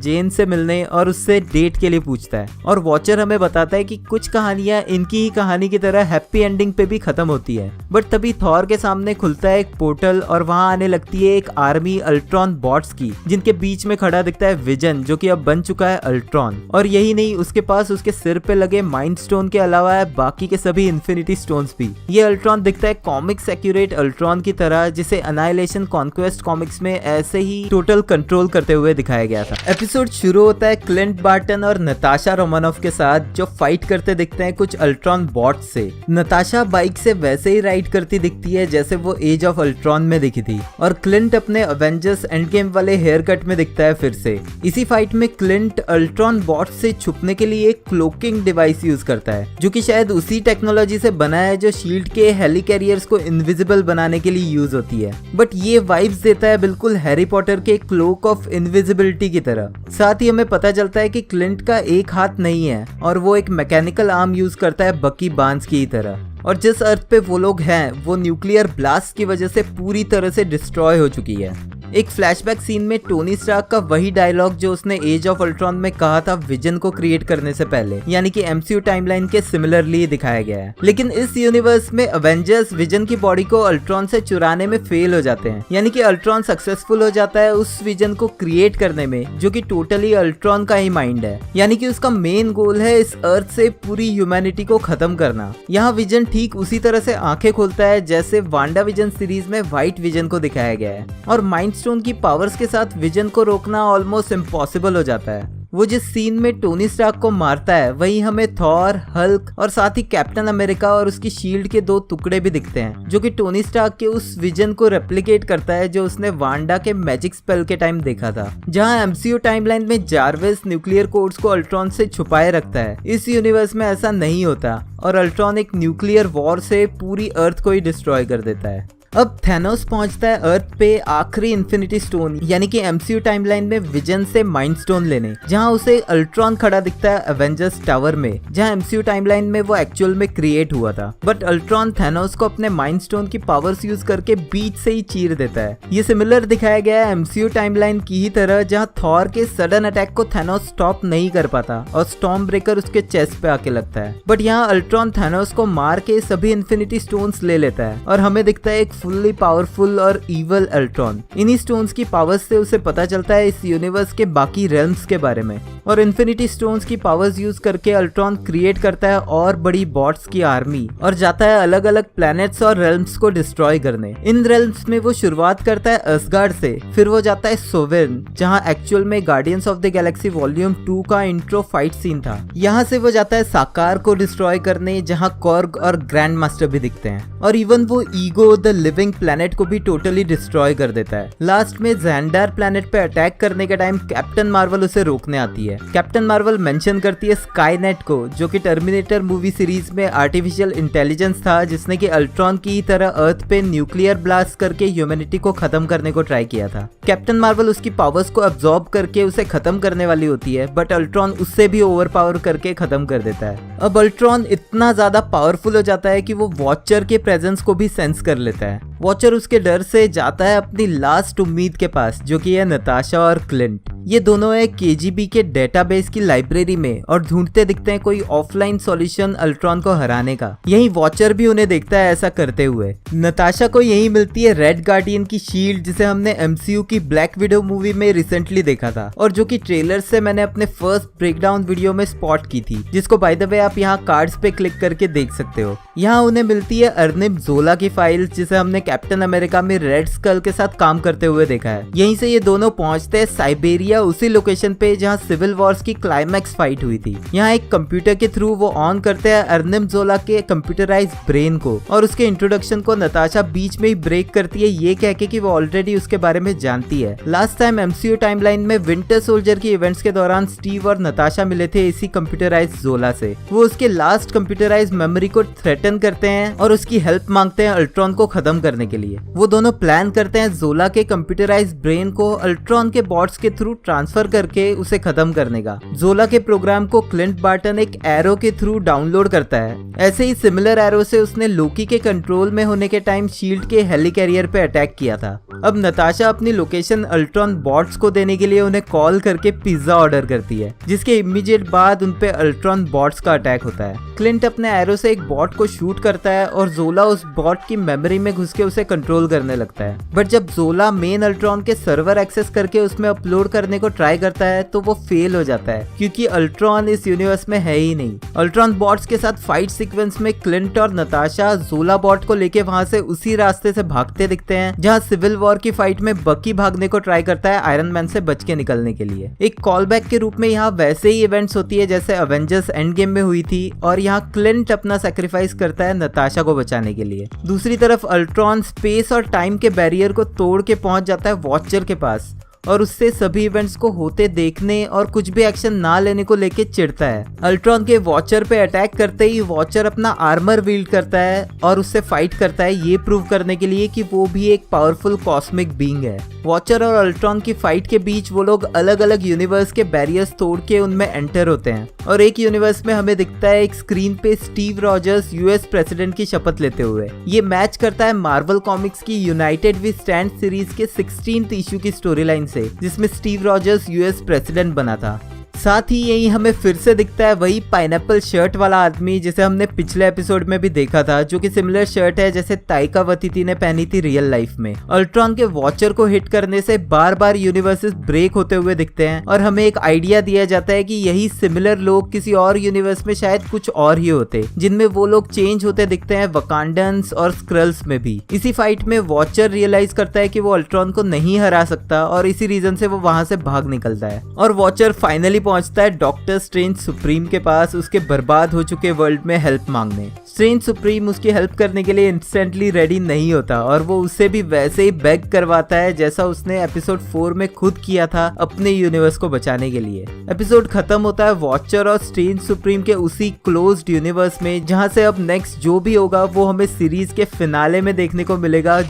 जेन से मिलने और उससे डेट के लिए पूछता है, और वॉचर हमें बताता है कि कुछ कहानियां इनकी ही कहानी की तरह हैप्पी एंडिंग पे भी खत्म होती है। बट तभी थॉर के सामने खुलता है एक पोर्टल और वहां आने लगती है एक आर्मी अल्ट्रॉन बॉट्स की, जिनके बीच में खड़ा दिखता है विजन जो कि अब बन चुका है अल्ट्रॉन। और यही नहीं, उसके पास उसके सिर पे लगे माइंड स्टोन के अलावा है बाकी के सभी इन्फिनिटी स्टोन्स भी। ये अल्ट्रॉन दिखता है कॉमिक्स एक्यूरेट अल्ट्रॉन की तरह जिसे अनाइलेशन कॉन्क्वेस्ट कॉमिक्स में ऐसे ही टोटल कंट्रोल करते हुए दिखाया गया था। एपिसोड शुरू होता है क्लिंट बार्टन और नताशा रोमानोफ के साथ जो फाइट करते दिखते हैं कुछ अल्ट्रॉन बॉट्स से। नताशा बाइक से वैसे ही राइड करती दिखती है जैसे वो एज ऑफ अल्ट्रॉन में दिखी थी, और क्लिंट अपने अवेंजर्स एंड गेम वाले हेयर कट में दिखता है फिर से। इसी फाइट में क्लिंट अल्ट्रॉन बॉट्स से छुपने के लिए एक क्लोकिंग डिवाइस यूज करता है जो कि शायद उसी टेक्नोलॉजी से बना है जो शील्ड के हेली कैरियर्स को इनविजिबल बनाने के लिए यूज होती है। बट ये वाइब्स देता है बिल्कुल हैरी पॉटर के क्लोक ऑफ इनविजिबिलिटी की तरह। साथ ही हमें पता चलता है कि क्लिंट का एक हाथ नहीं है और वो एक मैकेनिकल आर्म यूज करता है बकी बार्न्स की तरह, और जिस अर्थ पे वो लोग हैं वो न्यूक्लियर ब्लास्ट की वजह से पूरी तरह से डिस्ट्रॉय हो चुकी है। एक फ्लैशबैक सीन में टोनी स्टार्क का वही डायलॉग जो उसने एज ऑफ अल्ट्रॉन में कहा था विजन को क्रिएट करने से पहले, यानी कि एमसीयू टाइमलाइन के सिमिलरली दिखाया गया है। लेकिन इस यूनिवर्स में अवेंजर्स विजन की बॉडी को अल्ट्रॉन से चुराने में फेल हो जाते हैं, यानी कि अल्ट्रॉन सक्सेसफुल हो जाता है उस विजन को क्रिएट करने में जो कि टोटली अल्ट्रॉन का ही माइंड है, यानी कि उसका मेन गोल है इस अर्थ से पूरी ह्यूमैनिटी को खत्म करना। यहाँ विजन ठीक उसी तरह से आंखें खोलता है जैसे वांडा विजन सीरीज में व्हाइट विजन को दिखाया गया है, और माइंड स्टोन की पावर्स के साथ विजन को रोकना ऑलमोस्ट इम्पॉसिबल हो जाता है। वो जिस सीन में टोनी स्टार्क को मारता है वही हमें थॉर, हल्क और साथ ही कैप्टन अमेरिका और उसकी शील्ड के 2 टुकड़े भी दिखते हैं जो कि टोनी स्टार्क के उस विजन को रेप्लिकेट करता है जो उसने वांडा के मैजिक स्पेल के टाइम देखा था। जहां एमसीयू टाइमलाइन में जार्विस न्यूक्लियर कोड्स को अल्ट्रॉन से छुपाए रखता है, इस यूनिवर्स में ऐसा नहीं होता और अल्ट्रॉन एक न्यूक्लियर वॉर से पूरी अर्थ को ही डिस्ट्रॉय कर देता है। अब थैनोस पहुंचता है अर्थ पे आखिरी इन्फिनिटी स्टोन यानी कि एमसीयू टाइमलाइन में विजन से माइंड स्टोन लेने, जहां उसे अल्ट्रॉन खड़ा दिखता है एवेंजर्स टावर में, जहां एमसीयू टाइमलाइन में वो एक्चुअल में क्रिएट हुआ था। बट अल्ट्रॉन थैनोस को अपने माइंड स्टोन की पावर्स यूज करके बीच से ही चीर देता है। ये सिमिलर दिखाया गया है एमसीयू टाइमलाइन की ही तरह, जहां थॉर के सडन अटैक को थैनोस स्टॉप नहीं कर पाता और स्टॉर्म ब्रेकर उसके चेस्ट पे आके लगता है। बट यहाँ अल्ट्रॉन थैनोस को मार के सभी इन्फिनिटी स्टोन्स ले लेता है और हमें दिखता है एक फुल्ली पावरफुल और इवल अल्ट्रॉन। इन्हीं स्टोन्स की पावर्स से उसे पता चलता है इस यूनिवर्स के बाकी रेल्म्स के बारे में, और इन्फिनिटी स्टोन्स की पावर्स यूज करके अल्ट्रॉन क्रिएट करता है और बड़ी बॉट्स की आर्मी और जाता है अलग अलग प्लैनेट्स और रेल्म्स को डिस्ट्रॉय करने। इन रेल्म्स में वो शुरुआत करता है असगार्ड से, फिर वो जाता है सोवेर्न जहां एक्चुअल में guardians of the Galaxy volume 2 का इंट्रो फाइट सीन था। यहाँ से वो जाता है साकार को डिस्ट्रॉय करने जहां कॉर्ग और ग्रैंड मास्टर भी दिखते हैं, और इवन वो ईगो द लिविंग प्लैनेट को भी टोटली डिस्ट्रॉय कर देता है। लास्ट में ज़ैंडार प्लैनेट पे अटैक करने के टाइम कैप्टन मार्वल उसे रोकने आती है। कैप्टन मार्वल मेंशन करती है स्काईनेट को जो कि टर्मिनेटर मूवी सीरीज में आर्टिफिशियल इंटेलिजेंस था जिसने कि अल्ट्रॉन की तरह अर्थ पे न्यूक्लियर ब्लास्ट करके ह्यूमैनिटी को खत्म करने को ट्राई किया था। कैप्टन मार्वल उसकी पावर्स को अब्सॉर्ब करके उसे खत्म करने वाली होती है, बट अल्ट्रॉन उससे भी ओवर पावर करके खत्म कर देता है। अब अल्ट्रॉन इतना ज्यादा पावरफुल हो जाता है कि वो वॉचर के प्रेजेंस को भी सेंस कर लेता है। वॉचर उसके डर से जाता है अपनी लास्ट उम्मीद के पास जो कि है नताशा और क्लिंट। ये दोनों है केजीबी के डेटाबेस की लाइब्रेरी में और ढूंढते दिखते हैं कोई ऑफलाइन सॉल्यूशन अल्ट्रॉन को हराने का। यही वॉचर भी उन्हें देखता है ऐसा करते हुए। नताशा को यही मिलती है रेड गार्डियन की शील्ड जिसे हमने एमसीयू की ब्लैक विडो मूवी में रिसेंटली देखा था और जो कि ट्रेलर से मैंने अपने फर्स्ट ब्रेकडाउन वीडियो में स्पॉट की थी, जिसको बाय द वे आप यहाँ कार्ड्स पे क्लिक करके देख सकते हो। यहाँ उन्हें मिलती है अर्निब जोला की फाइल जिसे हमने कैप्टन अमेरिका में रेड स्कल के साथ काम करते हुए देखा है। यहीं से ये दोनों पहुंचते हैं साइबेरिया, उसी लोकेशन पे जहां सिविल वॉर्स की क्लाइमैक्स फाइट हुई थी। यहाँ एक कंप्यूटर के थ्रू वो ऑन करते हैं अर्निब जोला के कंप्यूटराइज ब्रेन को और उसके इंट्रोडक्शन को नताशा बीच में ही ब्रेक करती है ये कह के कि वो ऑलरेडी उसके बारे में जानती है। लास्ट टाइम एमसीयू टाइमलाइन में विंटर सोल्जर की इवेंट्स के दौरान स्टीव और नताशा मिले थे इसी कंप्यूटराइज जोला से। वो उसके लास्ट कंप्यूटराइज मेमोरी को थ्रेटन करते हैं और उसकी हेल्प मांगते हैं अल्ट्रॉन को खत्म करने के लिए। वो दोनों प्लान करते हैं जोला के कंप्यूटराइज ब्रेन को अल्ट्रॉन के बॉट्स के थ्रू ट्रांसफर करके उसे खत्म करने का। जोला के प्रोग्राम को क्लिंट बार्टन एक एरो के थ्रू डाउनलोड करता है। ऐसे ही सिमिलर एरो से उसने लोकी के कंट्रोल में होने के टाइम शील्ड के हेली कैरियर पे अटैक किया था। अब नताशा अपनी लोकेशन अल्ट्रॉन बॉट्स को देने के लिए उन्हें कॉल करके पिज्जा ऑर्डर करती है, जिसके इमीडिएट बाद उनपे अल्ट्रॉन बॉट्स का अटैक होता है। क्लिंट अपने एरो से एक बॉट को शूट करता है और जोला उस बॉट की मेमोरी में घुस के उसे कंट्रोल करने लगता है। बट जब जोला मेन अल्ट्रॉन के सर्वर एक्सेस करके उसमें अपलोड करने को ट्राई करता है तो वो फेल हो जाता है क्योंकि अल्ट्रॉन इस यूनिवर्स में है ही नहीं। अल्ट्रॉन बॉट्स के साथ फाइट सीक्वेंस में क्लिंट और नताशा जोला बॉट को लेके वहां से उसी रास्ते से भागते दिखते हैं जहां सिविल वॉर की फाइट में बकी भागने को ट्राई करता है आयरन मैन से बच के निकलने के लिए। एक कॉल बैक के रूप में यहाँ वैसे ही इवेंट्स होती है जैसे अवेंजर्स एंड गेम में हुई थी और यहाँ क्लिंट अपना सैक्रिफाइस करता है नताशा को बचाने के लिए। दूसरी तरफ अल्ट्रॉन स्पेस और टाइम के बैरियर को तोड़ के पहुंच जाता है वॉचर के पास और उससे सभी इवेंट्स को होते देखने और कुछ भी एक्शन ना लेने को लेके चिढ़ता है। अल्ट्रॉन के वॉचर पे अटैक करते ही वॉचर अपना आर्मर विल्ड करता है और उससे फाइट करता है, ये प्रूव करने के लिए कि वो भी एक पावरफुल कॉस्मिक बीइंग है। वॉचर और अल्ट्रॉन की फाइट के बीच वो लोग अलग अलग यूनिवर्स के बैरियर्स तोड़ के उनमें एंटर होते हैं और एक यूनिवर्स में हमें दिखता है एक स्क्रीन पे स्टीव रॉजर्स यूएस प्रेसिडेंट की शपथ लेते हुए। ये मैच करता है मार्वल कॉमिक्स की यूनाइटेड वी स्टैंड सीरीज के 16th इशू की स्टोरी लाइन से, जिसमें स्टीव रॉजर्स यूएस प्रेसिडेंट बना था। साथ ही यही हमें फिर से दिखता है वही पाइनएप्पल शर्ट वाला आदमी जिसे हमने पिछले एपिसोड में भी देखा था, जो कि सिमिलर शर्ट है जैसे ताइका वाइटिटी ने पहनी थी रियल लाइफ में। अल्ट्रॉन के वॉचर को हिट करने से बार बार यूनिवर्सेस ब्रेक होते हुए दिखते हैं और हमें एक आइडिया दिया जाता है कि यही सिमिलर लोग किसी और यूनिवर्स में शायद कुछ और ही होते, जिनमें वो लोग चेंज होते दिखते हैं वकांडन्स और स्क्रल्स में भी। इसी फाइट में वॉचर रियलाइज करता है कि वो अल्ट्रॉन को नहीं हरा सकता और इसी रीजन से वो वहां से भाग निकलता है और वॉचर फाइनली पहुंचता है डॉक्टर स्ट्रेंज सुप्रीम के पास उसके बर्बाद हो चुके वर्ल्ड में हेल्प मांगने। स्ट्रेंज सुप्रीम उसकी हेल्प करने के लिए इंस्टेंटली रेडी नहीं होता और वो उससे भी वैसे ही बेग करवाता है जैसा उसने एपिसोड 4 में खुद किया था अपने यूनिवर्स को बचाने के लिए। एपिसोड खत्म होता है वॉचर और स्ट्रेंज सुप्रीम के उसी क्लोज्ड यूनिवर्स में, जहां से अब नेक्स्ट जो भी होगा वो हमें सीरीज के फिनाले में देखने को मिलेगा।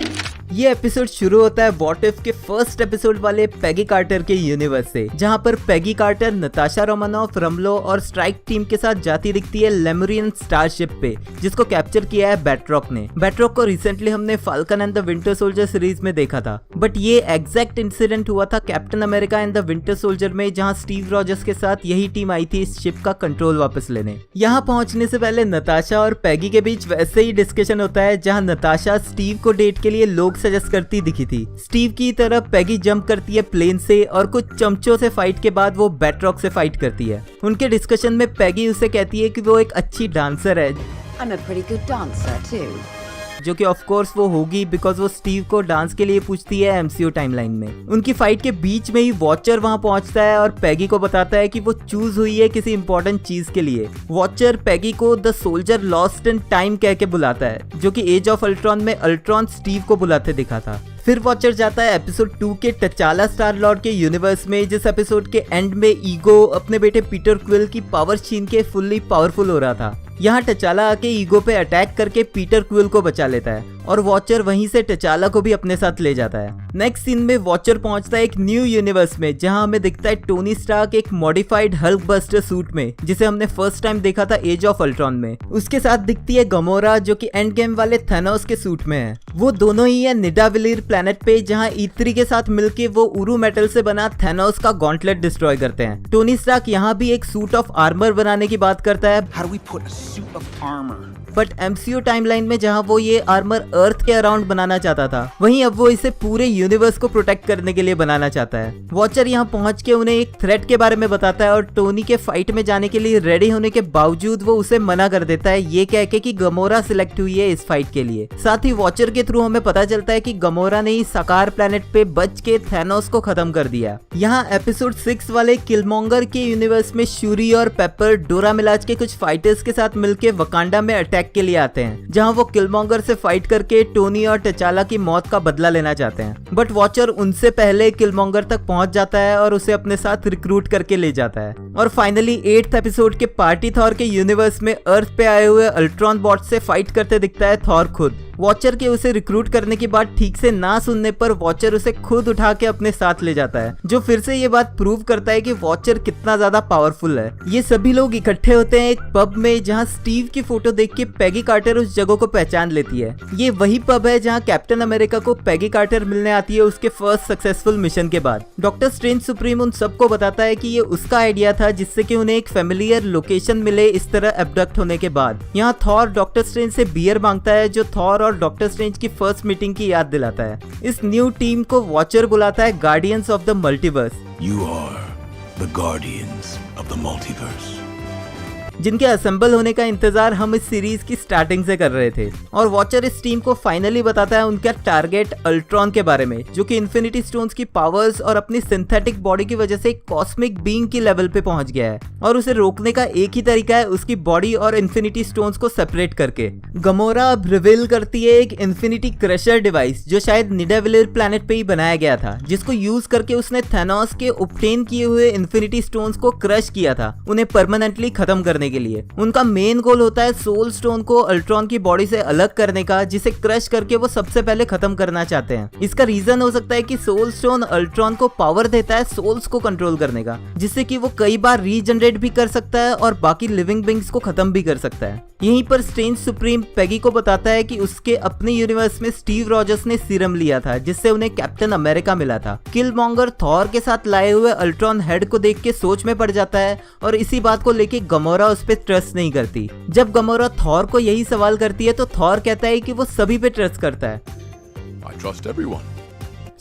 ये एपिसोड शुरू होता है व्हाट इफ के फर्स्ट एपिसोड वाले पैगी कार्टर के यूनिवर्स से, जहां पर पैगी कार्टर नताशा रोमानोफ, रमलो और स्ट्राइक टीम के साथ जाती दिखती है लेमुरियन स्टारशिप पे, जिसको कैप्चर किया है बैटरॉक ने। बैटरॉक को रिसेंटली हमने falcon and the winter soldier series में देखा था, बट ये एग्जैक्ट इंसिडेंट हुआ था captain America and the winter soldier में, जहां स्टीव रॉजर्स के साथ यही टीम आई थी इस शिप का कंट्रोल वापस लेने। यहाँ पहुंचने से पहले नताशा और पैगी के बीच वैसे ही डिस्कशन होता है, जहाँ नताशा स्टीव को डेट के लिए लोग सजेस्ट करती दिखी थी। स्टीव की तरफ पैगी जंप करती है प्लेन से और कुछ चमचों से फाइट के बाद वो बैटरॉक से फाइट करती है। उनके डिस्कशन में पैगी उसे कहती है कि वो एक अच्छी डांसर है, I'm a pretty good dancer too. जो कि ऑफ कोर्स वो होगी बिकॉज वो स्टीव को डांस के लिए पूछती है एमसीयू टाइमलाइन में। उनकी फाइट के बीच में ही वॉचर वहां पहुंचता है और पैगी को बताता है कि वो चूज हुई है किसी इंपॉर्टेंट चीज के लिए। वॉचर पैगी को the soldier lost in time कह के बुलाता है, जो कि एज ऑफ अल्ट्रॉन में अल्ट्रॉन स्टीव को बुलाते दिखा था। फिर वॉचर जाता है एपिसोड 2 के टचाला स्टार लॉर्ड के यूनिवर्स में, जिस एपिसोड के एंड में ईगो अपने बेटे पीटर क्विल की पावर छीन के फुल्ली पावरफुल हो रहा था। यहाँ टचाला आके ईगो पे अटैक करके पीटर क्विल को बचा लेता है और वॉचर वहीं से टचाला को भी अपने साथ ले जाता है। नेक्स्ट सीन में वॉचर पहुंचता है एक न्यू यूनिवर्स में, जहां हमें दिखता है टोनी स्टार्क एक मॉडिफाइड हल्क बस्टर सूट में, जिसे हमने फर्स्ट टाइम देखा था एज ऑफ अल्ट्रॉन में। उसके साथ दिखती है गमोरा, जो कि एंड गेम वाले थैनोस के सूट में है। वो दोनों ही है निडाविलिर प्लेनेट पे, जहां E3 के साथ मिलके वो उरू मेटल से बना थैनोस का गॉन्टलेट डिस्ट्रॉय करते हैं। टोनी स्टार्क यहाँ भी एक सूट ऑफ आर्मर बनाने की बात करता है, How do we put a suit of armor? But MCU timeline में जहां वो ये आर्मर अर्थ के अराउंड बनाना चाहता था, वहीं अब वो इसे पूरे यूनिवर्स को प्रोटेक्ट करने के लिए बनाना चाहता है। वॉचर यहाँ पहुंच के उन्हें एक थ्रेट के बारे में बताता है और टोनी के फाइट में जाने के लिए रेडी होने के बावजूद वो उसे मना कर देता है, ये कह के कि गमोरा सिलेक्ट हुई है इस फाइट के लिए। साथ ही वॉचर के थ्रू हमें पता चलता है कि गमोरा ने ही साकार प्लेनेट पे बच के थैनोस को खत्म कर दिया। यहाँ एपिसोड 6 वाले किलमोंगर के यूनिवर्स में शूरी और पेपर डोरा मिलाज के कुछ फाइटर्स के साथ मिलके वकांडा में अटैक के लिए आते हैं, जहां वो किलमोंगर से फाइट करके टोनी और टचाला की मौत का बदला लेना चाहते हैं। बट वॉचर उनसे पहले किलमोंगर तक पहुंच जाता है और उसे अपने साथ रिक्रूट करके ले जाता है। और फाइनली 8th एपिसोड के पार्टी थॉर के यूनिवर्स में अर्थ पे आए हुए अल्ट्रॉन बॉट से फाइट करते दिखता है थॉर खुद। वॉचर के उसे रिक्रूट करने की बात ठीक से ना सुनने पर वॉचर उसे खुद उठा के अपने साथ ले जाता है, जो फिर से ये बात प्रूव करता है कि वॉचर कितना ज्यादा पावरफुल है। ये सभी लोग इकट्ठे होते हैं एक पब में, जहां स्टीव की फोटो देख के पैगी कार्टर उस जगह को पहचान लेती है। ये वही पब है जहां कैप्टन अमेरिका को पैगी कार्टर मिलने आती है उसके फर्स्ट सक्सेसफुल मिशन के बाद। डॉक्टर स्ट्रेंज सुप्रीम उन सबको बताता है कि ये उसका आइडिया था, जिससे कि उन्हें एक फेमिलियर लोकेशन मिले इस तरह एब्डक्ट होने के बाद। यहाँ थॉर डॉक्टर स्ट्रेंज से बियर मांगता है, जो थॉर और डॉक्टर स्ट्रेंज की फर्स्ट मीटिंग की याद दिलाता है। इस न्यू टीम को वॉचर बुलाता है guardians of the multiverse. You are the guardians of the multiverse. जिनके असेंबल होने का इंतजार हम इस सीरीज की स्टार्टिंग से कर रहे थे। और वॉचर इस टीम को फाइनली बताता है उनका टारगेट अल्ट्रॉन के बारे में, जो कि इन्फिनिटी स्टोन्स की पावर्स और अपनी सिंथेटिक बॉडी की वजह से कॉस्मिक बीइंग की लेवल पे पहुंच गया है और उसे रोकने का एक ही तरीका है उसकी बॉडी और इन्फिनिटी स्टोन्स को सेपरेट करके। गमोरा अब रिवील करती है एक इन्फिनिटी क्रशर डिवाइस जो शायद निडाविलर प्लैनेट पे ही बनाया गया था, जिसको यूज करके उसने थैनोस के ऑब्टेन किए हुए इन्फिनिटी स्टोन्स को क्रश किया था उन्हें परमानेंटली खत्म करने के लिए। उनका मेन गोल होता है सोल स्टोन को अल्ट्रॉन की बॉडी से अलग करने का, जिसे क्रश करके वो सबसे पहले खत्म करना चाहते हैं। इसका रीजन हो सकता है कि सोल स्टोन अल्ट्रॉन को पावर देता है सोल्स को कंट्रोल करने का, जिससे कि वो कई बार रीजनरेट भी कर सकता है और बाकी लिविंग बीइंग्स को खत्म भी कर सकता है। यहीं पर स्ट्रेंज सुप्रीम पेगी को बताता है कि उसके अपने यूनिवर्स में स्टीव रॉजर्स ने सीरम लिया था जिससे उन्हें कैप्टन अमेरिका मिला था। किलमॉन्गर थॉर के साथ लाए हुए अल्ट्रॉन हेड को देख के सोच में पड़ जाता है और इसी बात को लेके गमोरा उस पर ट्रस्ट नहीं करती। जब गमोरा थॉर को यही सवाल करती है तो थॉर कहता है कि वो सभी पे ट्रस्ट करता है। I trust everyone.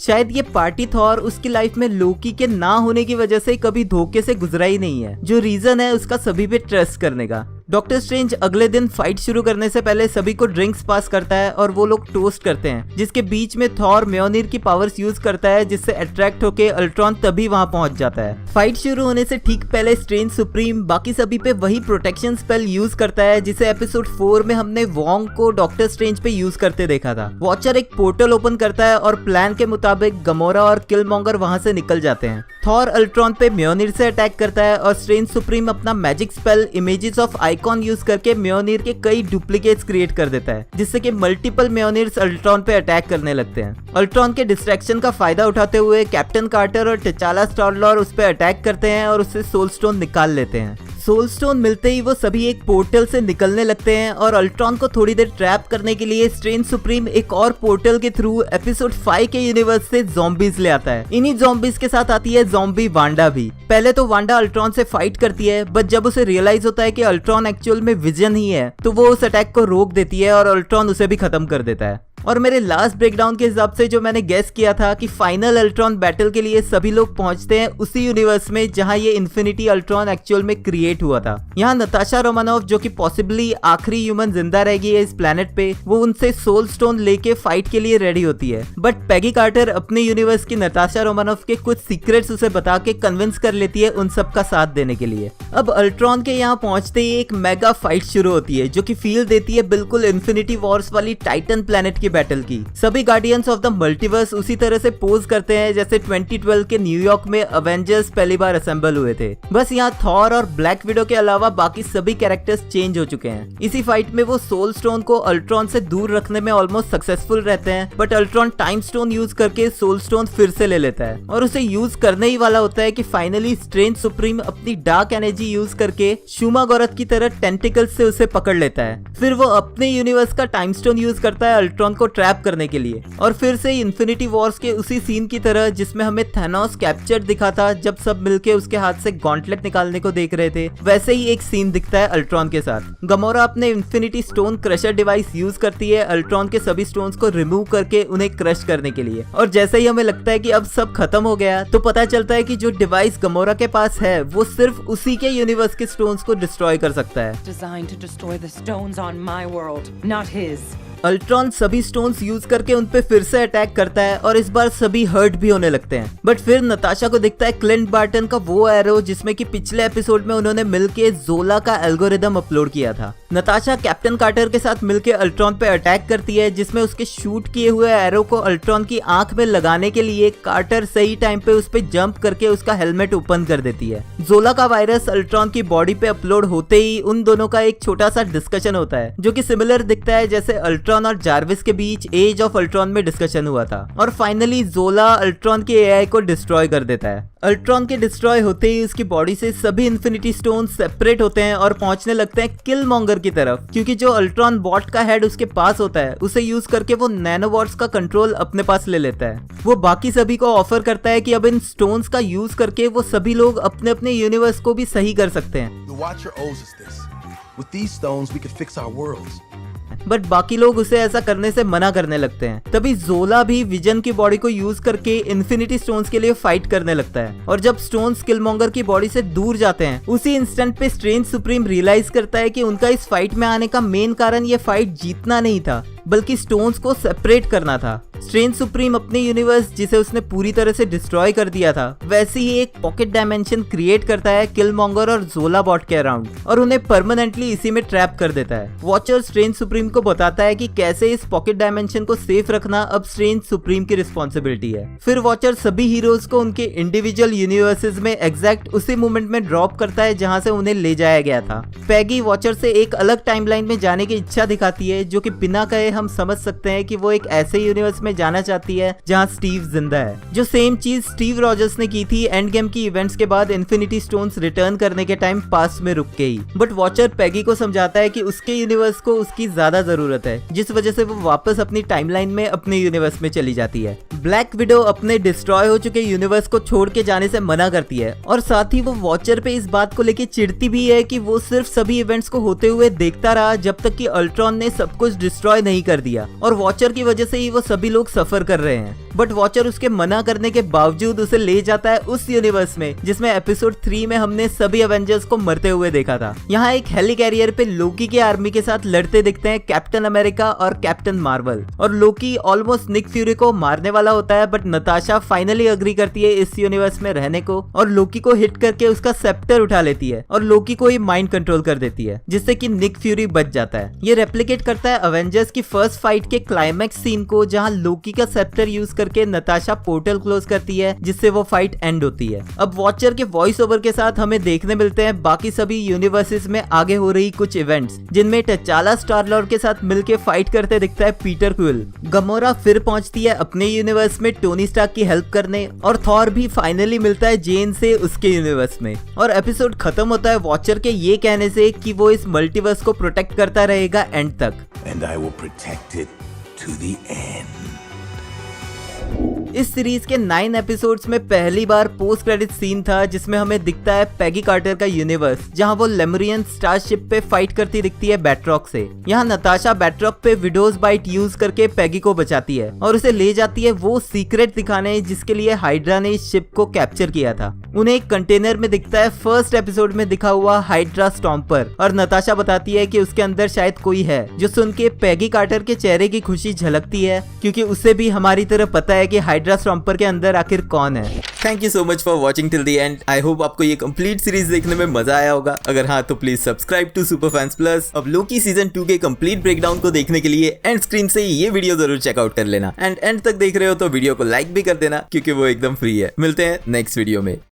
शायद ये पार्टी थॉर उसकी लाइफ में लोकी के ना होने की वजह से कभी धोखे से गुजरा ही नहीं है, जो रीजन है उसका सभी पे ट्रस्ट करने का। डॉक्टर स्ट्रेंज अगले दिन फाइट शुरू करने से पहले सभी को ड्रिंक्स पास करता है और वो लोग टोस्ट करते हैं, जिसके बीच में थॉर म्योनिर की पावर्स यूज करता है जिससे अट्रैक्ट होके अल्ट्रॉन तभी वहां पहुंच जाता है। फाइट शुरू होने से ठीक पहले स्ट्रेंज सुप्रीम बाकी सभी पे वही प्रोटेक्शन स्पेल यूज करता है जिसे एपिसोड 4 में हमने वोंग को डॉक्टर स्ट्रेंज पे यूज करते देखा था। वॉचर एक पोर्टल ओपन करता है और प्लान के मुताबिक गमोरा और किलमॉन्गर वहां से निकल जाते हैं। थॉर अल्ट्रॉन पे म्योनिर से अटैक करता है और स्ट्रेंज सुप्रीम अपना magic spell images of icon use करके म्योनिर के कई डुप्लीकेट्स क्रिएट कर देता है, जिससे कि मल्टीपल म्योनिर्स अल्ट्रॉन पे अटैक करने लगते हैं। अल्ट्रॉन के डिस्ट्रैक्शन का फायदा उठाते हुए कैप्टन कार्टर और टिचाला स्टार-लॉर्ड उस पे अटैक करते हैं और उससे सोल स्टोन निकाल लेते हैं। सोल स्टोन मिलते ही वो सभी एक पोर्टल से निकलने लगते हैं और अल्ट्रॉन को थोड़ी देर ट्रैप करने के लिए स्ट्रेंज सुप्रीम एक और पोर्टल के थ्रू एपिसोड 5 के यूनिवर्स से ज़ॉम्बीज ले आता है। इन्हीं ज़ॉम्बीज के साथ आती है ज़ॉम्बी वांडा भी। पहले तो वांडा अल्ट्रॉन से फाइट करती है, बट जब उसे रियलाइज होता है कि अल्ट्रॉन एक्चुअल में विजन ही है तो वो उस अटैक को रोक देती है और अल्ट्रॉन उसे भी खत्म कर देता है। और मेरे लास्ट ब्रेकडाउन के हिसाब से जो मैंने गेस किया था कि फाइनल अल्ट्रॉन बैटल के लिए सभी लोग पहुंचते हैं उसी यूनिवर्स में जहां ये इन्फिनिटी अल्ट्रॉन एक्चुअल में क्रिएट हुआ था। यहाँ नताशा रोमानोव जो कि पॉसिबली आखिरी ह्यूमन जिंदा रहेगी इस प्लेनेट पे, वो उनसे सोल स्टोन लेके फाइट के लिए रेडी होती है, बट पेगी कार्टर अपने यूनिवर्स की नताशा रोमानोव के कुछ सीक्रेट्स उसे बता के कन्विंस कर लेती है उन सब का साथ देने के लिए। अब अल्ट्रॉन के यहाँ पहुंचते ही एक मेगा फाइट शुरू होती है जो कि फील देती है बिल्कुल इन्फिनिटी वॉर्स वाली टाइटन प्लेनेट की बैटल की। सभी गार्डियंस ऑफ द मल्टीवर्स उसी तरह से पोज करते हैं जैसे 2012 के न्यूयॉर्क में अवेंजर्स पहली बार असेंबल हुए थे। बस यहाँ थॉर और ब्लैक विडो के अलावा बाकी सभी कैरेक्टर्स चेंज हो चुके हैं। इसी फाइट में वो सोल स्टोन को अल्ट्रॉन से दूर रखने में ऑलमोस्ट सक्सेसफुल रहते हैं, but Ultron time stone use करके सोल स्टोन फिर से ले लेता है और उसे यूज करने ही वाला होता है कि फाइनली स्ट्रेंज सुप्रीम अपनी डार्क एनर्जी यूज करके शुमा गौरत की तरह टेंटिकल्स से उसे पकड़ लेता है। फिर वो अपने यूनिवर्स का टाइम स्टोन यूज करता है अल्ट्रॉन को ट्रैप करने के लिए। और फिर से इन्फिनिटी वॉर्स के उसी सीन की तरह जिसमें हमें थैनोस कैप्चर दिखा था जब सब मिलके उसके हाथ से गॉन्टलेट निकालने को देख रहे थे, वैसे ही एक सीन दिखता है अल्ट्रॉन के साथ। गमोरा अपने infinity stone crusher device use करती है अल्ट्रॉन के सभी स्टोन्स को रिमूव करके उन्हें क्रश करने के लिए, और जैसे ही हमें लगता है कि अब सब खत्म हो गया तो पता चलता है कि जो डिवाइस गमोरा के पास है वो सिर्फ उसी के यूनिवर्स के स्टोन्स को डिस्ट्रॉय कर सकता है। Designed to destroy the stones on my world, not his. Ultron सभी स्टोन्स यूज करके उन पे फिर से अटैक करता है और इस बार सभी हर्ट भी होने लगते हैं, बट फिर नताशा को दिखता है क्लिंट बार्टन का वो एरो जिसमें कि पिछले एपिसोड में उन्होंने मिलके जोला का एल्गोरिदम अपलोड किया था। नताशा कैप्टन कार्टर के साथ मिलके अल्ट्रॉन पे अटैक करती है जिसमें उसके शूट किए हुए एरो को अल्ट्रॉन की आंख में लगाने के लिए कार्टर सही टाइम पे उस पे जंप करके उसका हेलमेट ओपन कर देती है। जोला का वायरस अल्ट्रॉन की बॉडी पे अपलोड होते ही उन दोनों का एक छोटा सा डिस्कशन होता है जो कि सिमिलर दिखता है जैसे अल्ट्रॉन और जार्विस के बीच एज ऑफ अल्ट्रॉन में डिस्कशन हुआ था। और फाइनली जोला अल्ट्रॉन के एआई को डिस्ट्रॉय कर देता है। अल्ट्रॉन के डिस्ट्रॉय होते ही उसकी बॉडी से सभी इन्फिनिटी स्टोन सेपरेट होते हैं और पहुंचने लगते हैं किलमॉन्गर की तरफ, क्योंकि जो अल्ट्रॉन बॉट का हेड उसके पास होता है उसे यूज करके वो नैनोबॉट्स का कंट्रोल अपने पास ले लेता है। वो बाकी सभी को ऑफर करता है कि अब इन स्टोन्स का यूज करके वो सभी लोग अपने अपने यूनिवर्स को भी सही कर सकते हैं। The Watcher owes us this. With these stones we could fix our worlds. But बाकी लोग उसे ऐसा करने से मना करने लगते हैं। तभी जोला भी विजन की बॉडी को यूज करके इन्फिनिटी स्टोन्स के लिए फाइट करने लगता है और जब स्टोन्स किलमॉन्गर की बॉडी से दूर जाते हैं उसी इंस्टेंट पे स्ट्रेंज सुप्रीम रियलाइज करता है कि उनका इस फाइट में आने का मेन कारण ये फाइट जीतना नहीं था बल्कि स्टोन्स को सेपरेट करना था। स्ट्रेंज सुप्रीम अपने यूनिवर्स जिसे उसने पूरी तरह से डिस्ट्रॉय कर दिया था वैसे ही एक पॉकेट डायमेंशन क्रिएट करता है किलमॉन्गर और जोला बॉट के अराउंड और उन्हें परमानेंटली इसी में ट्रैप कर देता है। वॉचर स्ट्रेंज सुप्रीम को बताता है कि कैसे इस पॉकेट डायमेंशन को सेफ रखना अब स्ट्रेंज सुप्रीम की रिस्पॉन्सिबिलिटी है। फिर वॉचर सभी हीरोज को उनके इंडिविजुअल यूनिवर्सेस में एग्जैक्ट उसी मोमेंट में ड्रॉप करता है जहां से उन्हें ले जाया गया था। पैगी वॉचर से एक अलग टाइमलाइन में जाने की इच्छा दिखाती है जो कि बिना कहे हम समझ सकते हैं कि वो एक ऐसे यूनिवर्स में जाना चाहती है जहां स्टीव जिंदा है। जो सेम चीज स्टीव रॉजर्स ने की थी एंड गेम की इवेंट्स के बाद इन्फिनिटी स्टोन्स रिटर्न करने के टाइम पास्ट में रुक गई। बट वॉचर पैगी को समझाता है कि उसके यूनिवर्स को उसकी ज्यादा जरूरत है जिस वजह से वो वापस अपनी टाइमलाइन में अपने यूनिवर्स में चली जाती है। ब्लैक विडो अपने डिस्ट्रॉय हो चुके यूनिवर्स को छोड़ के जाने से मना करती है और साथ ही वो वॉचर पे इस बात को लेके चिढ़ती भी है कि वो सिर्फ सभी इवेंट्स को होते हुए देखता रहा जब तक कि अल्ट्रॉन ने सब कुछ डिस्ट्रॉय नहीं कर दिया और वॉचर की वजह से ही वो सभी लोग सफर कर रहे हैं। बट वॉचर उसके मना करने के बावजूद उसे ले जाता है उस यूनिवर्स में जिसमें एपिसोड 3 में हमने सभी एवेंजर्स को मरते हुए देखा था। यहाँ एक हेली कैरियर पे लोकी के आर्मी के साथ लड़ते दिखते हैं कैप्टन अमेरिका और कैप्टन मार्वल और लोकी ऑलमोस्ट निक फ्यूरी को मारने वाला होता है बट नताशा फाइनली अग्री करती है इस यूनिवर्स में रहने को और लोकी को हिट करके उसका सेप्टर उठा लेती है और लोकी को ही माइंड कंट्रोल कर देती है जिससे कि निक फ्यूरी बच जाता है। ये रेप्लिकेट करता है अवेंजर्स की फर्स्ट फाइट के क्लाइमैक्स सीन को जहां लोकी का सेप्टर यूज करके नताशा पोर्टल क्लोज करती है जिससे वो फाइट एंड होती है। अब वॉचर के वॉइस ओवर के साथ हमें देखने मिलते हैं बाकी सभी यूनिवर्सेस में आगे हो रही कुछ इवेंट्स जिनमें टचाला स्टार लॉर्ड के साथ मिलके फाइट करते दिखता है पीटर क्विल। गमोरा फिर पहुंचती है अपने यूनिवर्स में टोनी स्टार्क की हेल्प करने और थॉर भी फाइनली मिलता है जेन से उसके यूनिवर्स में और एपिसोड खत्म होता है वॉचर के ये कहने से कि वो इस मल्टीवर्स को प्रोटेक्ट करता रहेगा एंड तक। And I will protect it to the end. इस सीरीज के 9 एपिसोड्स में पहली बार पोस्ट क्रेडिट सीन था जिसमें हमें दिखता है पैगी कार्टर का यूनिवर्स जहां वो लेमुरियन स्टारशिप पे फाइट करती दिखती है बैट्रॉक से। यहाँ नताशा बैट्रॉक पे विडोज बाइट यूज करके पैगी को बचाती है और उसे ले जाती है वो सीक्रेट दिखाने जिसके लिए हाइड्रा ने इस शिप को कैप्चर किया था। उन्हें एक कंटेनर में दिखता है फर्स्ट एपिसोड में दिखा हुआ हाइड्रा स्टॉम्पर और नताशा बताती है कि उसके अंदर शायद कोई है जो सुन के पैगी कार्टर के चेहरे की खुशी झलकती है क्योंकि उसे भी हमारी तरह पता है कि हाइड्रा स्टॉम्पर के अंदर आखिर कौन है। Thank you so much for watching till the end. I hope आपको ये कंप्लीट सीरीज देखने में मजा आया होगा। अगर हाँ तो please subscribe to super fans Plus. अब लोकी सीजन 2 के कंप्लीट ब्रेकडाउन को देखने के लिए एंड स्क्रीन से ये वीडियो जरूर चेकआउट कर लेना एंड एंड तक देख रहे हो तो वीडियो को लाइक भी कर देना क्योंकि वो एकदम फ्री है। मिलते हैं नेक्स्ट वीडियो में।